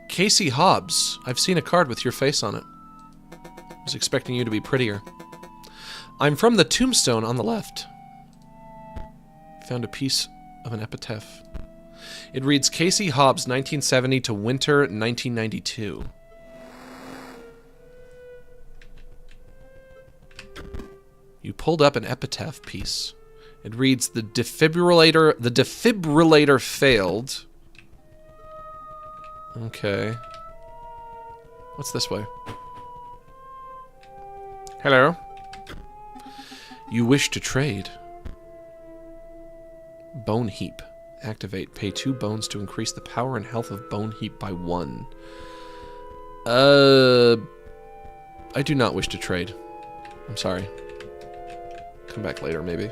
S1: Casey Hobbs. I've seen a card with your face on it. I was expecting you to be prettier. I'm from the tombstone on the left. found a piece of an epitaph. It reads Casey Hobbs, 1970 to winter 1992. You pulled up an epitaph piece. It reads the defibrillator failed. Okay. What's this way? Hello. You wish to trade. Bone heap. Activate. Pay 2 bones to increase the power and health of bone heap by 1. I do not wish to trade. I'm sorry. Come back later, maybe.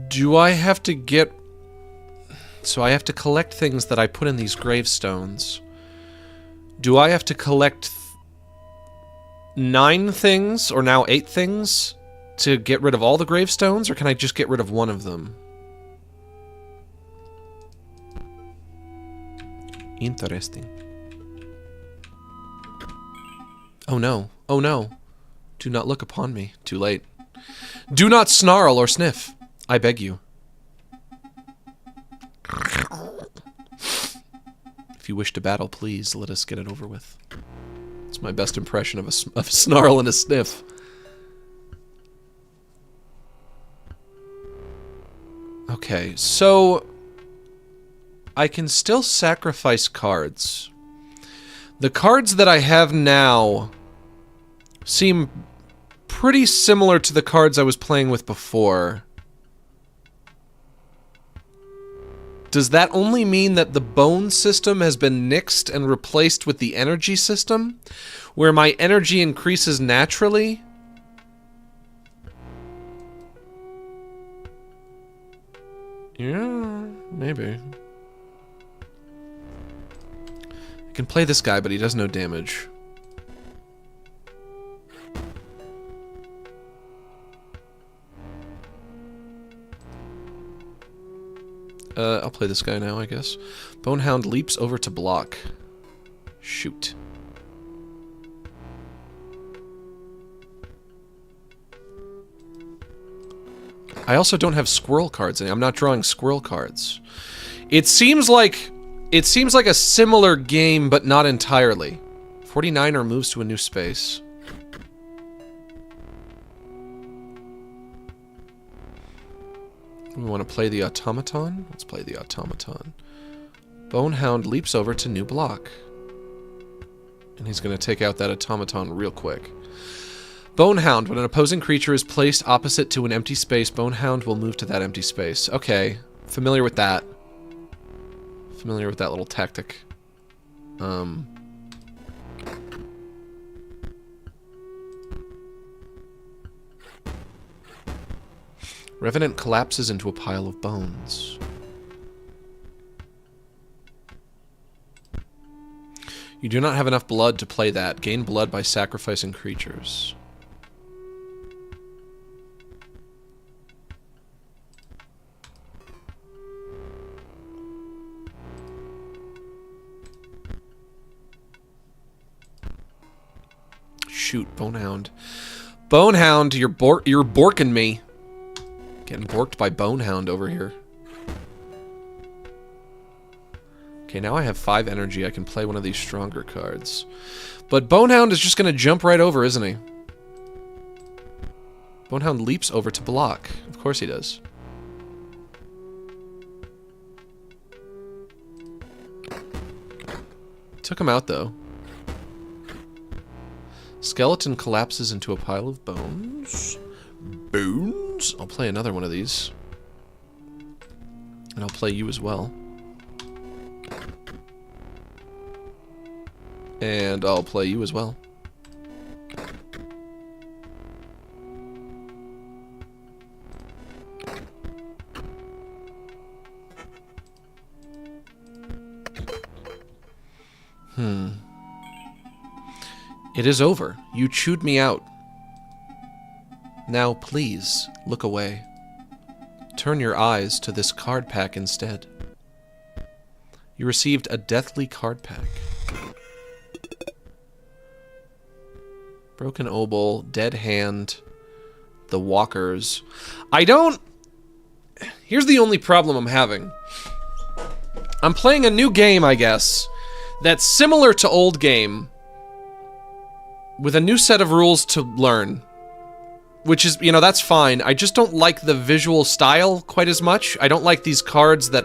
S1: Do I have to get... So I have to collect things that I put in these gravestones. Do I have to collect 9 things, or now 8 things, to get rid of all the gravestones, or can I just get rid of one of them? Interesting. Oh no. Oh no. Do not look upon me. Too late. Do not snarl or sniff. I beg you. If you wish to battle, please let us get it over with. It's my best impression of a snarl and a sniff. Okay, so I can still sacrifice cards. The cards that I have now seem pretty similar to the cards I was playing with before. Does that only mean that the bone system has been nixed and replaced with the energy system, where my energy increases naturally? Yeah, maybe. I can play this guy, but he does no damage. I'll play this guy now, I guess. Bonehound leaps over to block. Shoot. I also don't have squirrel cards. I'm not drawing squirrel cards. It seems like a similar game, but not entirely. 49er moves to a new space. We want to play the automaton? Let's play the automaton. Bonehound leaps over to new block. And he's going to take out that automaton real quick. Bonehound, when an opposing creature is placed opposite to an empty space, Bonehound will move to that empty space. Okay, familiar with that. Familiar with that little tactic. Revenant collapses into a pile of bones. You do not have enough blood to play that. Gain blood by sacrificing creatures. Shoot, Bonehound. Bonehound, you're borking me. Getting borked by Bonehound over here. Okay, now I have 5 energy. I can play one of these stronger cards. But Bonehound is just going to jump right over, isn't he? Bonehound leaps over to block. Of course he does. Took him out, though. Skeleton collapses into a pile of bones. Bones? I'll play another one of these. And I'll play you as well. And I'll play you as well. It is over. You chewed me out. Now, please, look away. Turn your eyes to this card pack instead. You received a deathly card pack. Broken Obol, Dead Hand, The Walkers. I don't... Here's the only problem I'm having. I'm playing a new game, I guess, that's similar to old game, with a new set of rules to learn. Which is, you know, that's fine. I just don't like the visual style quite as much. I don't like these cards that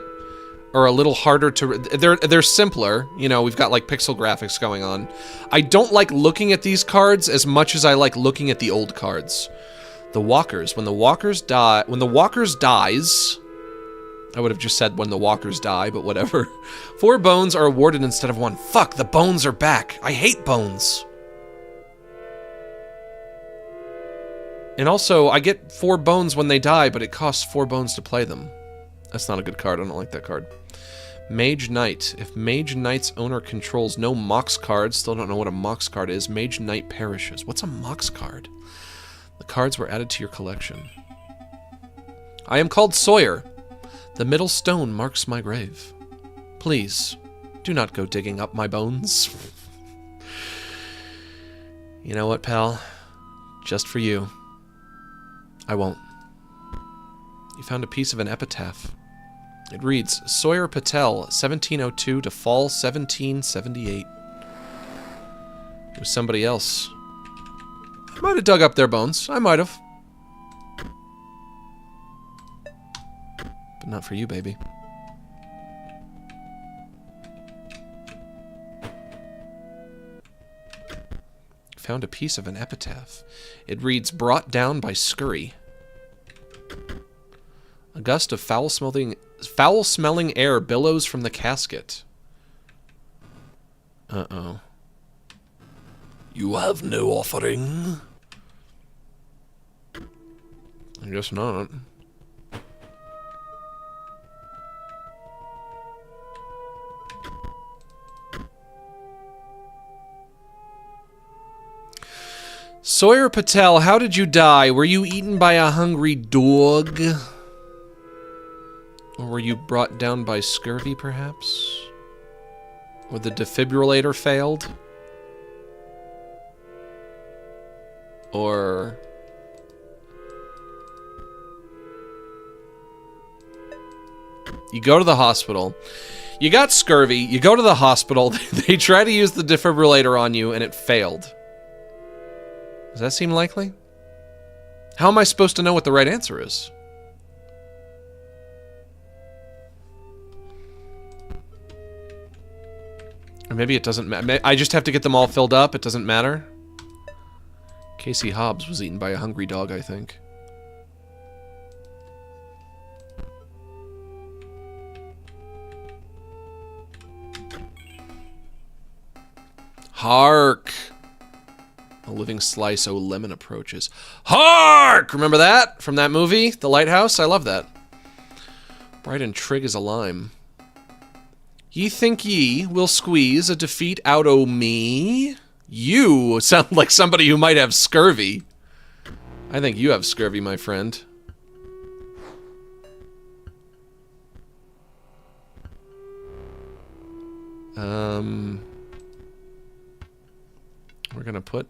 S1: are a little harder to... They're simpler. You know, we've got, like, pixel graphics going on. I don't like looking at these cards as much as I like looking at the old cards. The Walkers. When the Walkers die... When the Walkers dies... I would have just said when the Walkers die, but whatever. 4 bones are awarded instead of 1. Fuck, the bones are back. I hate bones. And also, I get 4 bones when they die, but it costs 4 bones to play them. That's not a good card. I don't like that card. Mage Knight. If Mage Knight's owner controls no Mox cards, still don't know what a Mox card is, Mage Knight perishes. What's a Mox card? The cards were added to your collection. I am called Sawyer. The middle stone marks my grave. Please, do not go digging up my bones. You know what, pal? Just for you. I won't. You found a piece of an epitaph. It reads, Sawyer Patel, 1702 to fall 1778. It was somebody else. I might have dug up their bones. I might have. But not for you, baby. Found a piece of an epitaph. It reads, brought down by scurry. A gust of foul-smelling air billows from the casket. Uh-oh. You have no offering? I guess not. Sawyer Patel, how did you die? Were you eaten by a hungry dog? Or were you brought down by scurvy, perhaps? Or the defibrillator failed? Or... you go to the hospital. You got scurvy. You go to the hospital. They try to use the defibrillator on you, and it failed. Does that seem likely? How am I supposed to know what the right answer is? Or maybe it doesn't matter. I just have to get them all filled up. It doesn't matter. Casey Hobbs was eaten by a hungry dog, I think. Hark! A living slice, oh lemon approaches. Hark! Remember that? From that movie? The Lighthouse? I love that. Bright and trig as a lime. Ye think ye will squeeze a defeat out o' me? You sound like somebody who might have scurvy. I think you have scurvy, my friend.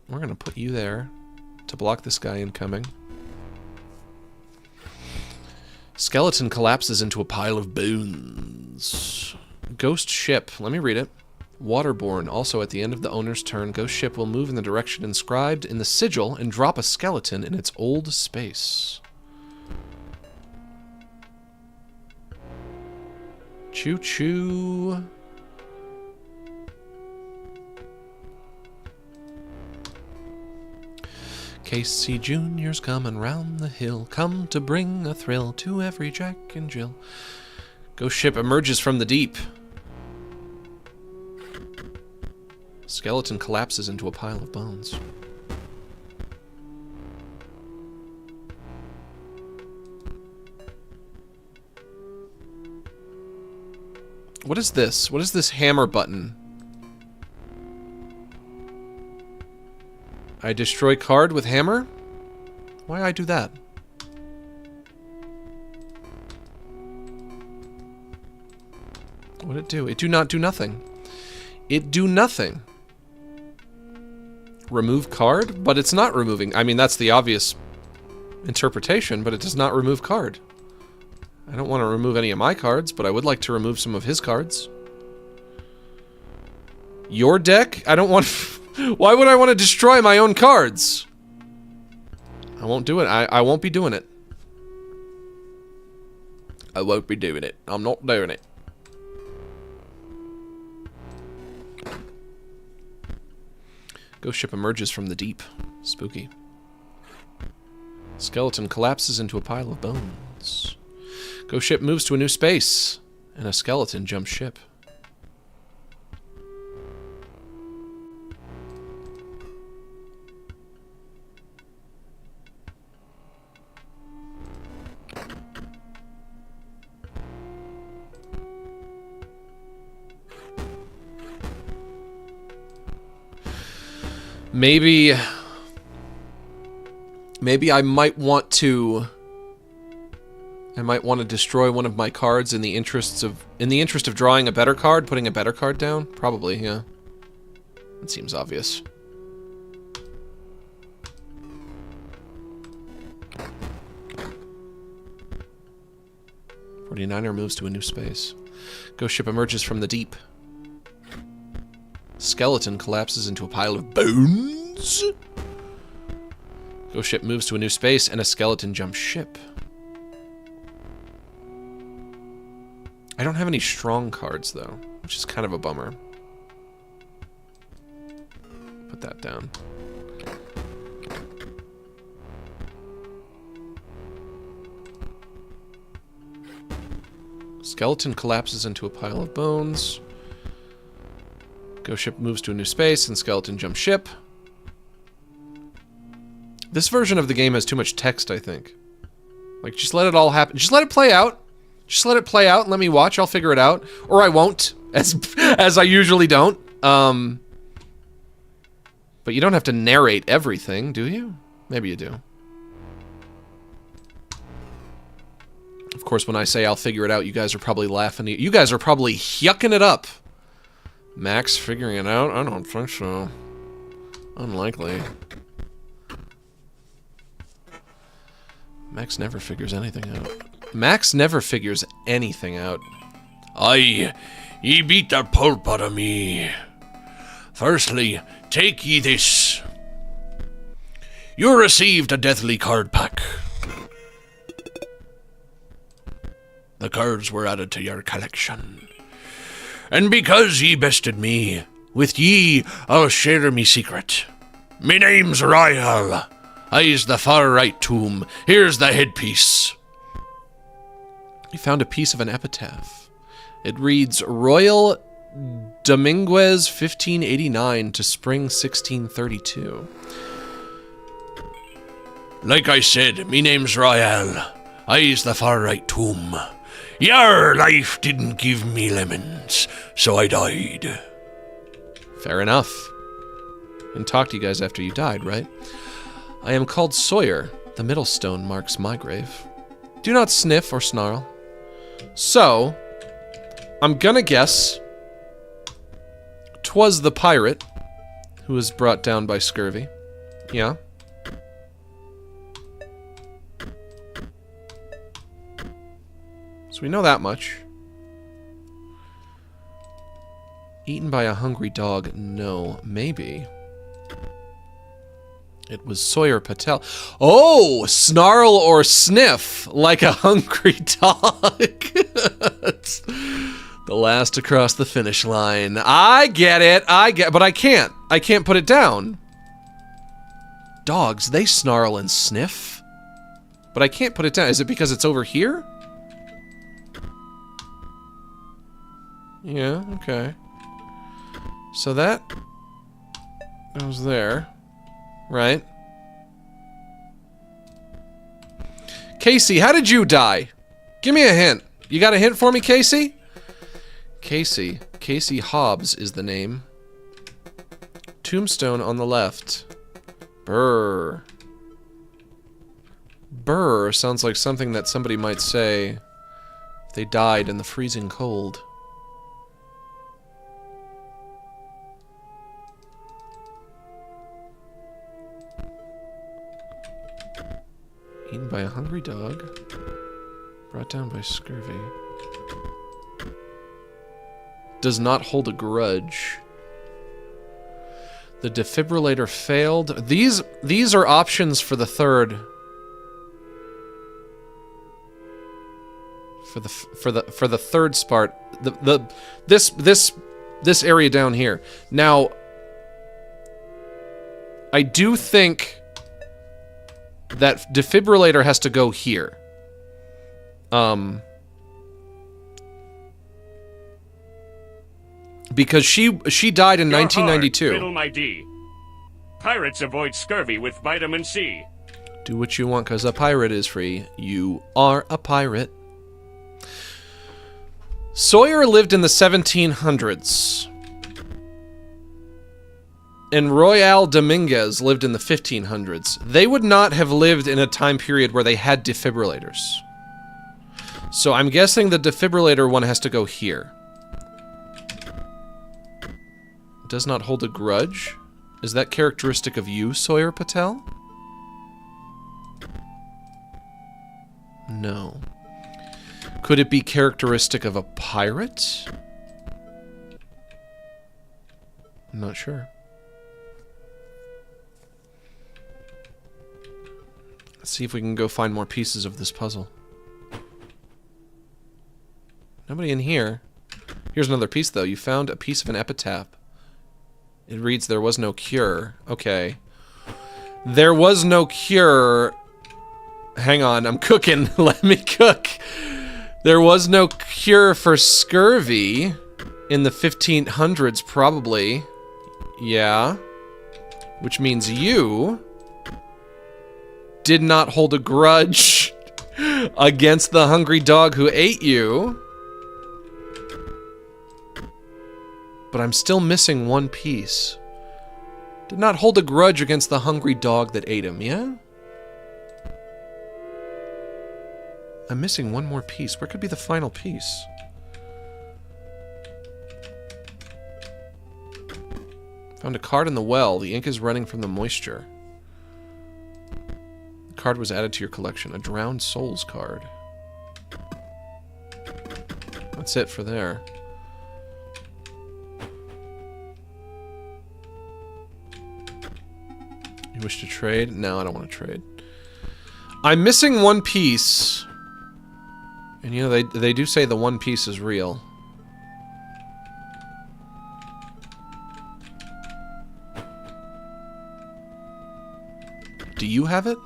S1: We're gonna put you there to block this guy incoming. Skeleton collapses into a pile of bones. Ghost ship. Let me read it. Waterborne. Also at the end of the owner's turn, ghost ship will move in the direction inscribed in the sigil and drop a skeleton in its old space. Choo-choo. Casey Jr.'s coming round the hill, come to bring a thrill to every Jack and Jill. Ghost ship emerges from the deep. Skeleton collapses into a pile of bones. What is this? What is this hammer button? I destroy card with hammer? Why I do that? What'd it do? It do not do nothing. It do nothing. Remove card? But it's not removing. I mean, that's the obvious interpretation, but it does not remove card. I don't want to remove any of my cards, but I would like to remove some of his cards. Your deck? I don't want... Why would I want to destroy my own cards? I won't do it. I won't be doing it. I won't be doing it. I'm not doing it. Ghost ship emerges from the deep. Spooky. Skeleton collapses into a pile of bones. Ghost ship moves to a new space, and a skeleton jumps ship. Maybe I might want to destroy one of my cards in the interest of drawing a better card, putting a better card down. Probably, yeah. It seems obvious. "49er moves to a new space. Ghost ship emerges from the deep. Skeleton collapses into a pile of bones. Ghost ship moves to a new space, and a skeleton jumps ship. I don't have any strong cards, though, which is kind of a bummer. Put that down. Skeleton collapses into a pile of bones. Ghost ship moves to a new space, and skeleton jumps ship. This version of the game has too much text, I think. Like, just let it all happen. Just let it play out. Just let it play out and let me watch. I'll figure it out. Or I won't, as I usually don't. But you don't have to narrate everything, do you? Maybe you do. Of course, when I say I'll figure it out, you guys are probably laughing. You guys are probably yucking it up. Max figuring it out? I don't think so. Unlikely. Max never figures anything out. Max never figures anything out.
S5: Aye, ye beat the pulp out of me. Firstly, take ye this. You received a deathly card pack. The cards were added to your collection. And because ye bested me, with ye I'll share me secret. Me name's Royal. I's the far right tomb. Here's the headpiece.
S1: You found a piece of an epitaph. It reads, Royal Dominguez 1589 to spring 1632.
S5: Like I said, me name's Royal. I's the far right tomb. Your life didn't give me lemons, so I died.
S1: Fair enough. And talk to you guys after you died, right? I am called Sawyer. The middle stone marks my grave. Do not sniff or snarl. So, I'm gonna guess 'twas the pirate who was brought down by scurvy. Yeah? So we know that much. Eaten by a hungry dog? No. Maybe. It was Sawyer Patel. Oh! Snarl or sniff like a hungry dog. It's the last to cross the finish line. I get it. But I can't. I can't put it down. Dogs, they snarl and sniff. But I can't put it down. Is it because it's over here? Yeah, okay. So that goes there. Right. Casey, how did you die? Give me a hint. You got a hint for me, Casey? Casey. Casey Hobbs is the name. Tombstone on the left. Brr. Brr sounds like something that somebody might say if they died in the freezing cold. Eaten by a hungry dog. Brought down by scurvy. Does not hold a grudge. The defibrillator failed. These are options for the third. For the third part. This area down here. Now, I do think that defibrillator has to go here. Because she died in
S2: You're
S1: 1992.
S2: Hard, riddle my D. Pirates avoid scurvy with vitamin C.
S1: Do what you want, because a pirate is free. You are a pirate. Sawyer lived in the 1700s. And Royale Dominguez lived in the 1500s. They would not have lived in a time period where they had defibrillators. So I'm guessing the defibrillator one has to go here. Does not hold a grudge? Is that characteristic of you, Sawyer Patel? No. Could it be characteristic of a pirate? I'm not sure. Let's see if we can go find more pieces of this puzzle. Nobody in here. Here's another piece, though. You found a piece of an epitaph. It reads, there was no cure. Okay. There was no cure. Hang on, I'm cooking. Let me cook. There was no cure for scurvy in the 1500s, probably. Yeah. Which means you did not hold a grudge against the hungry dog who ate you. But I'm still missing one piece. Did not hold a grudge against the hungry dog that ate him, yeah? I'm missing one more piece. Where could be the final piece? Found a card in the well. The ink is running from the moisture. The card was added to your collection. A drowned souls card. That's it for there. You wish to trade? No, I don't want to trade. I'm missing one piece. And you know, they do say the one piece is real. Do you have it?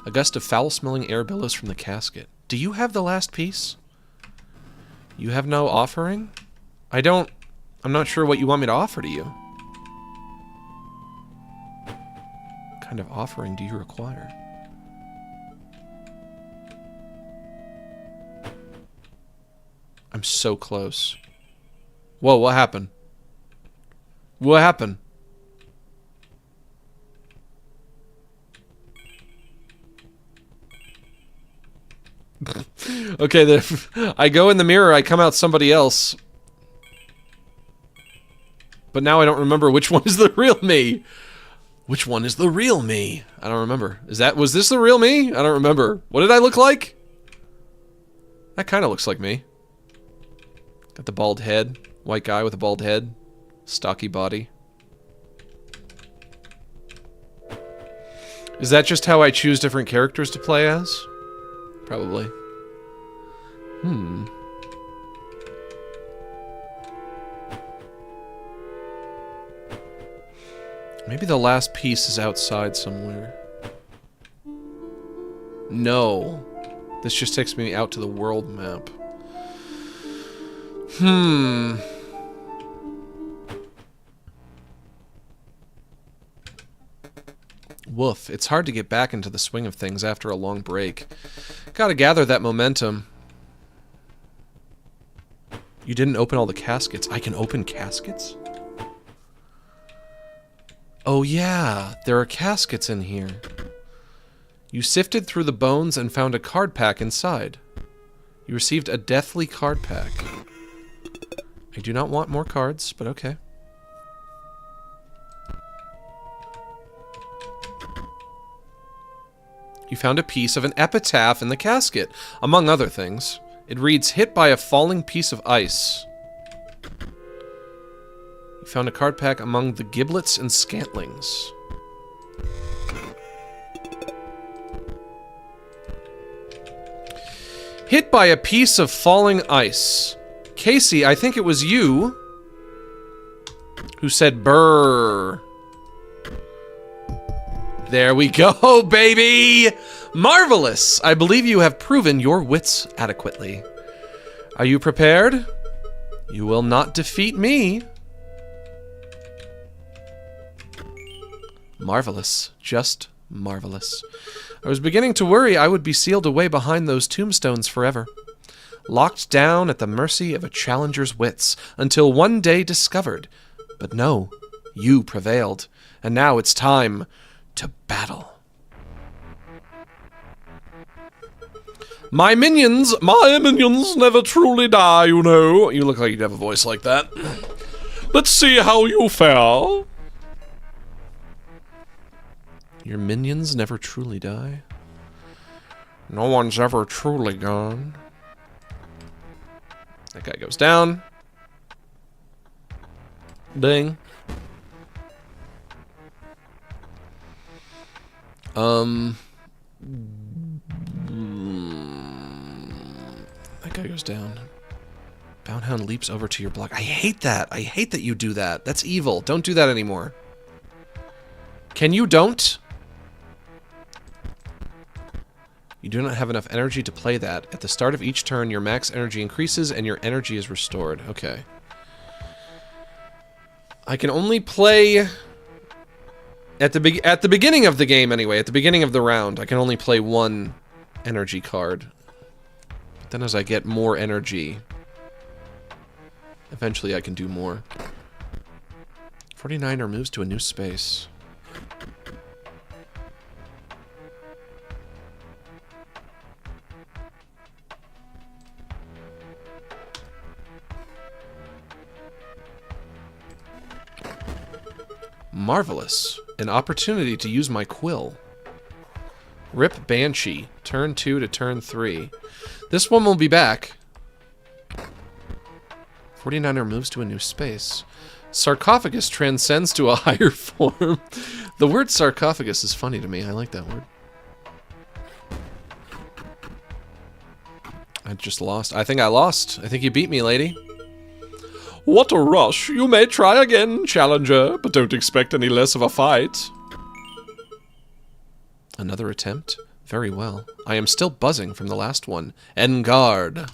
S1: A gust of foul-smelling air billows from the casket. Do you have the last piece? You have no offering? I'm not sure what you want me to offer to you. What kind of offering do you require? I'm so close. Whoa, what happened? What happened? Okay, I go in the mirror, I come out somebody else. But now I don't remember which one is the real me. Which one is the real me? I don't remember. Was this the real me? I don't remember. What did I look like? That kind of looks like me. Got the bald head. White guy with a bald head. Stocky body. Is that just how I choose different characters to play as? Probably. Maybe the last piece is outside somewhere. No. This just takes me out to the world map. Woof. It's hard to get back into the swing of things after a long break. Gotta gather that momentum. You didn't open all the caskets. I can open caskets? Oh yeah, there are caskets in here. You sifted through the bones and found a card pack inside. You received a deathly card pack. I do not want more cards, but okay. You found a piece of an epitaph in the casket, among other things. It reads, hit by a falling piece of ice. You found a card pack among the giblets and scantlings. Hit by a piece of falling ice. Casey, I think it was you who said brrr. There we go, baby! Marvelous! I believe you have proven your wits adequately. Are you prepared? You will not defeat me. Marvelous. Just marvelous. I was beginning to worry I would be sealed away behind those tombstones forever. Locked down at the mercy of a challenger's wits, until one day discovered. But no, you prevailed. And now it's time to battle. My minions never truly die, you know. You look like you'd have a voice like that. Let's see how you fare. Your minions never truly die? No one's ever truly gone. That guy goes down. Ding. That guy goes down. Boundhound leaps over to your block. I hate that. I hate that you do that. That's evil. Don't do that anymore. Can you don't? You do not have enough energy to play that. At the start of each turn, your max energy increases and your energy is restored. Okay. I can only play... At the beginning of the game, anyway, at the beginning of the round, I can only play one energy card. But then as I get more energy, eventually I can do more. 49er moves to a new space. Marvelous. An opportunity to use my quill. Rip Banshee. Turn 2 to turn 3. This one will be back. 49er moves to a new space. Sarcophagus transcends to a higher form. The word sarcophagus is funny to me. I like that word. I just lost. I think I lost. I think you beat me, lady. What a rush. You may try again, challenger, but don't expect any less of a fight. Another attempt? Very well. I am still buzzing from the last one. Engard.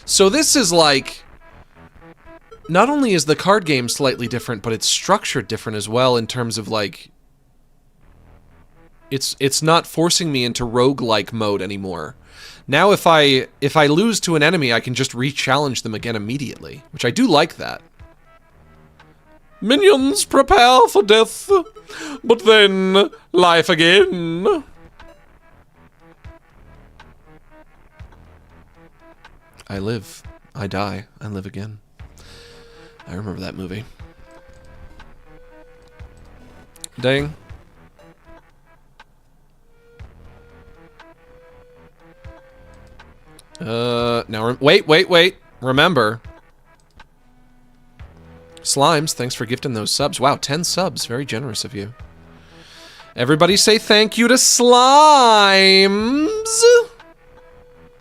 S1: So this is like... Not only is the card game slightly different, but it's structured different as well in terms of like... It's not forcing me into roguelike mode anymore. Now if I lose to an enemy, I can just re-challenge them again immediately, which I do like that. Minions, prepare for death, but then life again. I live, I die, I live again. I remember that movie. Dang. Now, wait. Remember. Slimes, thanks for gifting those subs. Wow, 10 subs. Very generous of you. Everybody say thank you to Slimes.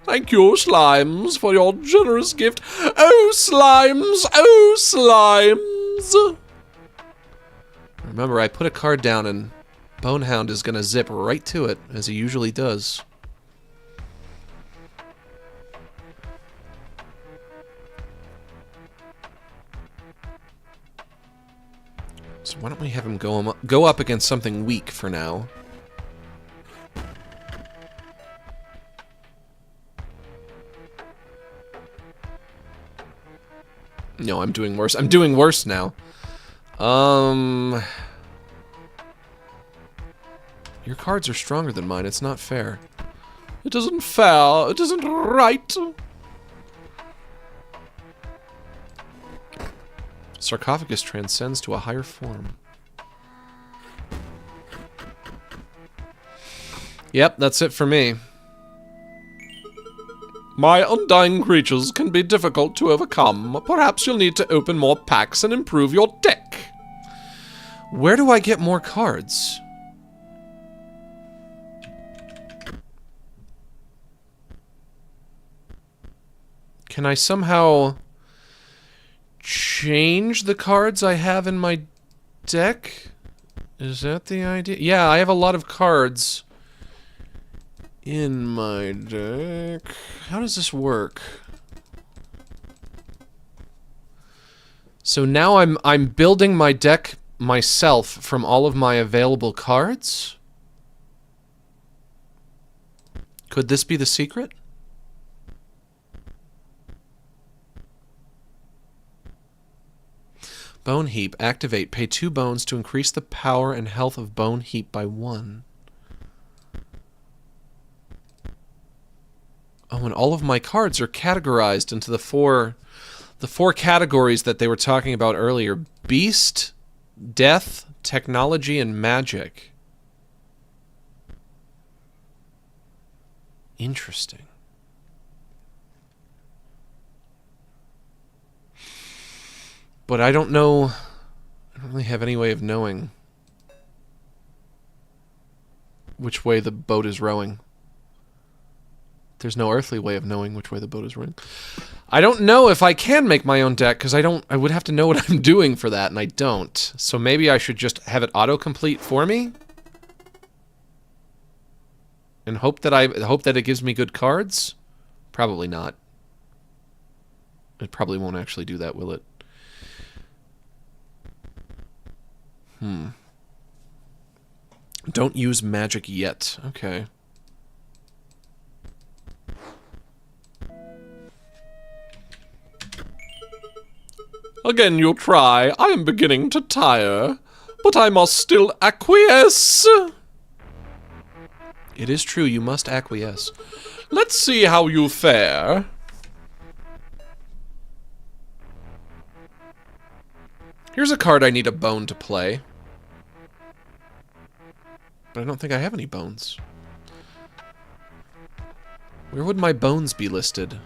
S1: Thank you, Slimes, for your generous gift. Oh, Slimes. Oh, Slimes. Remember, I put a card down and Bonehound is going to zip right to it, as he usually does. So why don't we have him go up against something weak for now? No, I'm doing worse. I'm doing worse now. Your cards are stronger than mine. It's not fair. It isn't fair. It isn't right. Sarcophagus transcends to a higher form. Yep, that's it for me. My undying creatures can be difficult to overcome. Perhaps you'll need to open more packs and improve your deck. Where do I get more cards? Can I somehow change the cards I have in my deck? Is that the idea? Yeah, I have a lot of cards in my deck. How does this work? So now I'm building my deck myself from all of my available cards? Could this be the secret? Bone Heap. Activate. Pay 2 bones to increase the power and health of Bone Heap by 1. Oh, and all of my cards are categorized into the four categories that they were talking about earlier. Beast, Death, Technology, and Magic. Interesting. But I don't know... I don't really have any way of knowing which way the boat is rowing. There's no earthly way of knowing which way the boat is rowing. I don't know if I can make my own deck, because I would have to know what I'm doing for that, and I don't. So maybe I should just have it autocomplete for me? And hope that it gives me good cards? Probably not. It probably won't actually do that, will it? Don't use magic yet. Okay. Again you try. I am beginning to tire. But I must still acquiesce. It is true, you must acquiesce. Let's see how you fare. Here's a card I need a bone to play. But I don't think I have any bones. Where would my bones be listed?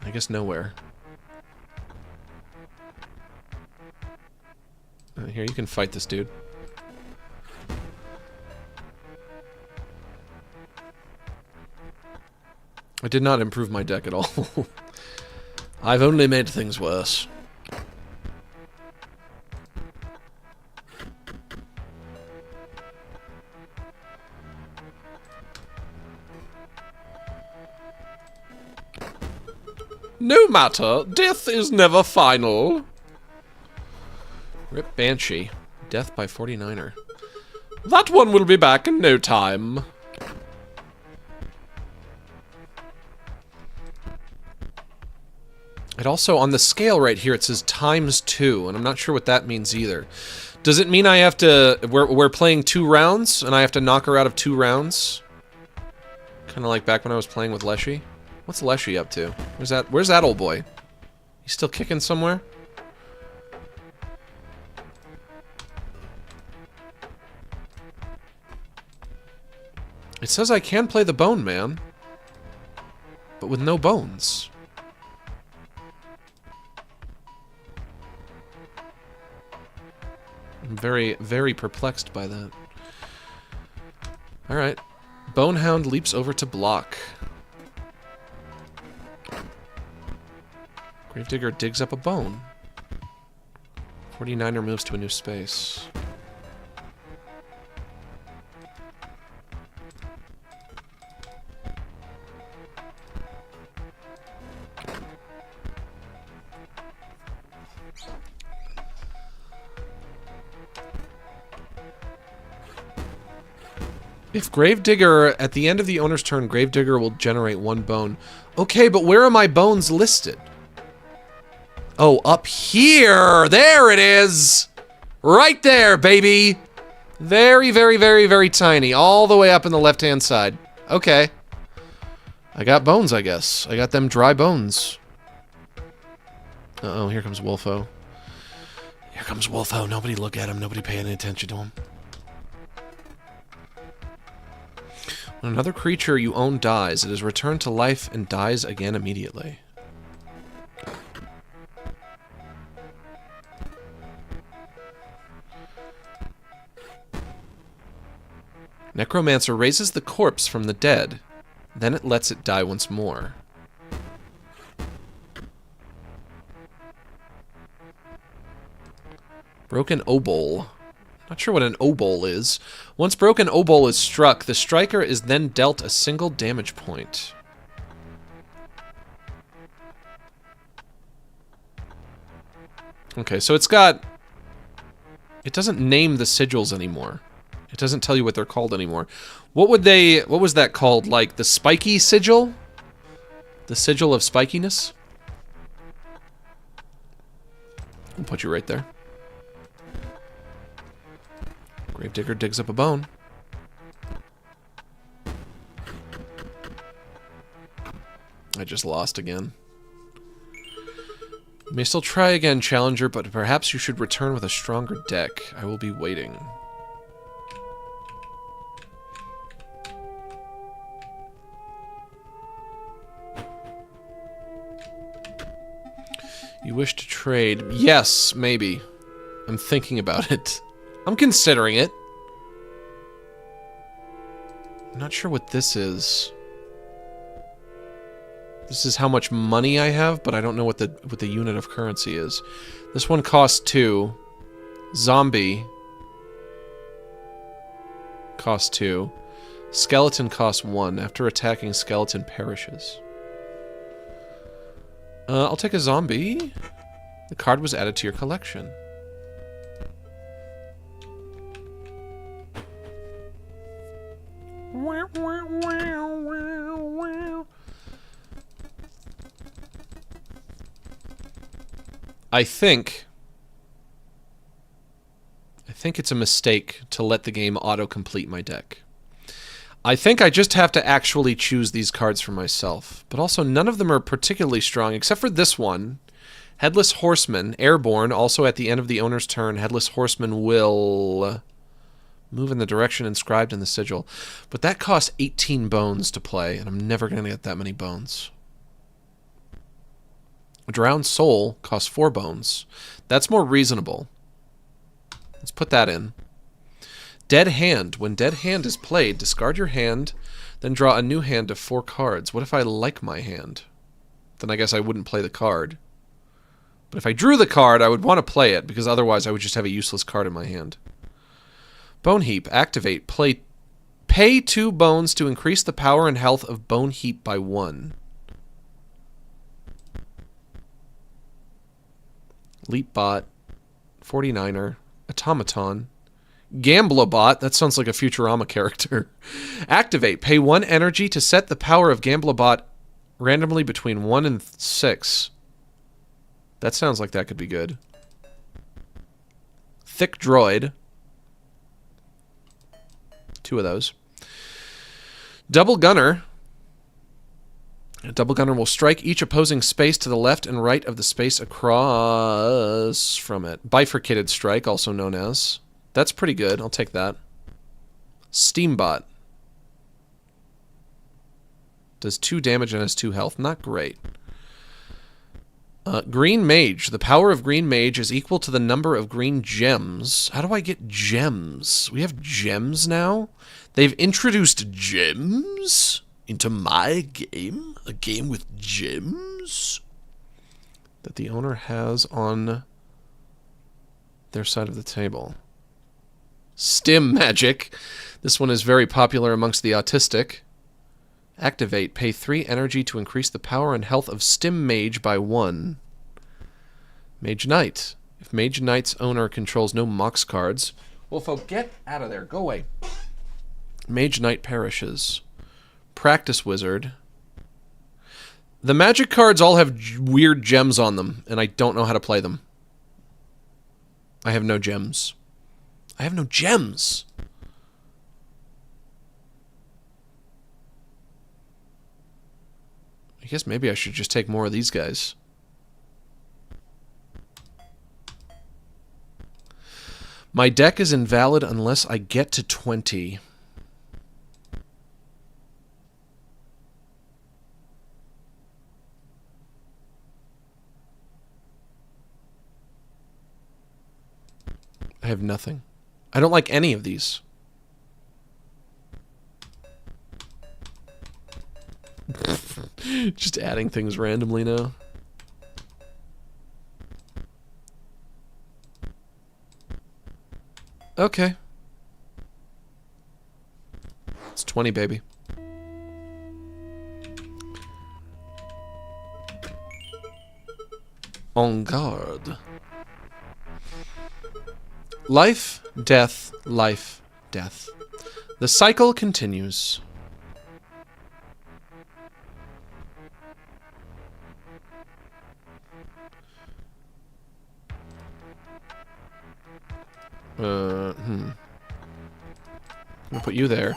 S1: I guess nowhere. Here, you can fight this dude. I did not improve my deck at all. I've only made things worse. No matter, death is never final. Rip Banshee. Death by 49er. That one will be back in no time. It also, on the scale right here, it says ×2, and I'm not sure what that means either. Does it mean I have to... We're playing 2 rounds, and I have to knock her out of 2 rounds? Kind of like back when I was playing with Leshy. What's Leshy up to? Where's that old boy? He's still kicking somewhere? It says I can play the Bone Man, but with no bones. I'm very, very perplexed by that. Alright. Bonehound leaps over to block. Gravedigger digs up a bone. 49er moves to a new space. If Gravedigger, at the end of the owner's turn, Gravedigger will generate 1 bone. Okay, but where are my bones listed? Oh, up here! There it is! Right there, baby! Very, very, very, very tiny. All the way up in the left-hand side. Okay. I got bones, I guess. I got them dry bones. Uh-oh, here comes Wolfo. Here comes Wolfo. Nobody look at him. Nobody pay any attention to him. When another creature you own dies, it is returned to life and dies again immediately. Necromancer raises the corpse from the dead. Then it lets it die once more. Broken obol. Not sure what an obol is. Once broken obol is struck, the striker is then dealt a single damage point. Okay, so it's got... It doesn't name the sigils anymore. It doesn't tell you what they're called anymore. What would they... What was that called? Like, the spiky sigil? The sigil of spikiness? I'll put you right there. Gravedigger digs up a bone. I just lost again. You may still try again, Challenger, but perhaps you should return with a stronger deck. I will be waiting. You wish to trade? Yes, maybe. I'm thinking about it. I'm considering it. I'm not sure what this is. This is how much money I have, but I don't know what the unit of currency is. This one costs 2. Zombie costs 2. Skeleton costs 1. After attacking, skeleton perishes. I'll take a zombie. The card was added to your collection. I think it's a mistake to let the game auto-complete my deck. I think I just have to actually choose these cards for myself. But also, none of them are particularly strong, except for this one. Headless Horseman, Airborne, also at the end of the owner's turn, Headless Horseman will move in the direction inscribed in the sigil. But that costs 18 bones to play, and I'm never going to get that many bones. A Drowned Soul costs 4 bones. That's more reasonable. Let's put that in. Dead Hand. When Dead Hand is played, discard your hand, then draw a new hand of 4 cards. What if I like my hand? Then I guess I wouldn't play the card. But if I drew the card, I would want to play it, because otherwise I would just have a useless card in my hand. Bone Heap. Activate. Pay 2 bones to increase the power and health of Bone Heap by 1. Leapbot. 49er. Automaton. Gamblobot, that sounds like a Futurama character. Activate. Pay 1 energy to set the power of Gamblobot randomly between 1 and 6. That sounds like that could be good. Thick Droid. 2 of those. Double Gunner. A Double Gunner will strike each opposing space to the left and right of the space across from it. Bifurcated Strike, also known as. That's pretty good. I'll take that. Steambot. Does 2 damage and has 2 health. Not great. Green Mage. The power of Green Mage is equal to the number of green gems. How do I get gems? We have gems now? They've introduced gems into my game? A game with gems? That the owner has on their side of the table. Stim Magic. This one is very popular amongst the autistic. Activate. Pay 3 energy to increase the power and health of Stim Mage by 1. Mage Knight. If Mage Knight's owner controls no Mox cards... Wolfo, get out of there. Go away. Mage Knight perishes. Practice Wizard. The magic cards all have weird gems on them, and I don't know how to play them. I have no gems. I have no gems! I guess maybe I should just take more of these guys. My deck is invalid unless I get to 20. I have nothing. I don't like any of these. Just adding things randomly now. Okay. It's 20, baby. En garde. Life, death, life, death. The cycle continues. I'm gonna put you there.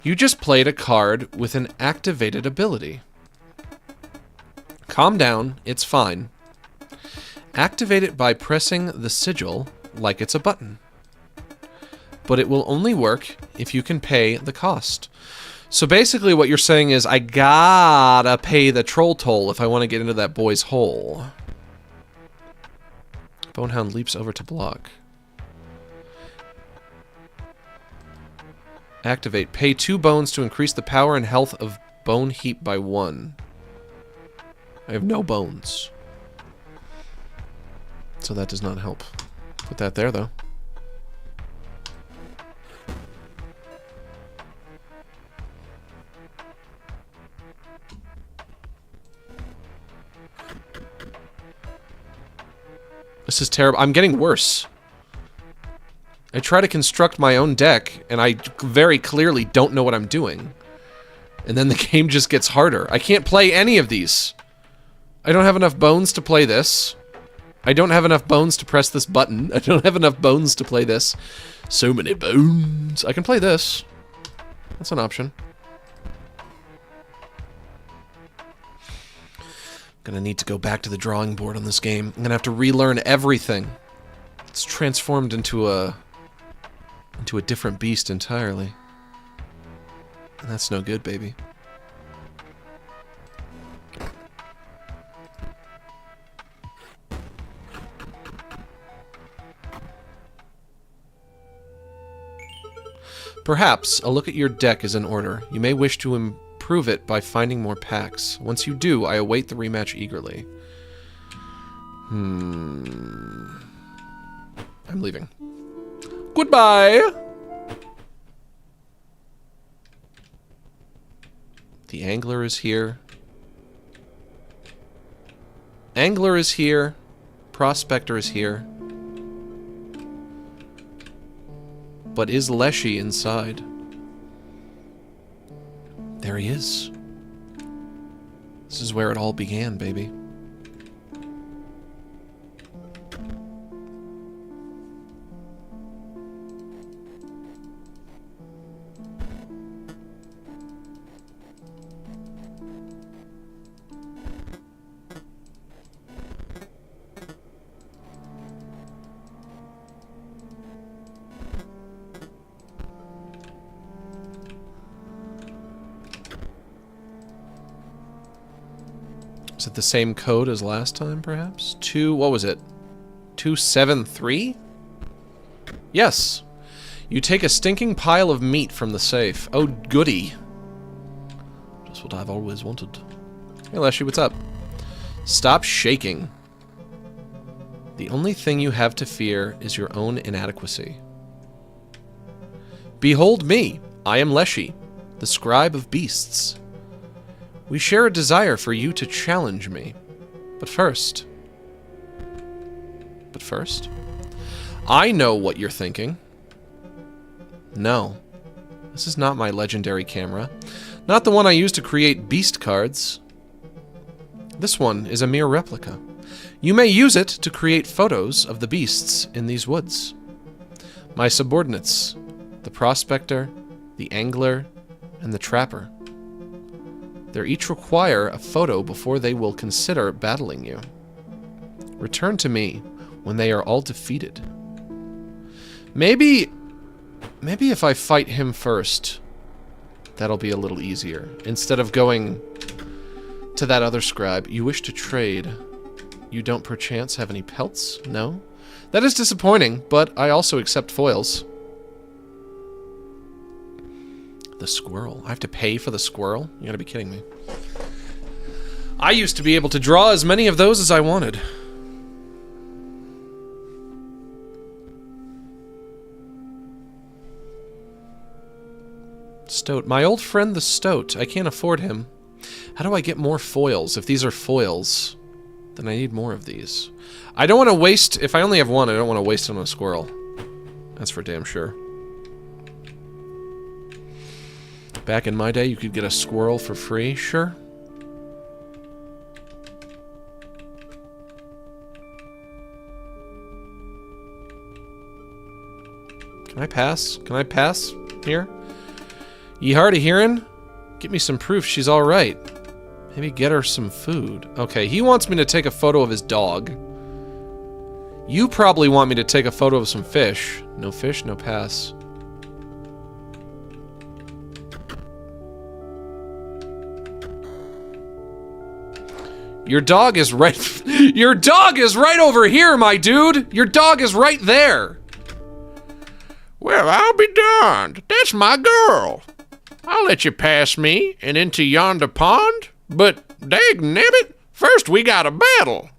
S1: You just played a card with an activated ability. Calm down, it's fine. Activate it by pressing the sigil like it's a button. But it will only work if you can pay the cost. So basically what you're saying is I gotta pay the troll toll if I want to get into that boy's hole. Bonehound leaps over to block. Activate. Pay 2 bones to increase the power and health of bone heap by 1. I have no bones. So that does not help. Put that there, though. This is terrible. I'm getting worse. I try to construct my own deck, and I very clearly don't know what I'm doing. And then the game just gets harder. I can't play any of these. I don't have enough bones to play this. I don't have enough bones to press this button. I don't have enough bones to play this. So many bones. I can play this. That's an option. Gonna need to go back to the drawing board on this game. I'm gonna have to relearn everything. It's transformed into a different beast entirely. And that's no good, baby. Perhaps a look at your deck is in order. You may wish to improve it by finding more packs. Once you do, I await the rematch eagerly. I'm leaving. Goodbye! The angler is here. Angler is here. Prospector is here. But is Leshy inside? There he is. This is where it all began, baby. Is it the same code as last time, perhaps? What was it? 273? Yes. You take a stinking pile of meat from the safe. Oh, goody. Just what I've always wanted. Hey, Leshy, what's up? Stop shaking. The only thing you have to fear is your own inadequacy. Behold me. I am Leshy, the scribe of beasts. We share a desire for you to challenge me. But first, I know what you're thinking. No, this is not my legendary camera. Not the one I used to create beast cards. This one is a mere replica. You may use it to create photos of the beasts in these woods. My subordinates, the prospector, the angler, and the trapper. They each require a photo before they will consider battling you. Return to me when they are all defeated. Maybe if I fight him first, that'll be a little easier. Instead of going to that other scribe. You wish to trade. You don't perchance have any pelts? No? That is disappointing, but I also accept foils. The squirrel. I have to pay for the squirrel? You gotta be kidding me. I used to be able to draw as many of those as I wanted. Stoat. My old friend the Stoat. I can't afford him. How do I get more foils? If these are foils, then I need more of these. I don't want to waste... If I only have one, I don't want to waste it on a squirrel. That's for damn sure. Back in my day, you could get a squirrel for free. Sure. Can I pass? Can I pass here? Ye hard of hearing? Get me some proof she's alright. Maybe get her some food. Okay, he wants me to take a photo of his dog. You probably want me to take a photo of some fish. No fish, no pass. Your dog is right... Your dog is right over here, my dude! Your dog is right there!
S5: Well, I'll be darned. That's my girl. I'll let you pass me and into yonder pond, but dagnabbit, first we got a battle.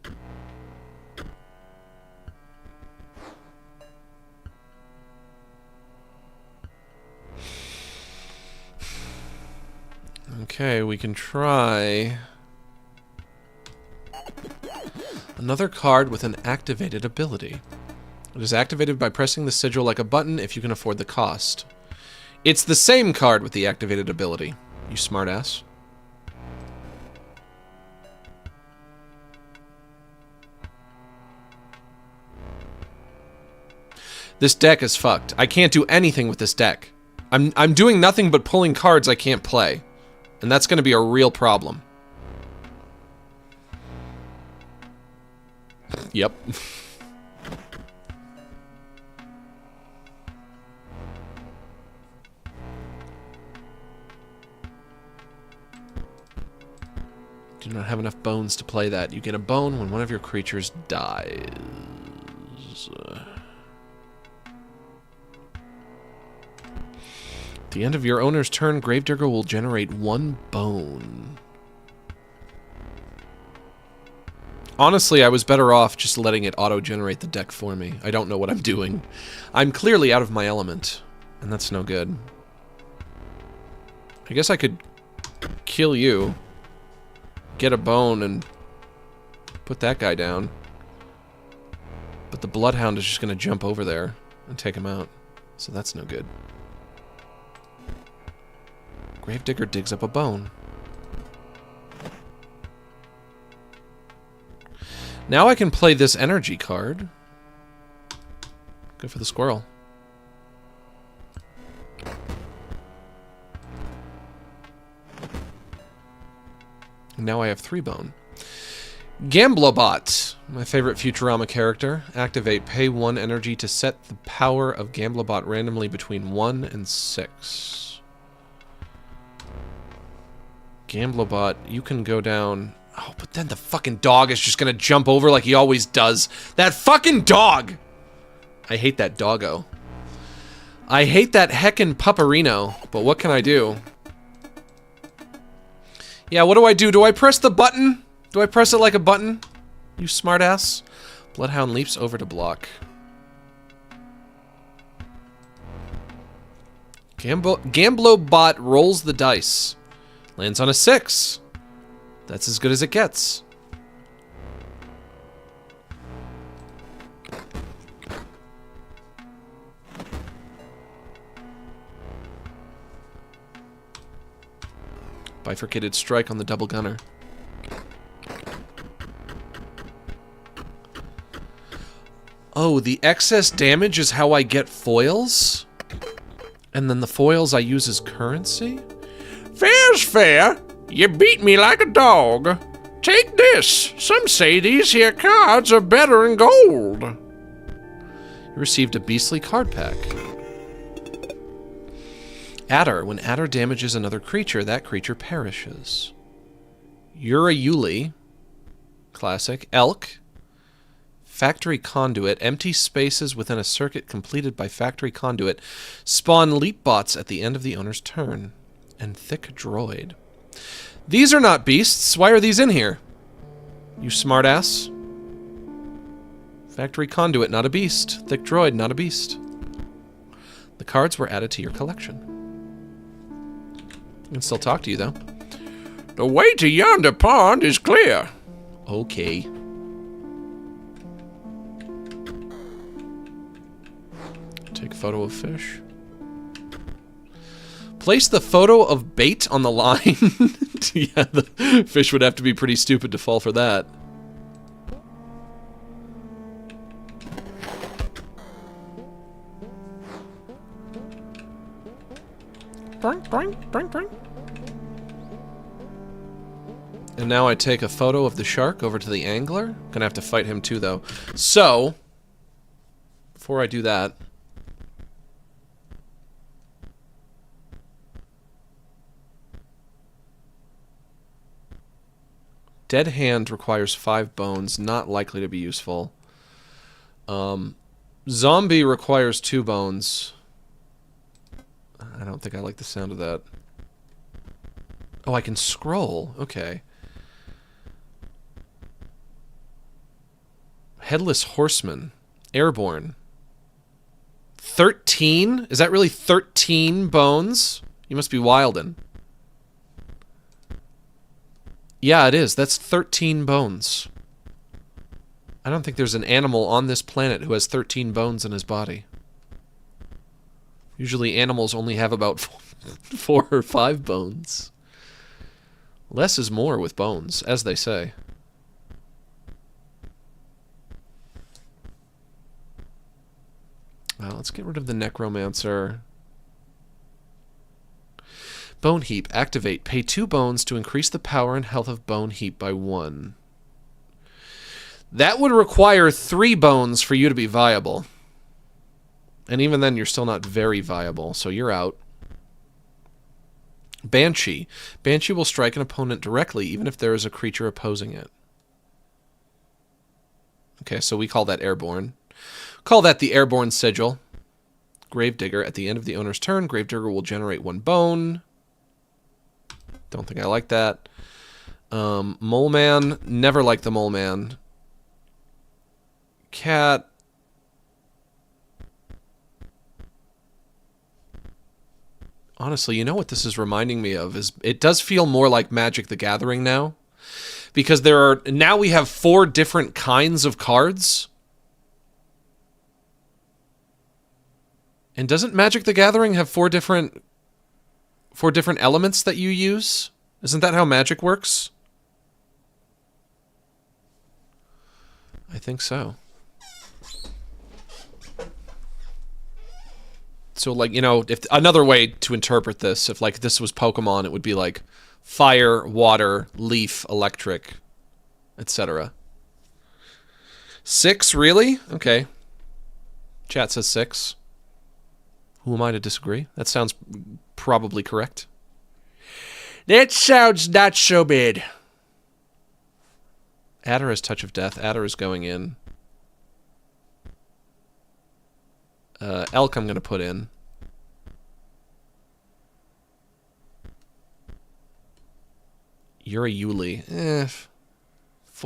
S1: Okay, we can try... Another card with an activated ability. It is activated by pressing the sigil like a button if you can afford the cost. It's the same card with the activated ability, you smartass. This deck is fucked. I can't do anything with this deck. I'm doing nothing but pulling cards I can't play. And that's gonna be a real problem. Yep. Do not have enough bones to play that. You get a bone when one of your creatures dies. At the end of your owner's turn, Gravedigger will generate 1 bone. Honestly, I was better off just letting it auto-generate the deck for me. I don't know what I'm doing. I'm clearly out of my element, and that's no good. I guess I could kill you, get a bone, and put that guy down. But the Bloodhound is just going to jump over there and take him out, so that's no good. Gravedigger digs up a bone. Now I can play this energy card. Go for the squirrel. Now I have 3 bone. Gamblobot, my favorite Futurama character. Activate, pay 1 energy to set the power of Gamblobot randomly between 1 and 6. Gamblobot, you can go down... Oh, but then the fucking dog is just gonna jump over like he always does. That fucking dog! I hate that doggo. I hate that heckin' pupperino, but what can I do? Yeah, what do? Do I press the button? Do I press it like a button? You smartass. Bloodhound leaps over to block. Gamblobot rolls the dice. Lands on a 6. That's as good as it gets. Bifurcated strike on the double gunner. Oh, the excess damage is how I get foils? And then the foils I use as currency?
S5: Fair's fair. You beat me like a dog. Take this. Some say these here cards are better in gold.
S1: You received a beastly card pack. Adder. When Adder damages another creature, that creature perishes. You're a Yuli. Classic. Elk. Factory Conduit. Empty spaces within a circuit completed by Factory Conduit spawn leap bots at the end of the owner's turn. And Thick Droid. These are not beasts. Why are these in here? You smartass. Factory Conduit, not a beast. Thick Droid, not a beast. The cards were added to your collection. I can still talk to you, though.
S5: The way to yonder pond is clear.
S1: Okay. Take a photo of fish. Place the photo of bait on the line. Yeah, the fish would have to be pretty stupid to fall for that. Boing, boing, boing, boing. And now I take a photo of the shark over to the angler. Gonna have to fight him too, though. So, before I do that, dead hand requires 5 bones, not likely to be useful. Zombie requires 2 bones. I don't think I like the sound of that. Oh, I can scroll. Okay. Headless Horseman. Airborne. 13? Is that really 13 bones? You must be wildin'. Yeah, it is. That's 13 bones. I don't think there's an animal on this planet who has 13 bones in his body. Usually animals only have about 4 or 5 bones. Less is more with bones, as they say. Well, let's get rid of the Necromancer. Bone Heap. Activate. Pay 2 bones to increase the power and health of Bone Heap by 1. That would require 3 bones for you to be viable. And even then, you're still not very viable, so you're out. Banshee. Banshee will strike an opponent directly, even if there is a creature opposing it. Okay, so we call that Airborne. Call that the Airborne Sigil. Gravedigger. At the end of the owner's turn, Gravedigger will generate 1 bone. Don't think I like that. Mole Man. Never liked the Mole Man. Cat. Honestly, you know what this is reminding me of? Is it does feel more like Magic the Gathering now. Because now we have 4 different kinds of cards. And doesn't Magic the Gathering have 4 different elements that you use? Isn't that how Magic works? I think so. So, like, you know, if another way to interpret this, if, like, this was Pokemon, it would be, like, fire, water, leaf, electric, etc. 6, really? Okay. Chat says 6. Who am I to disagree? That sounds probably correct.
S5: That sounds not so bad.
S1: Adder has Touch of Death. Adder is going in. Elk I'm going to put in. You're a Yuli.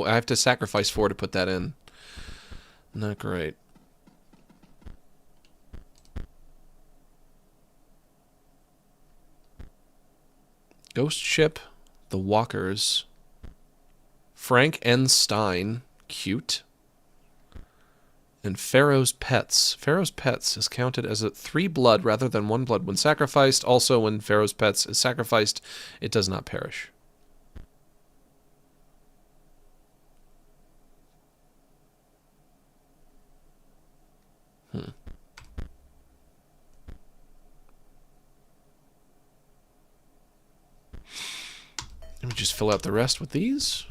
S1: I have to sacrifice 4 to put that in. Not great. Ghost Ship, The Walkers, Frank N. Stein, cute, and Pharaoh's Pets. Pharaoh's Pets is counted as a 3 blood rather than 1 blood when sacrificed. Also, when Pharaoh's Pets is sacrificed, it does not perish. Let me just fill out the rest with these.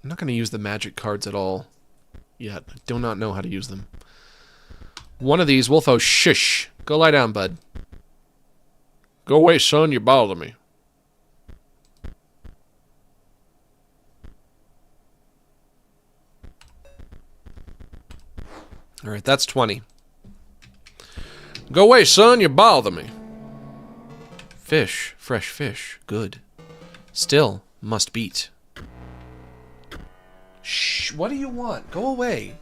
S1: I'm not going to use the magic cards at all yet. I do not know how to use them. One of these, Wolfo, shush. Go lie down, bud.
S5: Go away, son. You bother me.
S1: All right, that's 20.
S5: Go away, son. You bother me.
S1: Fish. Fresh fish. Good. Still, must beat. Shh, what do you want? Go away.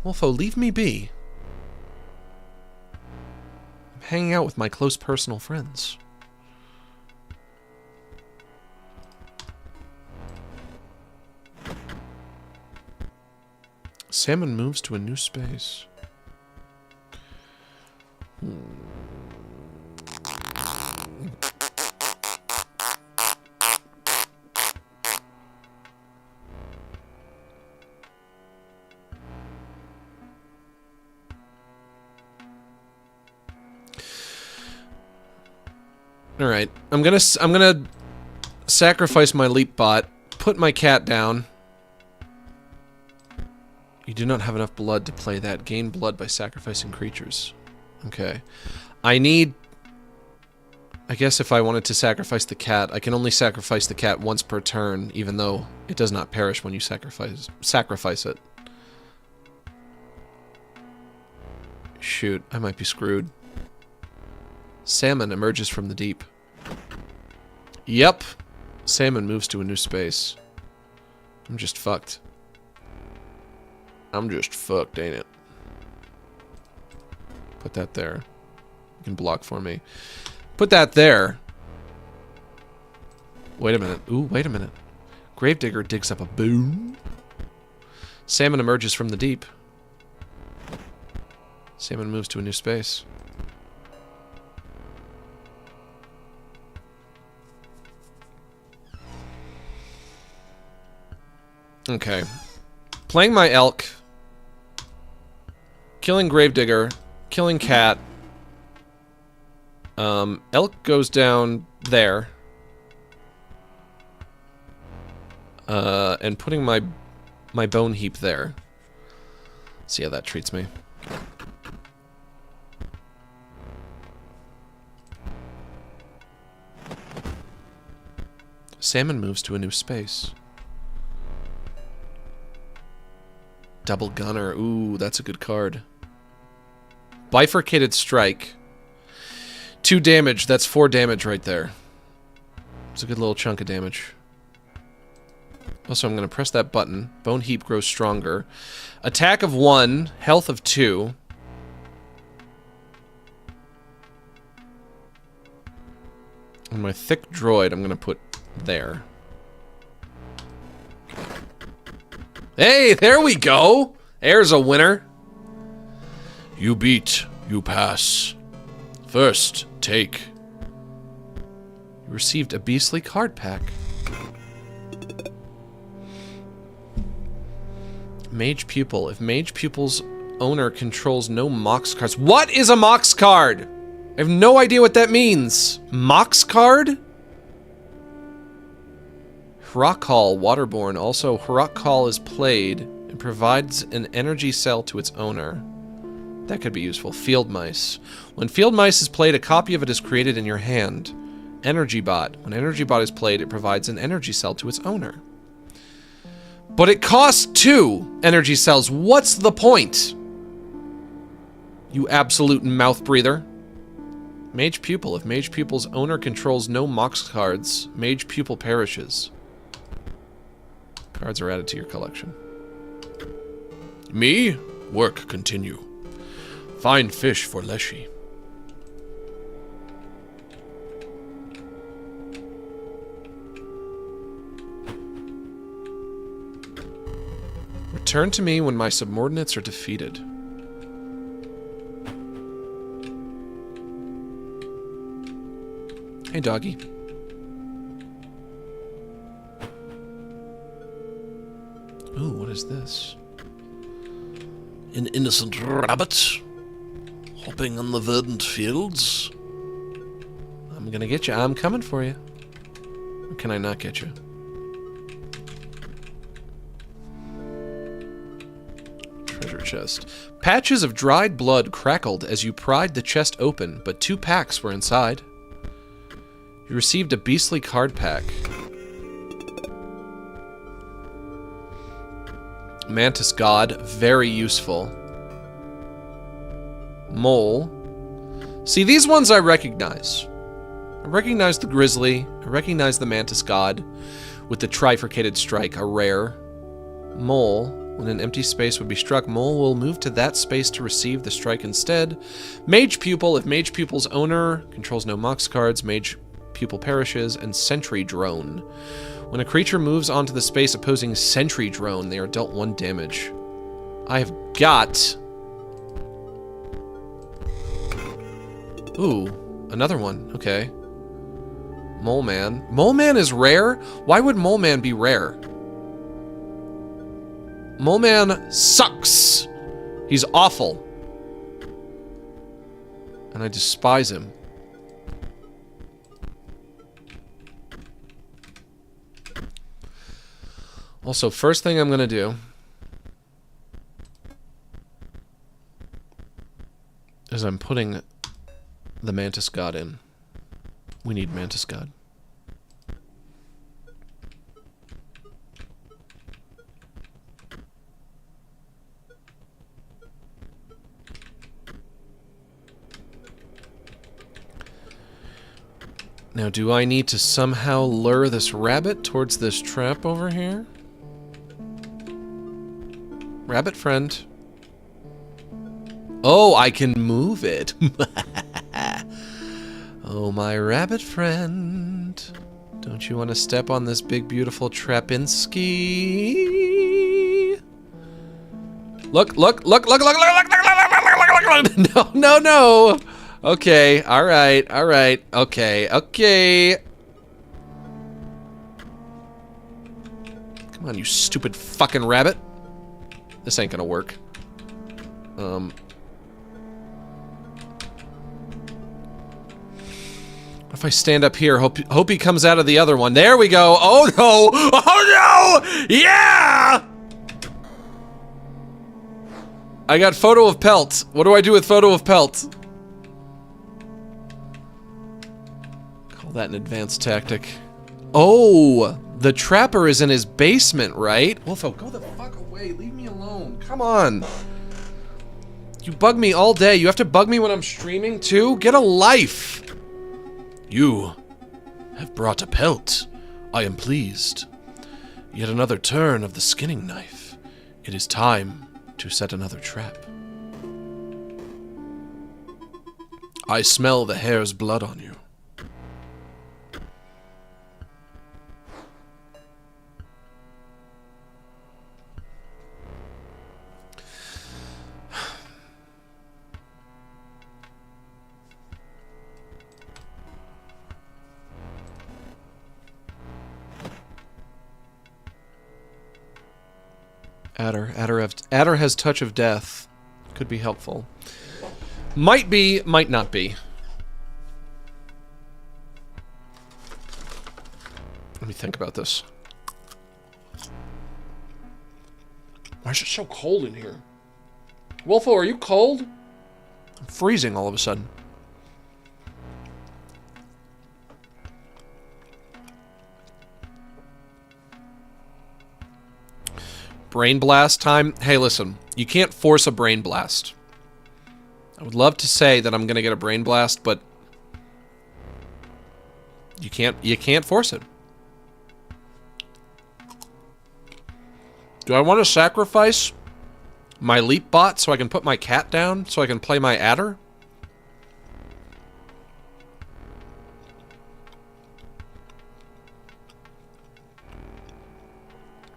S1: Wolfo, leave me be. I'm hanging out with my close personal friends. Salmon moves to a new space. All right, I'm gonna sacrifice my leap bot, put my cat down. You do not have enough blood to play that. Gain blood by sacrificing creatures. Okay. I guess if I wanted to sacrifice the cat, I can only sacrifice the cat once per turn, even though it does not perish when you sacrifice it. Shoot, I might be screwed. Salmon emerges from the deep. Yep. Salmon moves to a new space. I'm just fucked.
S5: I'm just fucked, ain't it?
S1: Put that there. You can block for me. Put that there. Wait a minute. Ooh, wait a minute. Gravedigger digs up a boom. Salmon emerges from the deep. Salmon moves to a new space. Okay. Playing my elk. Killing Gravedigger. Killing cat. Elk goes down there. And putting my bone heap there. See how that treats me. Salmon moves to a new space. Double Gunner. Ooh, that's a good card. Bifurcated Strike. 2 damage. That's 4 damage right there. It's a good little chunk of damage. Also, I'm going to press that button. Bone Heap grows stronger. Attack of 1. Health of 2. And my Thick Droid, I'm going to put there. Hey, there we go! There's a winner.
S5: You beat, you pass. First, take.
S1: You received a beastly card pack. Mage Pupil. If Mage Pupil's owner controls no Mox cards... What is a Mox card? I have no idea what that means. Mox card? Hrock Hall, Waterborne. Also, Hrock Hall is played and provides an energy cell to its owner. That could be useful. Field Mice. When Field Mice is played, a copy of it is created in your hand. Energy Bot. When Energy Bot is played, it provides an energy cell to its owner. But it costs 2 energy cells. What's the point? You absolute mouth breather. Mage Pupil. If Mage Pupil's owner controls no Mox cards, Mage Pupil perishes. Cards are added to your collection.
S5: Me? Work continue. Find fish for Leshy.
S1: Return to me when my subordinates are defeated. Hey, doggy. Ooh, what is this?
S5: An innocent rabbit, hopping on the verdant fields.
S1: A I'm gonna get you. I'm coming for you. Or can I not get you? Treasure chest. Patches of dried blood crackled as you pried the chest open, but 2 packs were inside. You received a beastly card pack. Mantis God, very useful. Mole. See, these ones I recognize. I recognize the Grizzly. I recognize the Mantis God with the trifurcated strike, a rare. Mole. When an empty space would be struck, Mole will move to that space to receive the strike instead. Mage Pupil. If Mage Pupil's owner controls no Mox cards, Mage Pupil perishes. And Sentry Drone. When a creature moves onto the space opposing Sentry Drone, they are dealt 1 damage. I have got... Ooh, another one. Okay. Mole Man. Mole Man is rare? Why would Mole Man be rare? Mole Man sucks. He's awful. And I despise him. Also, first thing I'm gonna do is I'm putting the Mantis God in. We need Mantis God. Now, do I need to somehow lure this rabbit towards this trap over here? Rabbit friend. Oh, I can move it. Oh, my rabbit friend. Don't you want to step on this big, beautiful Trapinski? Look. No, no, no. Okay, all right. Okay. Come on, you stupid fucking rabbit. This ain't gonna work. If I stand up here, hope he comes out of the other one. There we go. Oh no! Oh no! Yeah! I got photo of pelt. What do I do with photo of pelt? Call that an advanced tactic. Oh, the trapper is in his basement, right? Wolfo, go the fuck away. Leave me alone. Come on. You bug me all day. You have to bug me when I'm streaming too? Get a life. You have brought a pelt. I am pleased. Yet another turn of the skinning knife. It is time to set another trap. I smell the hare's blood on you. Adder has touch of death. Could be helpful. Might be, might not be. Let me think about this. Why is it so cold in here? Wolfo, are you cold? I'm freezing all of a sudden. Brain blast time? Hey, listen. You can't force a brain blast. I would love to say that I'm gonna get a brain blast, but you can't force it. Do I want to sacrifice my leap bot so I can put my cat down so I can play my adder?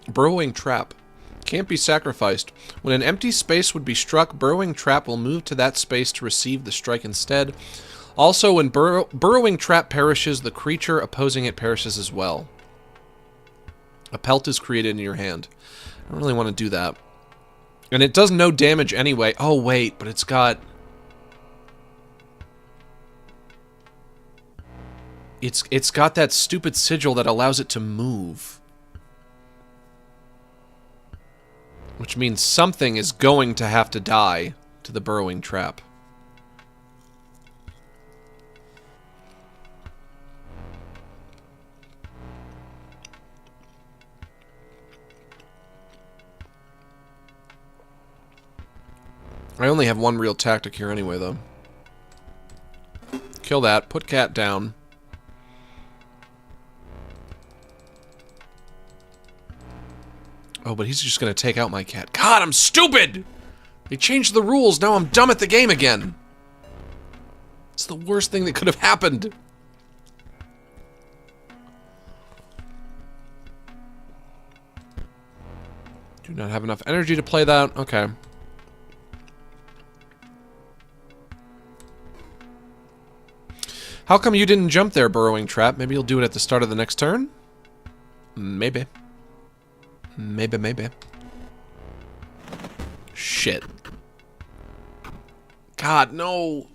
S1: Burrowing trap. Can't be sacrificed. When an empty space would be struck, burrowing trap will move to that space to receive the strike instead. Also, when burrowing trap perishes, the creature opposing it perishes as well. A pelt is created in your hand. I don't really want to do that. And it does no damage anyway. Oh, wait, but it's got... It's got that stupid sigil that allows it to move. Which means something is going to have to die to the burrowing trap. I only have one real tactic here anyway, though. Kill that. Put cat down. Oh, but he's just gonna take out my cat. God, I'm stupid! They changed the rules, now I'm dumb at the game again. It's the worst thing that could have happened. Do not have enough energy to play that. Okay. How come you didn't jump there, burrowing trap? Maybe you'll do it at the start of the next turn? Maybe. Maybe. Shit. God, no.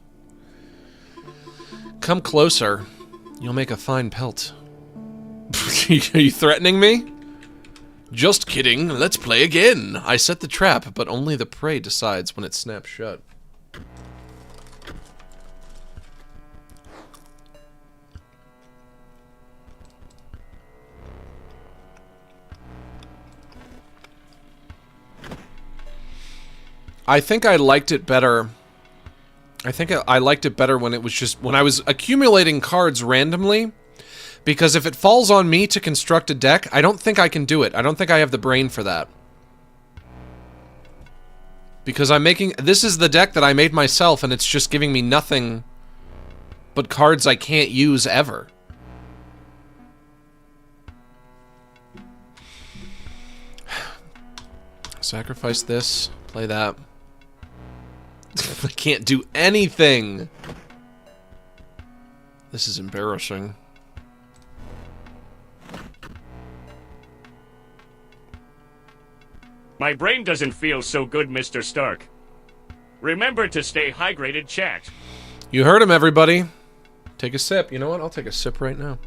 S1: Come closer. You'll make a fine pelt. Are you threatening me? Just kidding. Let's play again. I set the trap, but only the prey decides when it snaps shut. I think I liked it better. I think I liked it better when it was just... when I was accumulating cards randomly. Because if it falls on me to construct a deck, I don't think I can do it. I don't think I have the brain for that. Because I'm making... this is the deck that I made myself, and it's just giving me nothing but cards I can't use ever. Sacrifice this. Play that. I can't do anything. This is embarrassing.
S2: My brain doesn't feel so good, Mr. Stark. Remember to stay hydrated, chat.
S1: You heard him, everybody. Take a sip. You know what? I'll take a sip right now.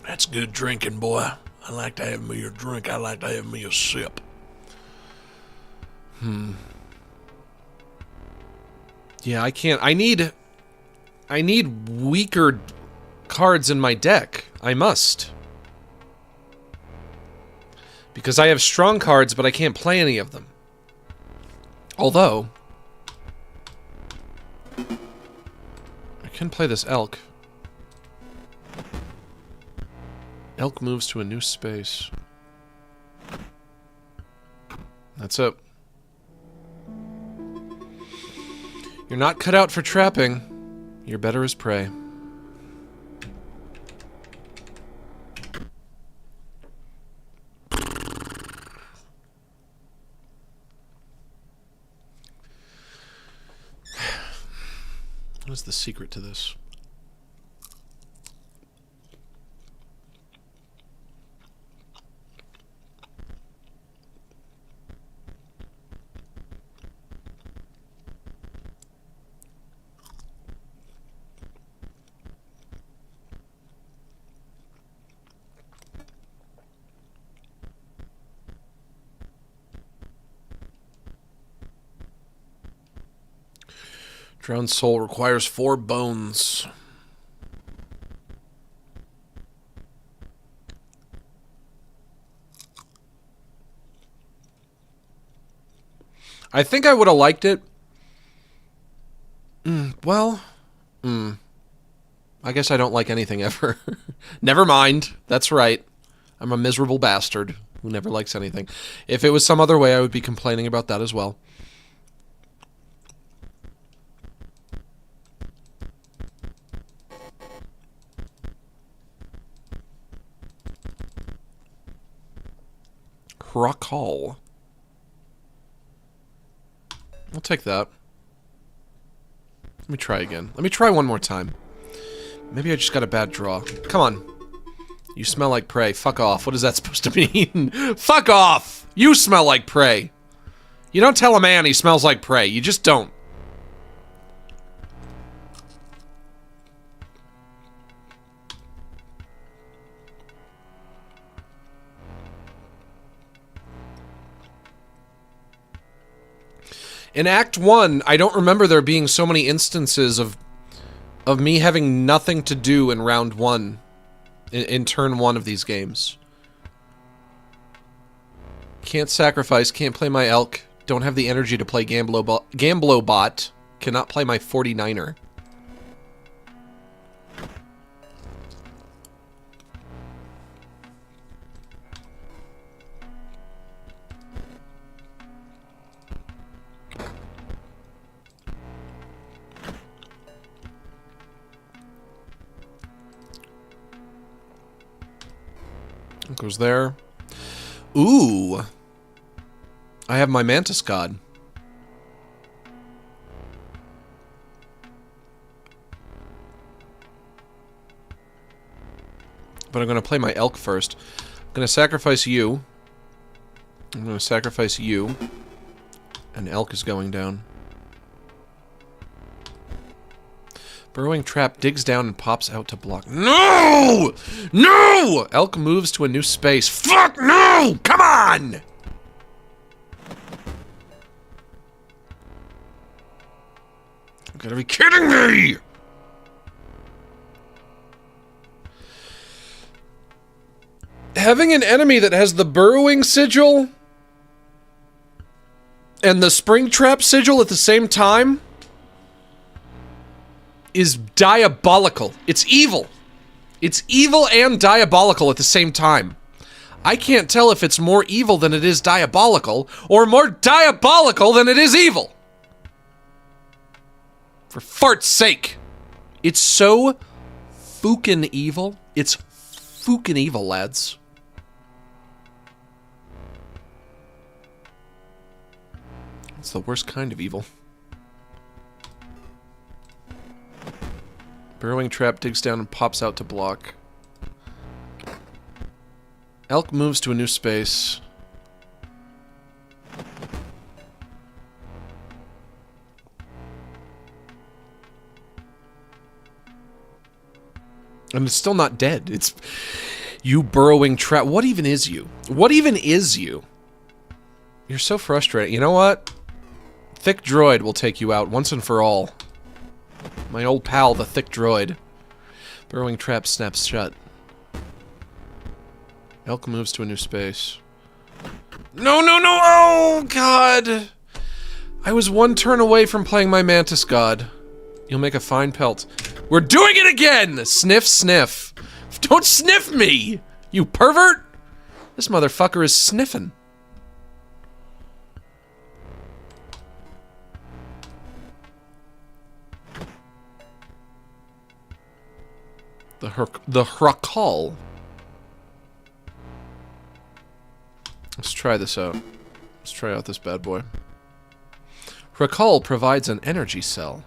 S5: That's good drinking, boy. I like to have me a drink. I like to have me a sip.
S1: Yeah, I can't. I need weaker cards in my deck. I must. Because I have strong cards, but I can't play any of them. Although, I can play this elk. Elk moves to a new space. That's it. You're not cut out for trapping. You're better as prey. What is the secret to this? Drowned soul requires 4 bones. I think I would have liked it. I guess I don't like anything ever. Never mind. That's right. I'm a miserable bastard who never likes anything. If it was some other way, I would be complaining about that as well. Rock Hall. I'll take that. Let me try again. Let me try one more time. Maybe I just got a bad draw. Come on. You smell like prey. Fuck off. What is that supposed to mean? Fuck off! You smell like prey. You don't tell a man he smells like prey. You just don't. In Act 1, I don't remember there being so many instances of me having nothing to do in round 1. In turn 1 of these games. Can't sacrifice, can't play my elk. Don't have the energy to play Gamblo bot. Cannot play my 49er. It goes there. Ooh. I have my Mantis God. But I'm going to play my elk first. I'm going to sacrifice you. I'm going to sacrifice you. And elk is going down. Burrowing trap digs down and pops out to block. No! No! Elk moves to a new space. Fuck no! Come on! You gotta be kidding me! Having an enemy that has the burrowing sigil and the spring trap sigil at the same time is diabolical. It's evil. It's evil and diabolical at the same time. I can't tell if it's more evil than it is diabolical, or more diabolical than it is evil. For fart's sake. It's so fucking evil. It's fucking evil, lads. It's the worst kind of evil. Burrowing trap digs down and pops out to block. Elk moves to a new space. And it's still not dead. It's you burrowing trap. What even is you? What even is you? You're so frustrating. You know what? Thick droid will take you out once and for all. My old pal, the thick droid. Burrowing trap snaps shut. Elk moves to a new space. No, no, no! Oh, God! I was one turn away from playing my Mantis God. You'll make a fine pelt. We're doing it again! Sniff, sniff. Don't sniff me! You pervert! This motherfucker is sniffing. The Hrakal. Let's try this out. Let's try out this bad boy. Hrakal provides an energy cell.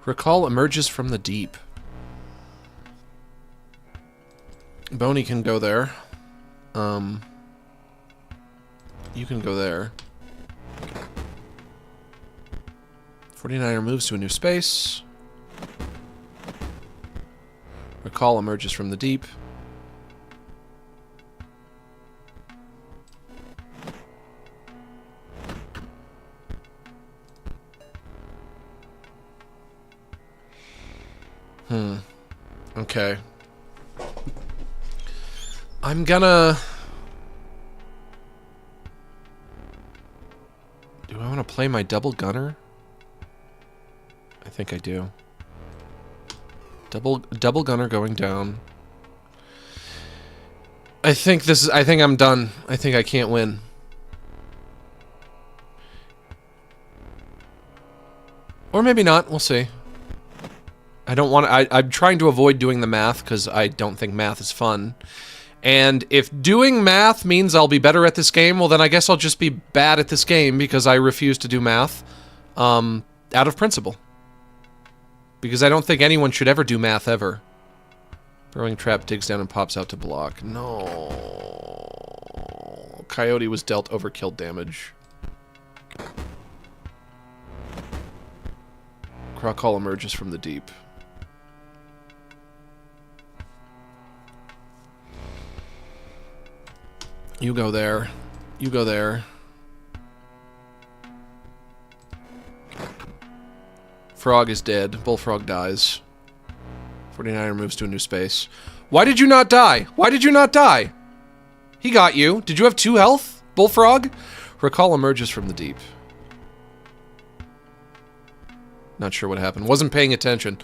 S1: Hrakal emerges from the deep. Boney can go there. You can go there. 49er moves to a new space. Hrakal emerges from the deep. Okay. I'm gonna... Do I want to play my double gunner? I think I do. Double gunner going down. I think I'm done. I think I can't win. Or maybe not, we'll see. I don't want to... I'm trying to avoid doing the math because I don't think math is fun. And if doing math means I'll be better at this game, well, then I guess I'll just be bad at this game because I refuse to do math out of principle. Because I don't think anyone should ever do math ever. Throwing trap digs down and pops out to block. No. Coyote was dealt overkill damage. Crocall emerges from the deep. You go there. You go there. Frog is dead. Bullfrog dies. 49er moves to a new space. Why did you not die? Why did you not die? He got you. Did you have 2 health? Bullfrog? Recall emerges from the deep. Not sure what happened. Wasn't paying attention.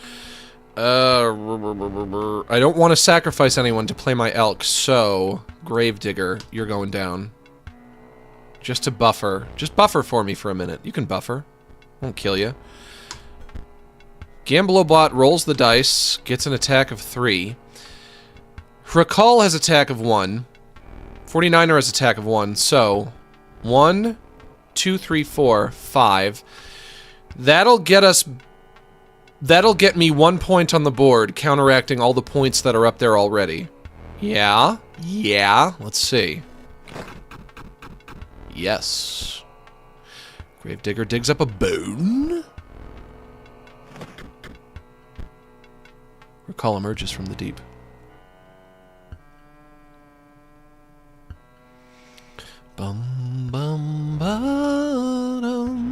S1: I don't want to sacrifice anyone to play my elk, so... Gravedigger, you're going down. Just to buffer. Just buffer for me for a minute. You can buffer. Won't kill you. Gamblobot rolls the dice, gets an attack of 3. Recall has attack of 1. 49er has attack of 1, so... 1, 2, 3, 4, 5. That'll get us... That'll get me 1 point on the board, counteracting all the points that are up there already. Yeah? Yeah? Let's see. Yes. Gravedigger digs up a bone. Recall emerges from the deep. Bum bum ba-dum.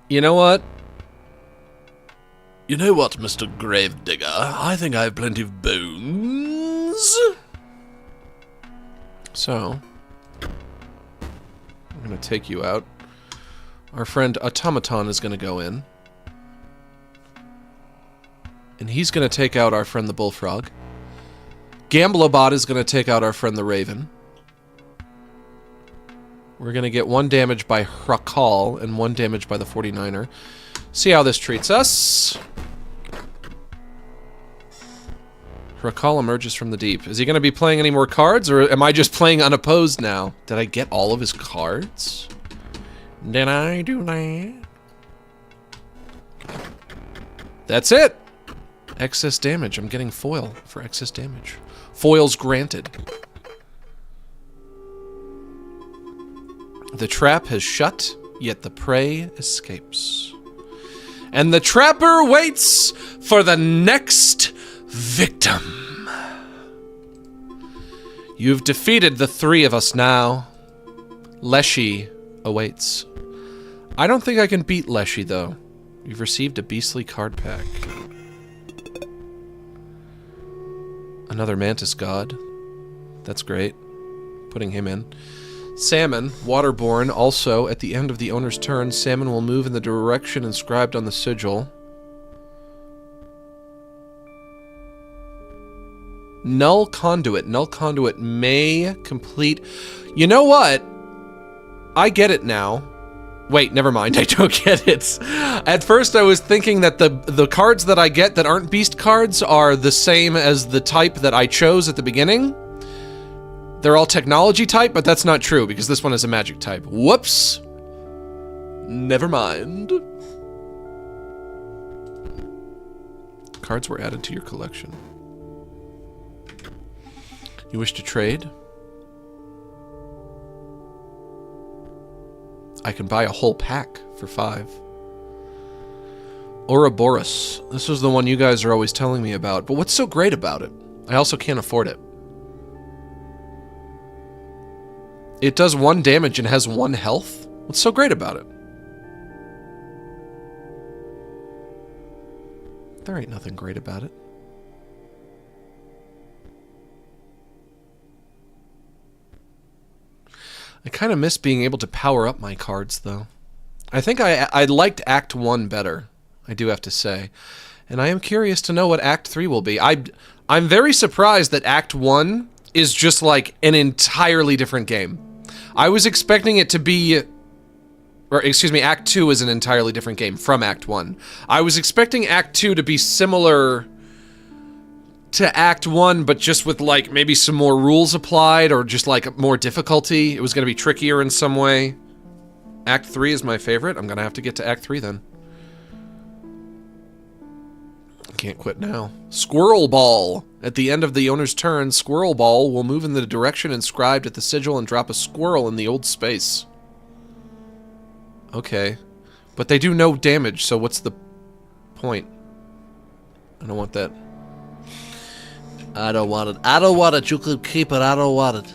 S1: You know what? You know what, Mr. Gravedigger? I think I have plenty of bones. So, I'm gonna take you out. Our friend Automaton is gonna go in. And he's gonna take out our friend the Bullfrog. Gamblobot is gonna take out our friend the Raven. We're gonna get 1 damage by Hrakal and 1 damage by the 49er. See how this treats us. Hrakal emerges from the deep. Is he gonna be playing any more cards, or am I just playing unopposed now? Did I get all of his cards? Did I do that? That's it! Excess damage. I'm getting foil for excess damage. Foils granted. The trap has shut, yet the prey escapes. And the trapper waits for the next victim. You've defeated the 3 of us now. Leshy awaits. I don't think I can beat Leshy, though. You've received a beastly card pack. Another Mantis God. That's great. Putting him in. Salmon, waterborne, also, at the end of the owner's turn, Salmon will move in the direction inscribed on the sigil. Null Conduit. Null Conduit may complete... You know what? I get it now. Wait, never mind, I don't get it. At first I was thinking that the cards that I get that aren't beast cards are the same as the type that I chose at the beginning. They're all technology type, but that's not true, because this one is a magic type. Whoops! Never mind. Cards were added to your collection. You wish to trade? I can buy a whole pack for 5. Ouroboros. This was the one you guys are always telling me about, but what's so great about it? I also can't afford it. It does 1 damage and has 1 health? What's so great about it? There ain't nothing great about it. I kind of miss being able to power up my cards, though. I think I liked Act 1 better, I do have to say. And I am curious to know what Act 3 will be. I'm very surprised that Act 1 is just like an entirely different game. I was expecting it to be... Or, excuse me, Act 2 is an entirely different game from Act 1. I was expecting Act 2 to be similar to Act 1, but just with, like, maybe some more rules applied, or just, like, more difficulty. It was going to be trickier in some way. Act 3 is my favorite. I'm going to have to get to Act 3, then. Can't quit now. Squirrel Ball. At the end of the owner's turn, Squirrel Ball will move in the direction inscribed at the sigil and drop a squirrel in the old space. Okay. But they do no damage, so what's the point? I don't want that.
S6: I don't want it. I don't want it. You can keep it. I don't want it.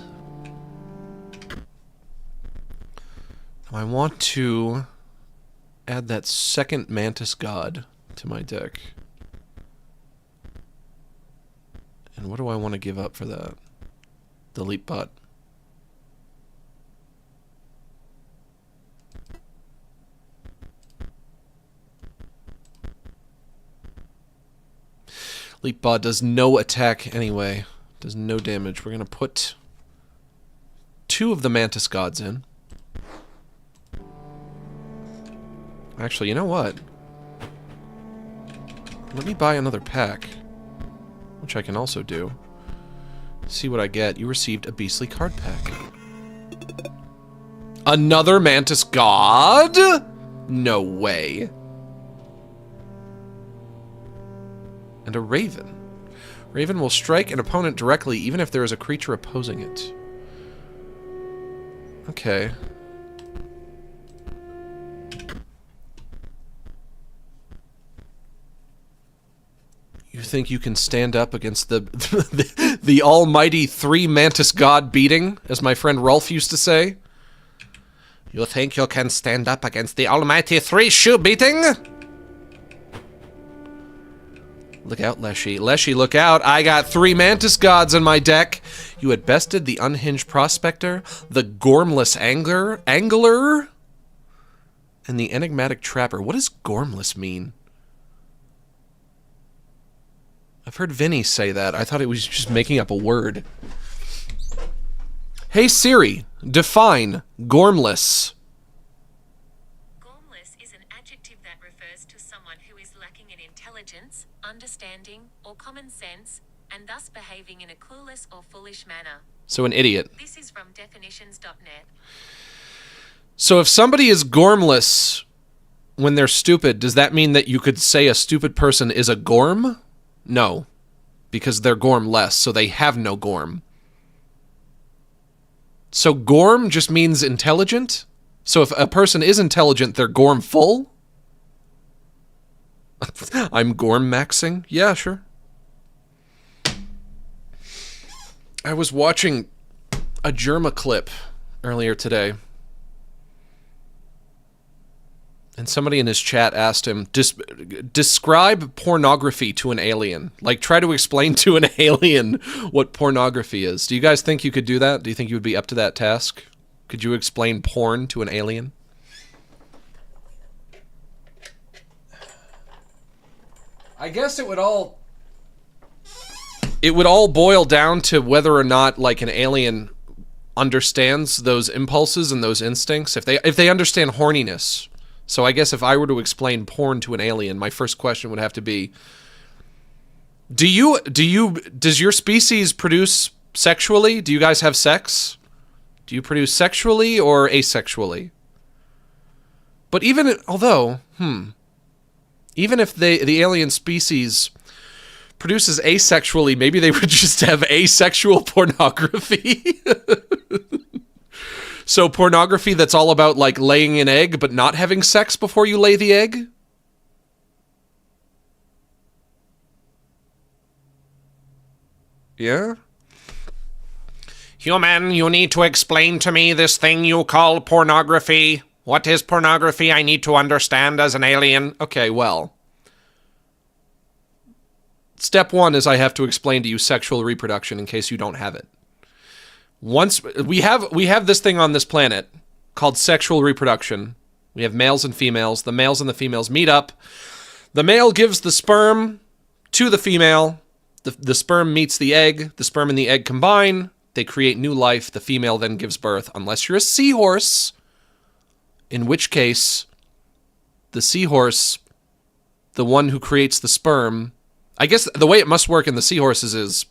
S1: I want to add that second Mantis God to my deck. And what do I want to give up for that? Delete bot. Leap Bot does no attack anyway. Does no damage. We're going to put 2 of the Mantis Gods in. Actually, you know what? Let me buy another pack. Which I can also do. See what I get. You received a beastly card pack. Another Mantis God? No way. And a Raven. Raven will strike an opponent directly even if there is a creature opposing it. Okay. You think you can stand up against the almighty 3 Mantis God beating, as my friend Rolf used to say? You think you can stand up against the almighty 3 shoe beating? Look out, Leshy. Leshy, look out. I got 3 Mantis Gods in my deck. You had bested the Unhinged Prospector, the Gormless Angler, and the Enigmatic Trapper. What does Gormless mean? I've heard Vinny say that. I thought it was just making up a word. Hey Siri, define Gormless.
S7: Gormless is an adjective that refers to someone who is lacking in intelligence, understanding, or common sense, and thus behaving in a clueless or foolish manner.
S1: So an idiot.
S7: This is from definitions.net.
S1: So if somebody is gormless when they're stupid, does that mean that you could say a stupid person is a gorm? No, because they're gormless, so they have no gorm. So gorm just means intelligent? So if a person is intelligent, they're gorm full? I'm gorm maxing? Yeah, sure. I was watching a Germa clip earlier today. And somebody in his chat asked him, describe pornography to an alien. Like, try to explain to an alien what pornography is. Do you guys think you could do that? Do you think you would be up to that task? Could you explain porn to an alien? I guess it would all boil down to whether or not, like, an alien understands those impulses and those instincts. If they understand horniness. So I guess if I were to explain porn to an alien, my first question would have to be, does your species produce sexually? Do you guys have sex? Do you produce sexually or asexually? But even if the alien species produces asexually, maybe they would just have asexual pornography. So pornography that's all about, like, laying an egg but not having sex before you lay the egg? Yeah?
S5: Human, you need to explain to me this thing you call pornography. What is pornography? I need to understand as an alien.
S1: Okay, well. Step 1 is I have to explain to you sexual reproduction in case you don't have it. once we have this thing on this planet called sexual reproduction. We have males and females. The males and the females meet up. The male gives the sperm to the female. The sperm meets the egg. The sperm and the egg combine. They create new life. The female then gives birth. Unless you're a seahorse, in which case the seahorse, the one who creates the sperm, I guess the way it must work in the seahorses is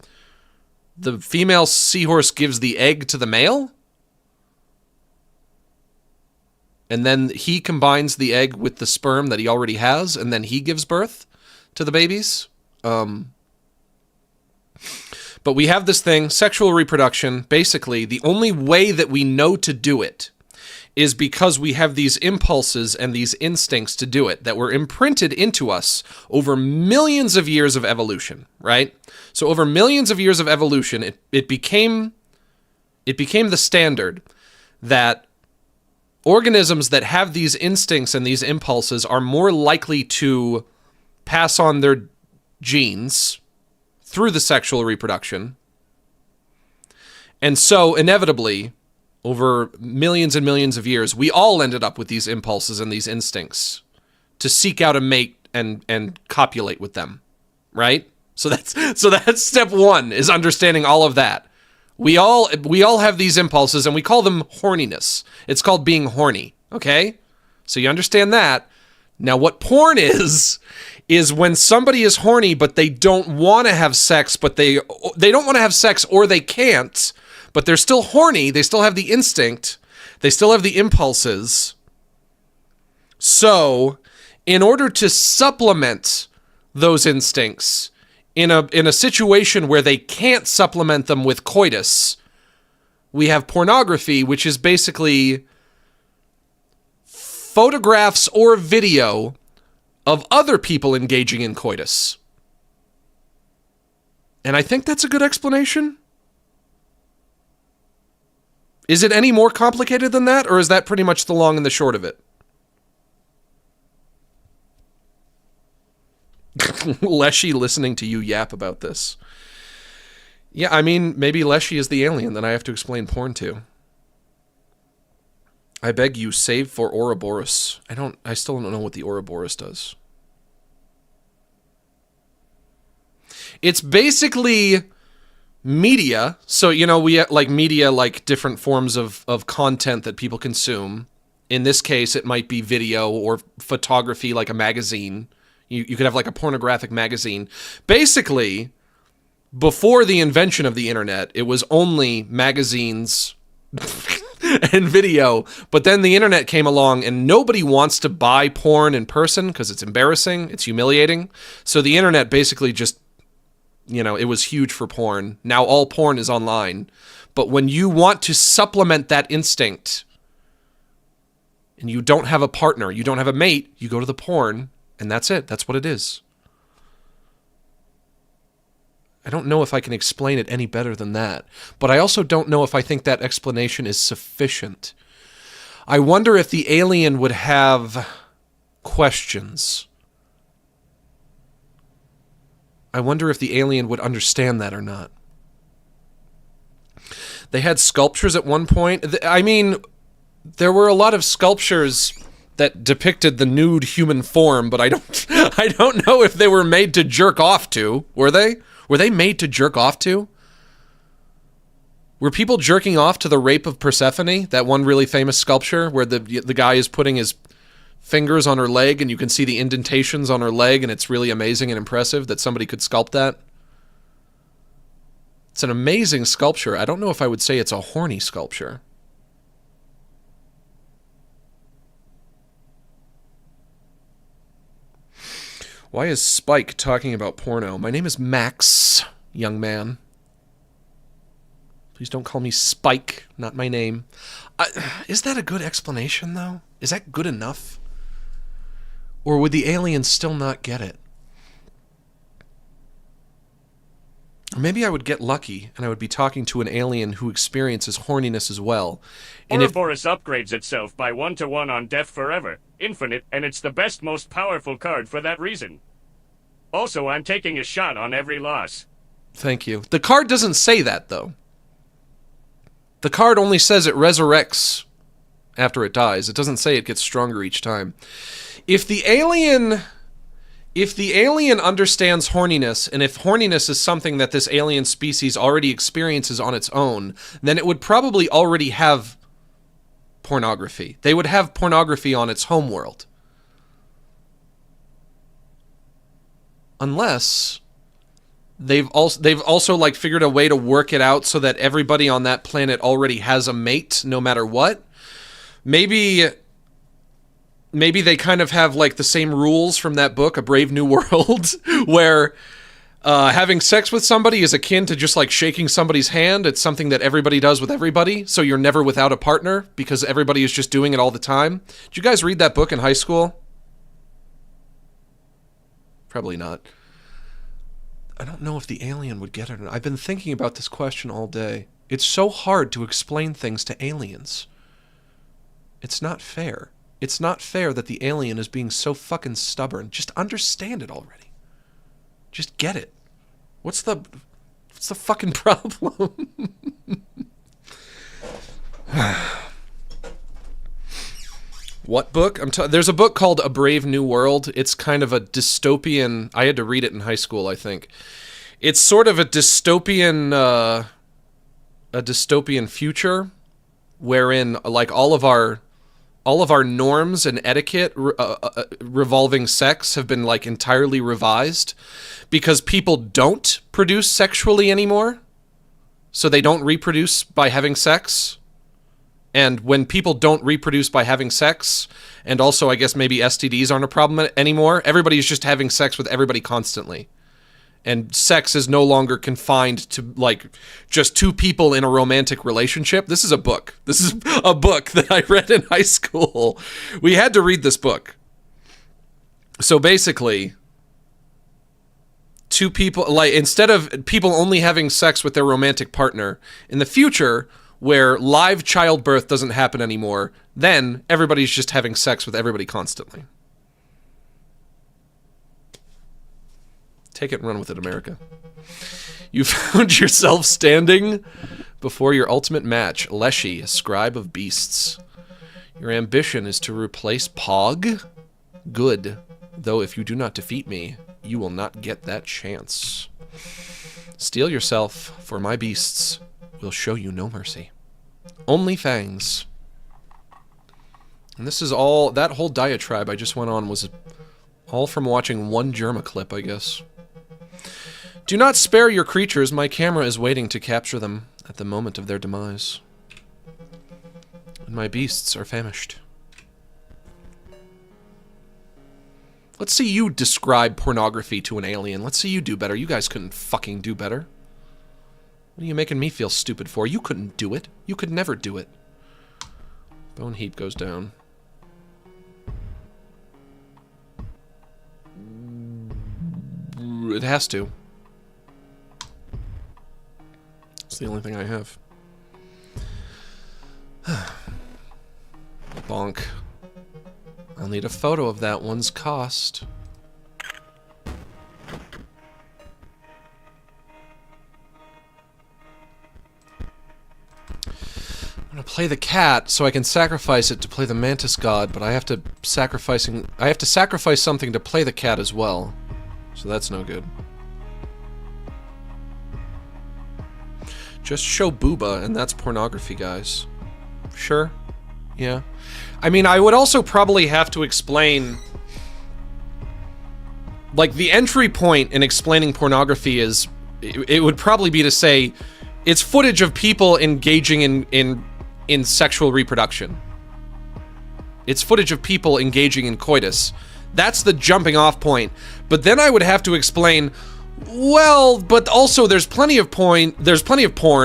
S1: the female seahorse gives the egg to the male, and then he combines the egg with the sperm that he already has, and then he gives birth to the babies. But we have this thing, sexual reproduction. Basically, the only way that we know to do it is because we have these impulses and these instincts to do it that were imprinted into us over millions of years of evolution, right? So over millions of years of evolution, it became the standard that organisms that have these instincts and these impulses are more likely to pass on their genes through the sexual reproduction. And so inevitably, over millions and millions of years, we all ended up with these impulses and these instincts to seek out a mate and copulate with them, right? So that's step one, is understanding all of that. We all have these impulses, and we call them horniness. It's called being horny, okay? So you understand that. Now what porn is when somebody is horny, but they don't want to have sex, but they don't want to have sex, or they can't, but they're still horny. They still have the instinct. They still have the impulses. So, in order to supplement those instincts in a situation where they can't supplement them with coitus, we have pornography, which is basically photographs or video of other people engaging in coitus. And I think that's a good explanation. Is it any more complicated than that, or is that pretty much the long and the short of it? Leshy listening to you yap about this. Yeah, I mean, maybe Leshy is the alien that I have to explain porn to. I beg you, save for Ouroboros. I still don't know what the Ouroboros does. It's basically media. So, we like media, like different forms of content that people consume. In this case, it might be video or photography, like a magazine. You could have like a pornographic magazine. Basically, before the invention of the internet, it was only magazines and video. But then the internet came along, and nobody wants to buy porn in person because it's embarrassing, it's humiliating. So the internet basically just, it was huge for porn. Now all porn is online. But when you want to supplement that instinct, and you don't have a partner, you don't have a mate, you go to the porn, and that's it. That's what it is. I don't know if I can explain it any better than that. But I also don't know if I think that explanation is sufficient. I wonder if the alien would have questions. I wonder if the alien would understand that or not. They had sculptures at one point. I mean, there were a lot of sculptures that depicted the nude human form, but I don't know if they were made to jerk off to. Were they? Were they made to jerk off to? Were people jerking off to the Rape of Persephone, that one really famous sculpture where the guy is putting his fingers on her leg and you can see the indentations on her leg, and it's really amazing and impressive that somebody could sculpt that? It's an amazing sculpture. I don't know if I would say it's a horny sculpture. Why is Spike talking about porno? My name is Max, young man. Please don't call me Spike, not my name. Is that a good explanation, though? Is that good enough? Or would the aliens still not get it? Or maybe I would get lucky, and I would be talking to an alien who experiences horniness as well. And
S2: Ouroboros upgrades itself by 1-to-1 on Death Forever, Infinite, and it's the best, most powerful card for that reason. Also, I'm taking a shot on every loss.
S1: Thank you. The card doesn't say that, though. The card only says it resurrects after it dies. It doesn't say it gets stronger each time. If the alien understands horniness, and if horniness is something that this alien species already experiences on its own, then it would probably already have pornography. They would have pornography on its homeworld. Unless they've also like figured a way to work it out so that everybody on that planet already has a mate no matter what. Maybe they kind of have like the same rules from that book, A Brave New World, where having sex with somebody is akin to just like shaking somebody's hand. It's something that everybody does with everybody, so you're never without a partner because everybody is just doing it all the time. Did you guys read that book in high school? Probably not. I don't know if the alien would get it or not. I've been thinking about this question all day. It's so hard to explain things to aliens. It's not fair. It's not fair that the alien is being so fucking stubborn. Just understand it already. Just get it. What's the fucking problem? What book? There's a book called A Brave New World. It's kind of a dystopian... I had to read it in high school, I think. It's sort of a dystopian future wherein like all of our norms and etiquette revolving sex have been like entirely revised because people don't produce sexually anymore. So they don't reproduce by having sex. And when people don't reproduce by having sex, and also I guess maybe STDs aren't a problem anymore, everybody's just having sex with everybody constantly. And sex is no longer confined to like just two people in a romantic relationship. This is a book. This is a book that I read in high school. We had to read this book. So basically, two people, like instead of people only having sex with their romantic partner, in the future, where live childbirth doesn't happen anymore, then everybody's just having sex with everybody constantly. Take it and run with it, America. You found yourself standing before your ultimate match, Leshy, a scribe of beasts. Your ambition is to replace Pog? Good. Though if you do not defeat me, you will not get that chance. Steel yourself, for my beasts will show you no mercy. Only fangs. And this is all... That whole diatribe I just went on was all from watching one Germa clip, I guess. Do not spare your creatures. My camera is waiting to capture them at the moment of their demise. And my beasts are famished. Let's see you describe pornography to an alien. Let's see you do better. You guys couldn't fucking do better. What are you making me feel stupid for? You couldn't do it. You could never do it. Bone heap goes down. It has to. It's the only thing I have. Bonk. I'll need a photo of that one's cost. I'm gonna play the cat so I can sacrifice it to play the mantis god, but I have to sacrifice something to play the cat as well. So that's no good. Just show booba and that's pornography, guys. Sure? Yeah. I mean, I would also probably have to explain... Like, the entry point in explaining pornography is... It would probably be to say, it's footage of people engaging in sexual reproduction. It's footage of people engaging in coitus. That's the jumping off point. But then I would have to explain... Well, but also there's plenty of porn,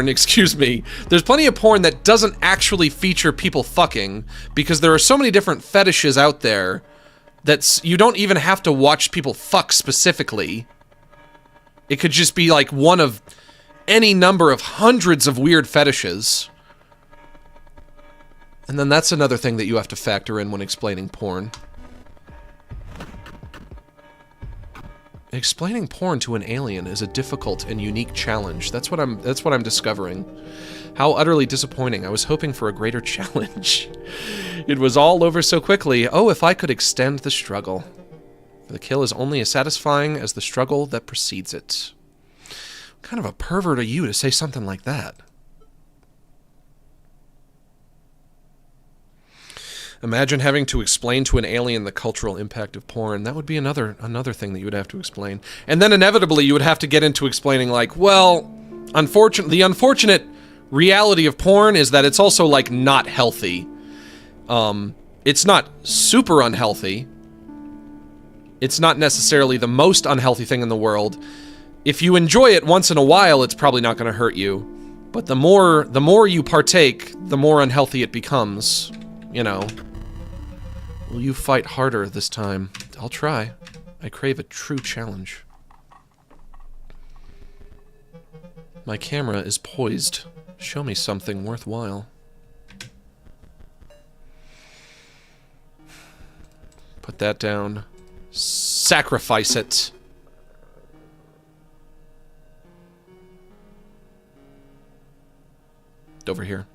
S1: excuse me. There's plenty of porn that doesn't actually feature people fucking, because there are so many different fetishes out there that you don't even have to watch people fuck specifically. It could just be like one of any number of hundreds of weird fetishes. And then that's another thing that you have to factor in when explaining porn. Explaining porn to an alien is a difficult and unique challenge. That's what I'm discovering. How utterly disappointing. I was hoping for a greater challenge. It was all over so quickly. Oh, if I could extend the struggle. The kill is only as satisfying as the struggle that precedes it. What kind of a pervert are you to say something like that? Imagine having to explain to an alien the cultural impact of porn. That would be another thing that you would have to explain. And then inevitably you would have to get into explaining like, well, the unfortunate reality of porn is that it's also like not healthy. It's not super unhealthy. It's not necessarily the most unhealthy thing in the world. If you enjoy it once in a while, it's probably not going to hurt you. But the more you partake, the more unhealthy it becomes. You know. Will you fight harder this time? I'll try. I crave a true challenge. My camera is poised. Show me something worthwhile. Put that down. Sacrifice it. Over here.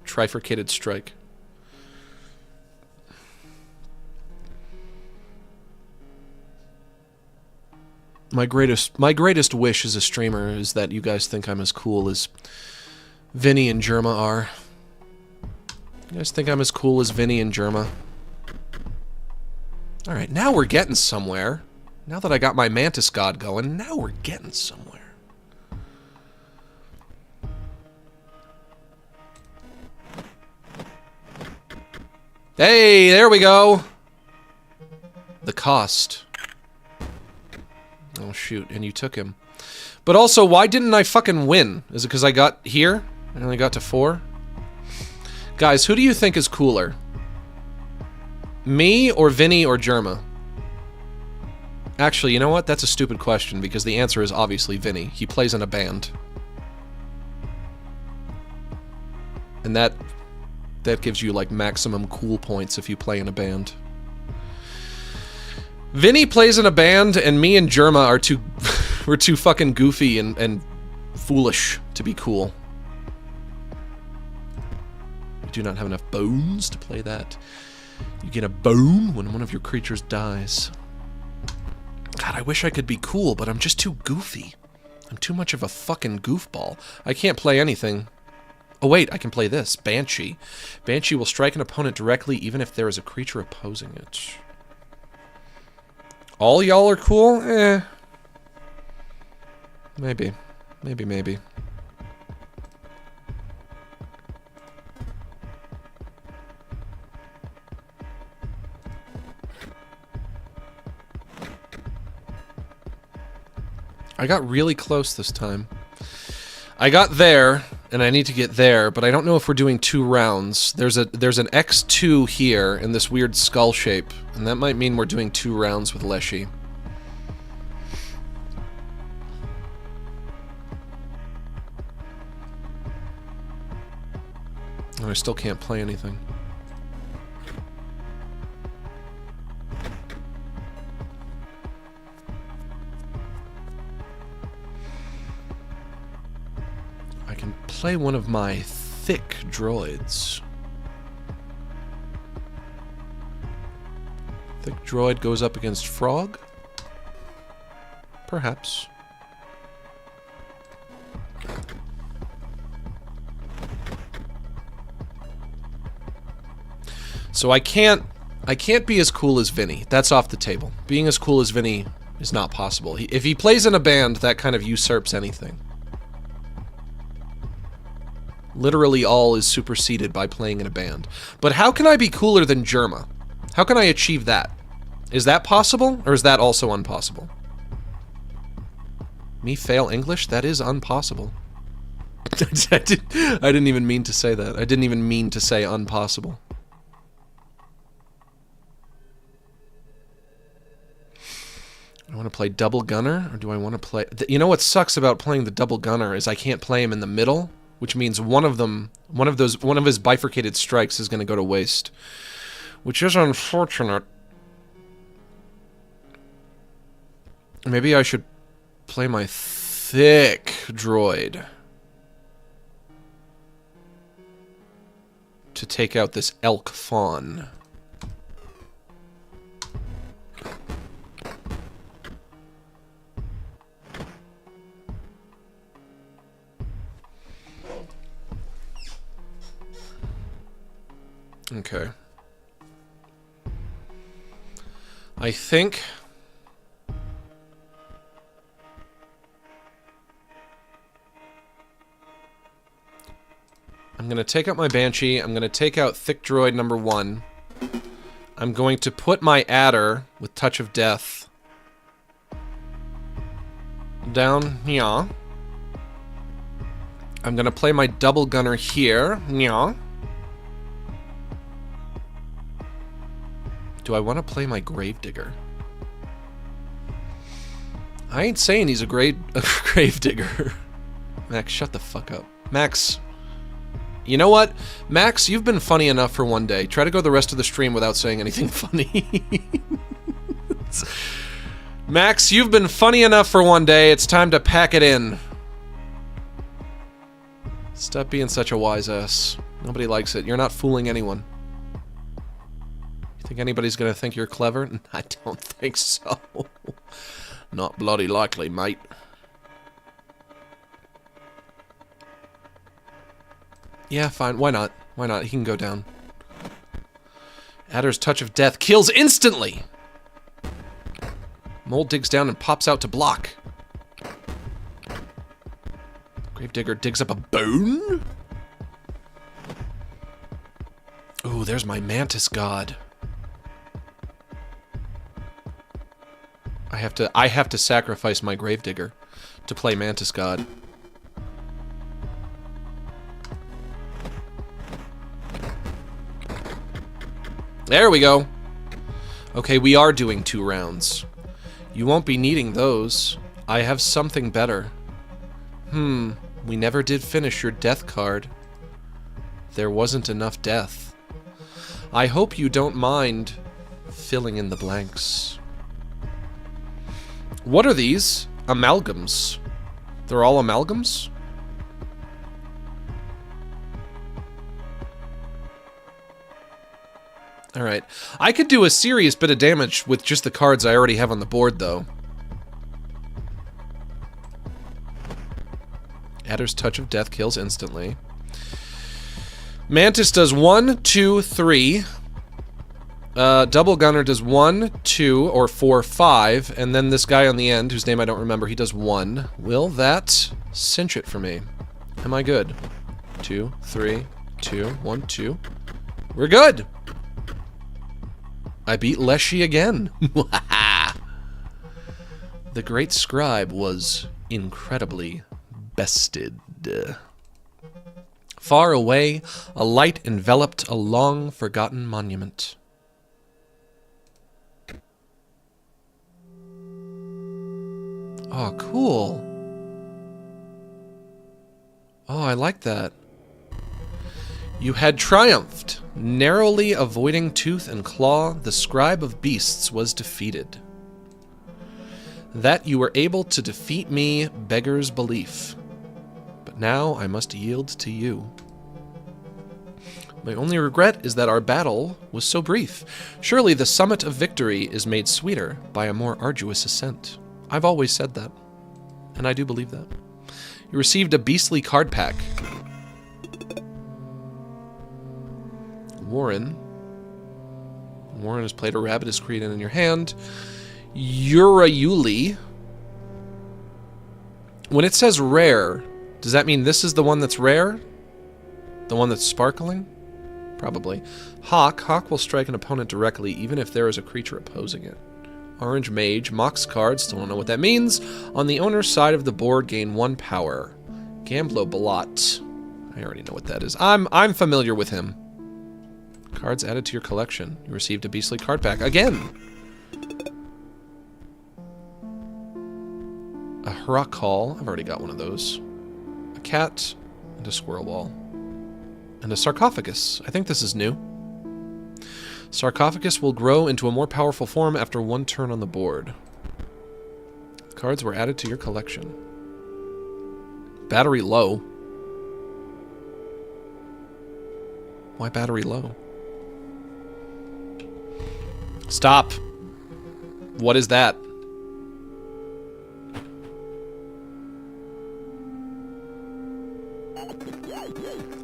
S1: Trifurcated strike. My greatest wish as a streamer is that you guys think I'm as cool as Vinny and Germa are. You guys think I'm as cool as Vinny and Germa? Alright, now we're getting somewhere. Now that I got my Mantis God going, now we're getting somewhere. Hey, there we go! The cost. Oh shoot, and you took him. But also, why didn't I fucking win? Is it because I got here? I only got to 4? Guys, who do you think is cooler? Me or Vinny or Germa? Actually, you know what? That's a stupid question because the answer is obviously Vinny. He plays in a band. And that gives you like maximum cool points if you play in a band. Vinny plays in a band, and me and Germa are too... we're too fucking goofy and foolish to be cool. We do not have enough bones to play that. You get a bone when one of your creatures dies. God, I wish I could be cool, but I'm just too goofy. I'm too much of a fucking goofball. I can't play anything. Oh wait, I can play this. Banshee. Banshee will strike an opponent directly even if there is a creature opposing it. All y'all are cool? Eh. Maybe. Maybe. I got really close this time. I got there, and I need to get there, but I don't know if we're doing 2 rounds. There's an X2 here in this weird skull shape, and that might mean we're doing 2 rounds with Leshy. And I still can't play anything. Play one of my thick droids. Thick droid goes up against Frog? Perhaps. So I can't be as cool as Vinny. That's off the table. Being as cool as Vinny is not possible. If he plays in a band, that kind of usurps anything. Literally all is superseded by playing in a band. But how can I be cooler than Germa? How can I achieve that? Is that possible, or is that also impossible? Me fail English? That is impossible. I didn't even mean to say that. I didn't even mean to say impossible. I want to play double gunner, or do I want to play... You know what sucks about playing the double gunner is I can't play him in the middle. Which means one of his bifurcated strikes is going to go to waste. Which is unfortunate. Maybe I should play my thick droid to take out this elk fawn. Okay. I think I'm going to take out my Banshee. I'm going to take out Thick Droid number 1. I'm going to put my Adder with Touch of Death down here. I'm going to play my Double Gunner here. Yeah. Do I want to play my Gravedigger? I ain't saying he's a Gravedigger. Max, shut the fuck up. Max, you know what? Max, you've been funny enough for one day. Try to go the rest of the stream without saying anything funny. Max, you've been funny enough for one day. It's time to pack it in. Stop being such a wise ass. Nobody likes it. You're not fooling anyone. Think anybody's gonna think you're clever? I don't think so. Not bloody likely, mate. Yeah, fine. Why not? Why not? He can go down. Adder's Touch of Death kills instantly! Mole digs down and pops out to block. Gravedigger digs up a bone? Ooh, there's my Mantis God. I have to sacrifice my Gravedigger to play Mantis God. There we go. Okay, we are doing 2 rounds. You won't be needing those. I have something better. We never did finish your death card. There wasn't enough death. I hope you don't mind filling in the blanks. What are these? Amalgams. They're all amalgams? Alright. I could do a serious bit of damage with just the cards I already have on the board, though. Adder's Touch of Death kills instantly. Mantis does 1, 2, 3. Double Gunner does 1, 2, or 4, 5, and then this guy on the end, whose name I don't remember, he does 1. Will that cinch it for me? Am I good? 2, 3, 2, 1, 2. We're good! I beat Leshy again. The Great Scribe was incredibly bested. Far away, a light enveloped a long-forgotten monument. Oh, cool. Oh, I like that. You had triumphed. Narrowly avoiding tooth and claw, the scribe of beasts was defeated. That you were able to defeat me beggars belief. But now I must yield to you. My only regret is that our battle was so brief. Surely the summit of victory is made sweeter by a more arduous ascent. I've always said that, and I do believe that. You received a beastly card pack. Warren has played a rabbit is created in your hand. Urayuli. When it says rare, does that mean this is the one that's rare? The one that's sparkling? Probably. Hawk will strike an opponent directly, even if there is a creature opposing it. Orange Mage, Mox card, still don't know what that means. On the owner's side of the board, gain 1 power. Gamblo Blot. I already know what that is. I'm familiar with him. Cards added to your collection. You received a beastly card pack again. A Hurrah Call. I've already got one of those. A cat and a squirrel wall. And a sarcophagus. I think this is new. Sarcophagus will grow into a more powerful form after 1 turn on the board. Cards were added to your collection. Battery low. Why battery low? Stop. What is that?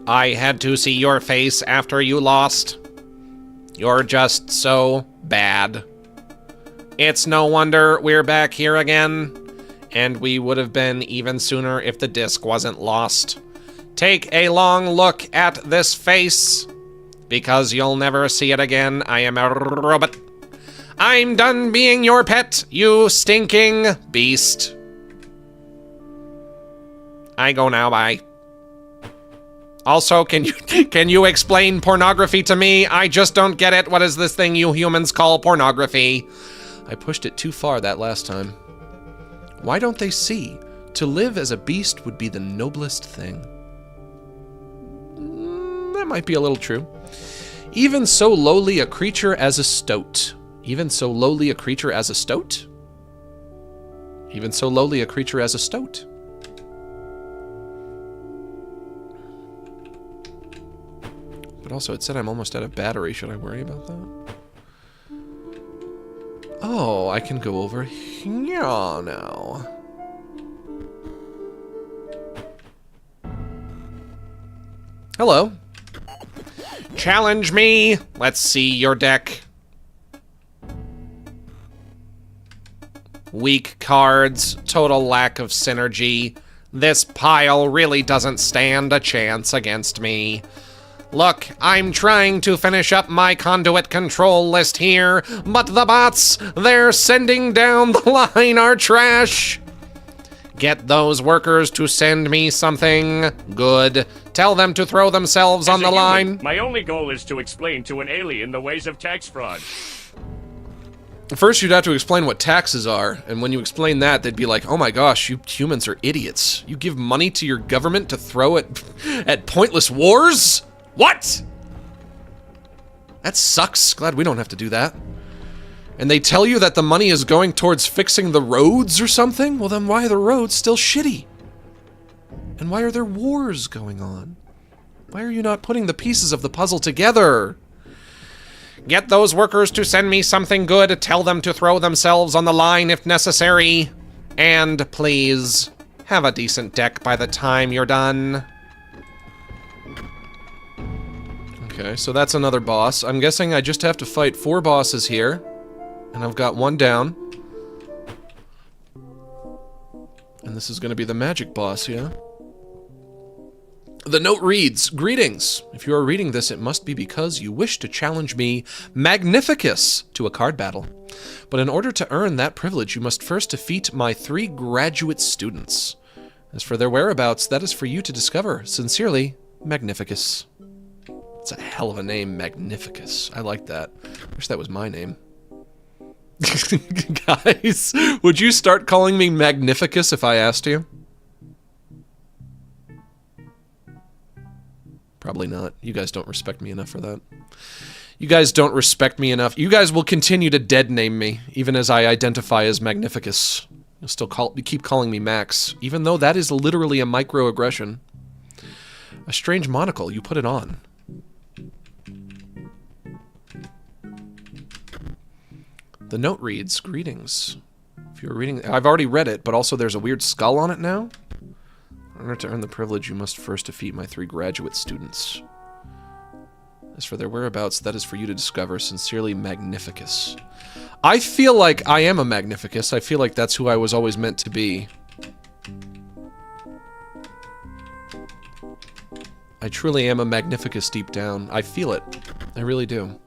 S1: I had to see your face after you lost. You're just so bad. It's no wonder we're back here again. And we would have been even sooner if the disc wasn't lost. Take a long look at this face. Because you'll never see it again. I am a robot. I'm done being your pet, you stinking beast. I go now, bye. Also, can you explain pornography to me? I just don't get it. What is this thing you humans call pornography? I pushed it too far that last time. Why don't they see? To live as a beast would be the noblest thing. That might be a little true. Even so lowly a creature as a stoat. Even so lowly a creature as a stoat? Even so lowly a creature as a stoat. But also, it said I'm almost out of battery. Should I worry about that? Oh, I can go over here now. Hello. Challenge me. Let's see your deck. Weak cards, total lack of synergy. This pile really doesn't stand a chance against me. Look, I'm trying to finish up my conduit control list here, but the bots they're sending down the line are trash. Get those workers to send me something good. Tell them to throw themselves on the line.
S2: My only goal is to explain to an alien the ways of tax fraud.
S1: First, you'd have to explain what taxes are, and when you explain that, they'd be like, oh my gosh, you humans are idiots. You give money to your government to throw it at pointless wars? What? That sucks. Glad we don't have to do that. And they tell you that the money is going towards fixing the roads or something? Well, then why are the roads still shitty? And why are there wars going on? Why are you not putting the pieces of the puzzle together? Get those workers to send me something good. Tell them to throw themselves on the line if necessary. And please, have a decent deck by the time you're done. Okay, so that's another boss. I'm guessing I just have to fight 4 bosses here. And I've got 1 down. And this is going to be the magic boss, yeah? The note reads, greetings. If you are reading this, it must be because you wish to challenge me, Magnificus, to a card battle. But in order to earn that privilege, you must first defeat my 3 graduate students. As for their whereabouts, that is for you to discover. Sincerely, Magnificus. It's a hell of a name, Magnificus. I like that. Wish that was my name. Guys, would you start calling me Magnificus if I asked you? Probably not. You guys don't respect me enough for that. You guys don't respect me enough. You guys will continue to dead name me, even as I identify as Magnificus. You'll still keep calling me Max, even though that is literally a microaggression. A strange monocle. You put it on. The note reads, greetings. If you're reading, I've already read it, but also there's a weird skull on it now. In order to earn the privilege, you must first defeat my 3 graduate students. As for their whereabouts, that is for you to discover. Sincerely, Magnificus. I feel like I am a Magnificus. I feel like that's who I was always meant to be. I truly am a Magnificus deep down. I feel it. I really do.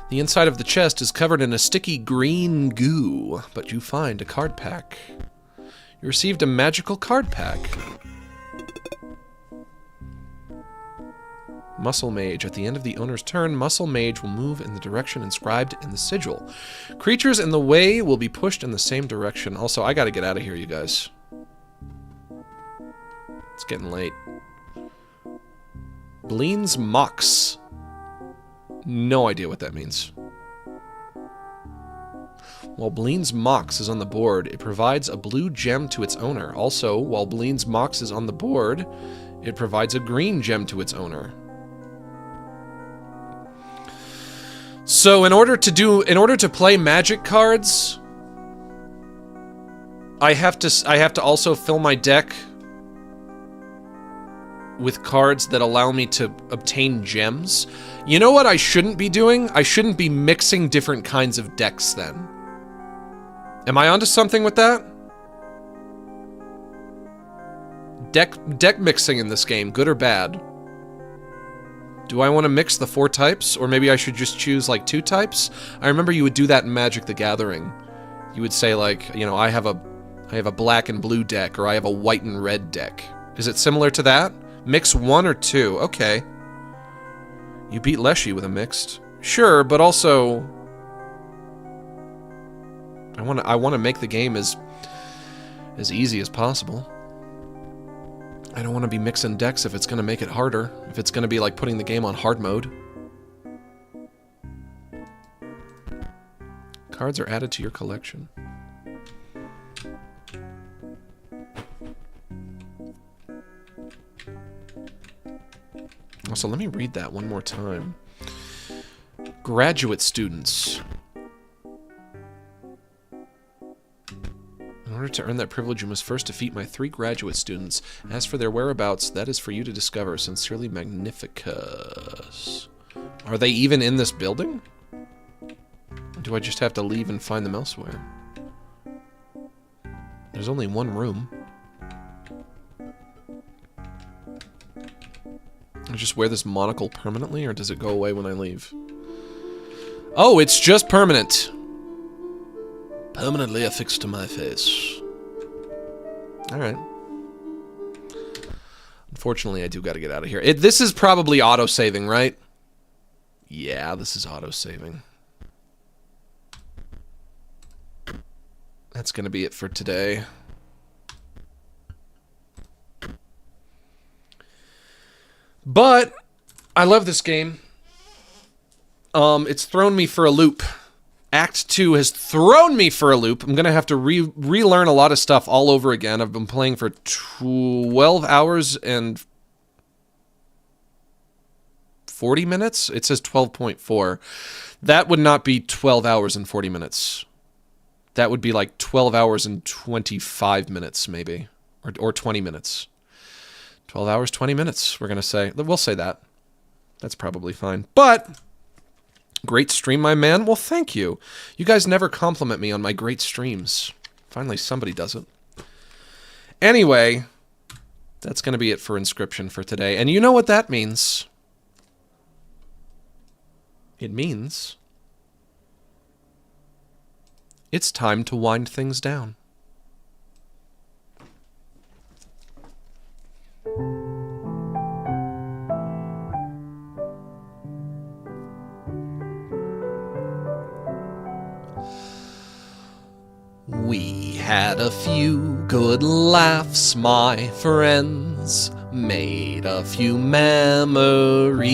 S1: The inside of the chest is covered in a sticky green goo, but you find a card pack. You received a magical card pack. Muscle Mage. At the end of the owner's turn, Muscle Mage will move in the direction inscribed in the sigil. Creatures in the way will be pushed in the same direction. Also, I gotta get out of here, you guys. It's getting late. Bleen's Mox. No idea what that means. While Bleen's Mox is on the board, it provides a blue gem to its owner. Also, while Bleen's Mox is on the board, it provides a green gem to its owner. So in order to play magic cards, I have to also fill my deck with cards that allow me to obtain gems. You know what I shouldn't be doing? I shouldn't be mixing different kinds of decks then. Am I onto something with that? Deck mixing in this game, good or bad? Do I want to mix the 4 types? Or maybe I should just choose like 2 types? I remember you would do that in Magic the Gathering. You would say like, you know, I have a black and blue deck, or I have a white and red deck. Is it similar to that? Mix 1 or 2, okay. You beat Leshy with a mixed. Sure, but also I want to make the game as easy as possible. I don't want to be mixing decks if it's going to make it harder. If it's going to be like putting the game on hard mode. Cards are added to your collection. Also, let me read that one more time. Graduate students. In order to earn that privilege, you must first defeat my 3 graduate students. As for their whereabouts, that is for you to discover. Sincerely, Magnificus. Are they even in this building? Or do I just have to leave and find them elsewhere? There's only one room. I just wear this monocle permanently, or does it go away when I leave? Oh, it's just permanent. Permanently affixed to my face. Alright. Unfortunately, I do gotta get out of here. This is probably auto-saving, right? Yeah, this is auto-saving. That's gonna be it for today. But I love this game. It's thrown me for a loop. Act 2 has thrown me for a loop. I'm gonna have to relearn a lot of stuff all over again. I've been playing for 12 hours and 40 minutes? It says 12.4. That would not be 12 hours and 40 minutes. That would be like 12 hours and 25 minutes, maybe. Or 20 minutes. 12 hours, 20 minutes, we're gonna say. We'll say that. That's probably fine. But great stream, my man. Well, thank you. You guys never compliment me on my great streams. Finally, somebody does it. Anyway, that's going to be it for Inscryption for today. And you know what that means? It means it's time to wind things down. We had a few good laughs, my friends, made a few memories.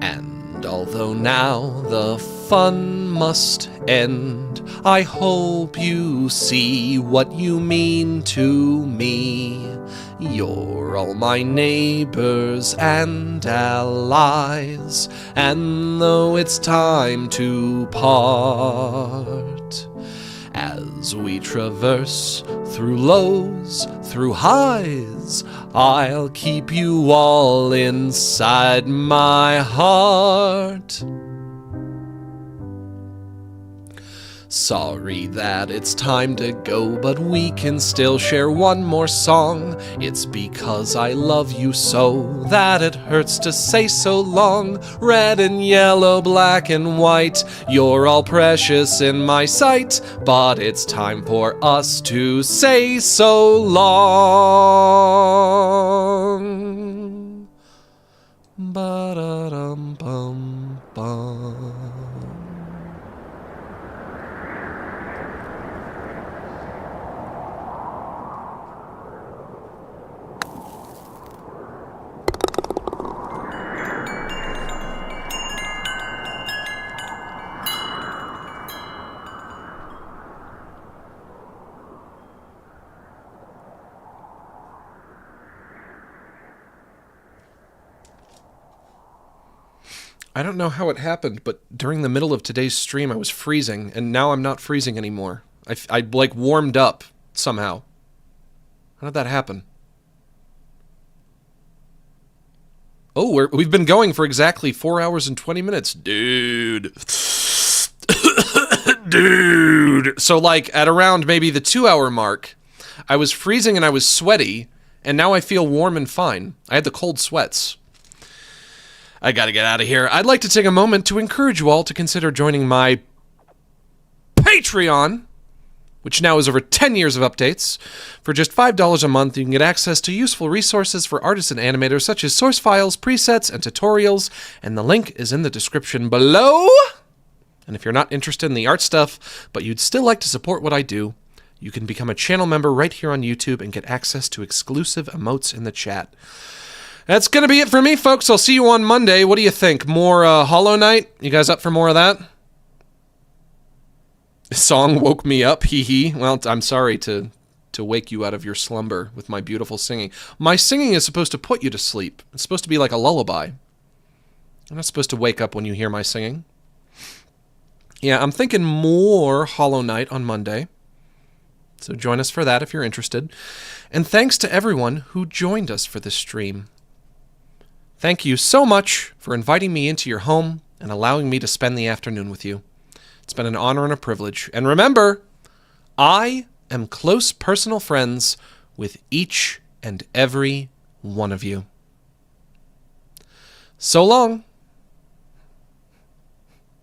S1: And although now the fun must end, I hope you see what you mean to me. You're all my neighbors and allies, and though it's time to part, as we traverse through lows, through highs, I'll keep you all inside my heart. Sorry that it's time to go, but we can still share one more song. It's because I love you so that it hurts to say so long. Red and yellow, black and white, you're all precious in my sight, but it's time for us to say so long. Ba-da-dum-bum-bum. I don't know how it happened, but during the middle of today's stream, I was freezing, and now I'm not freezing anymore. I like, warmed up somehow. How did that happen? Oh, we've been going for exactly 4 hours and 20 minutes. Dude. Dude. So, like, at around maybe the 2-hour mark, I was freezing and I was sweaty, and now I feel warm and fine. I had the cold sweats. I gotta get out of here. I'd like to take a moment to encourage you all to consider joining my Patreon, which now is over 10 years of updates. For just $5 a month, you can get access to useful resources for artists and animators, such as source files, presets, and tutorials, and the link is in the description below. And if you're not interested in the art stuff, but you'd still like to support what I do, you can become a channel member right here on YouTube and get access to exclusive emotes in the chat. That's going to be it for me, folks. I'll see you on Monday. What do you think? More Hollow Knight? You guys up for more of that? This song woke me up, hee hee. Well, I'm sorry to wake you out of your slumber with my beautiful singing. My singing is supposed to put you to sleep. It's supposed to be like a lullaby. I'm not supposed to wake up when you hear my singing. Yeah, I'm thinking more Hollow Knight on Monday. So join us for that if you're interested. And thanks to everyone who joined us for this stream. Thank you so much for inviting me into your home and allowing me to spend the afternoon with you. It's been an honor and a privilege. And remember, I am close personal friends with each and every one of you. So long.